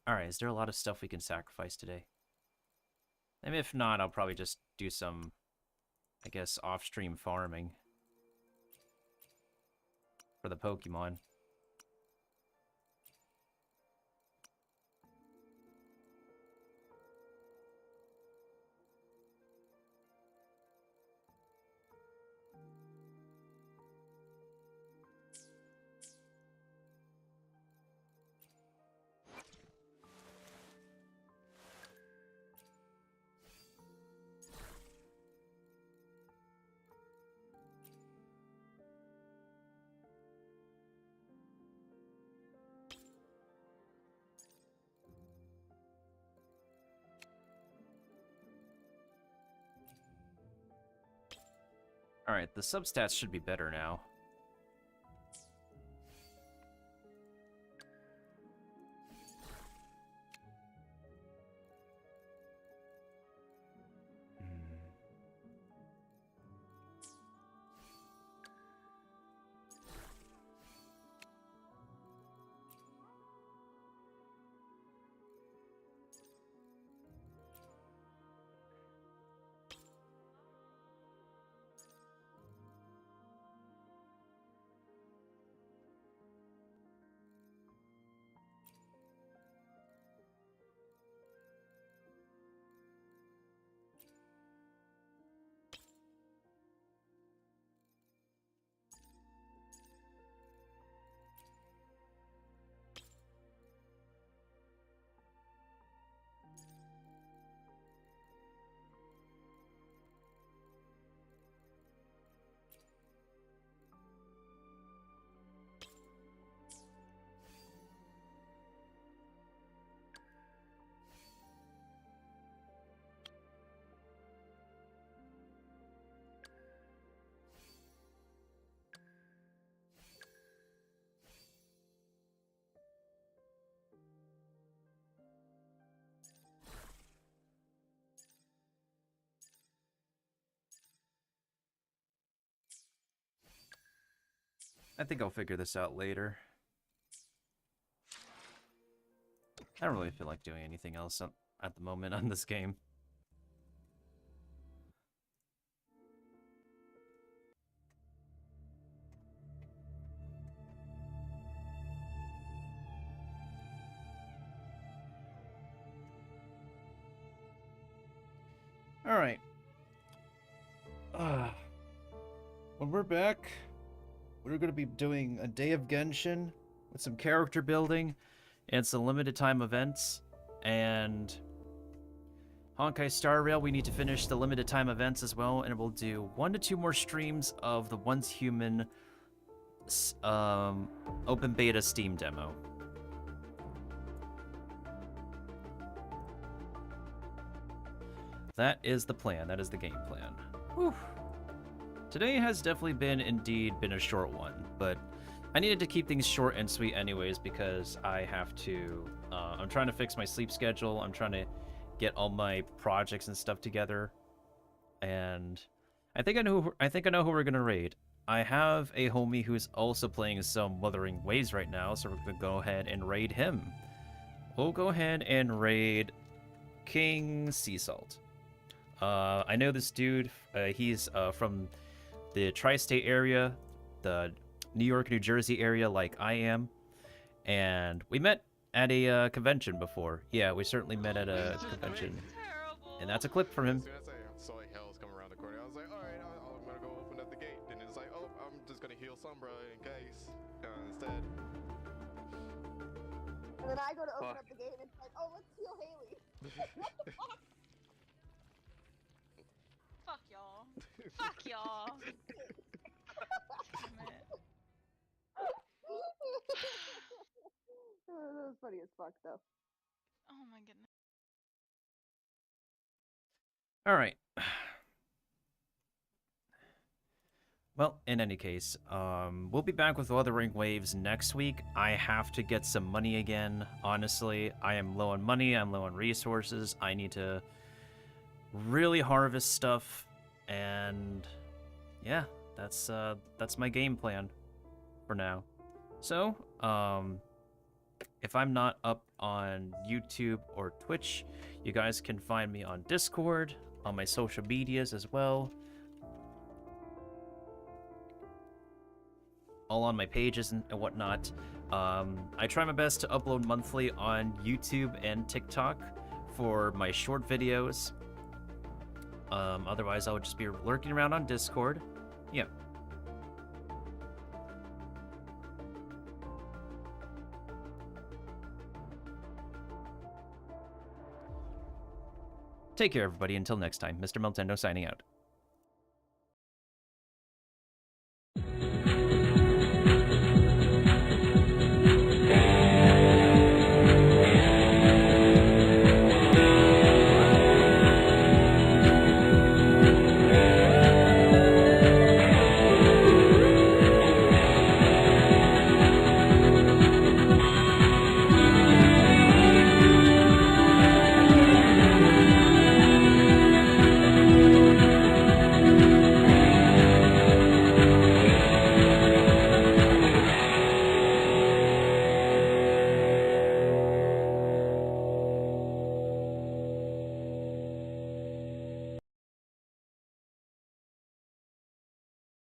Alright, is there a lot of stuff we can sacrifice today? And if not, I'll probably just do some, I guess, off-stream farming for the Pokemon. Alright, the substats should be better now. I think I'll figure this out later. I don't really feel like doing anything else at the moment on this game. Alright. When we're back, we're going to be doing a day of Genshin with some character building and some limited time events. And Honkai Star Rail, we need to finish the limited time events as well. And we'll do 1 to 2 more streams of the Once Human open beta Steam demo. That is the plan. That is the game plan. Whew. Today has definitely been a short one, but I needed to keep things short and sweet anyways because I have to, I'm trying to fix my sleep schedule. I'm trying to get all my projects and stuff together. And I think I know who we're going to raid. I have a homie who's also playing some Wuthering Waves right now, so we're going to go ahead and raid him. We'll go ahead and raid King Sea Salt. I know this dude, he's from the tri-state area, the New York, New Jersey area like I am, and we met at a convention before. Yeah, we certainly met at a convention, and that's a clip from him. So like hell's coming around the corner. I was like, all right, I'm gonna go open up the gate. Then it's like, oh, I'm just gonna heal Sombra in case instead. And then I go to open up the gate and it's like, oh, let's heal Haley. What the fuck? Fuck y'all. Fuck y'all. That was funny as fuck, though. Oh my goodness. All right. Well, in any case, we'll be back with Wuthering Waves next week. I have to get some money again. Honestly, I am low on money. I'm low on resources. I need to really harvest stuff, and yeah, that's my game plan for now. So, if I'm not up on YouTube or Twitch, you guys can find me on Discord, on my social medias as well. All on my pages and whatnot. I try my best to upload monthly on YouTube and TikTok for my short videos. Otherwise, I would just be lurking around on Discord. Yeah. Take care, everybody. Until next time, Mr. Nintendo signing out.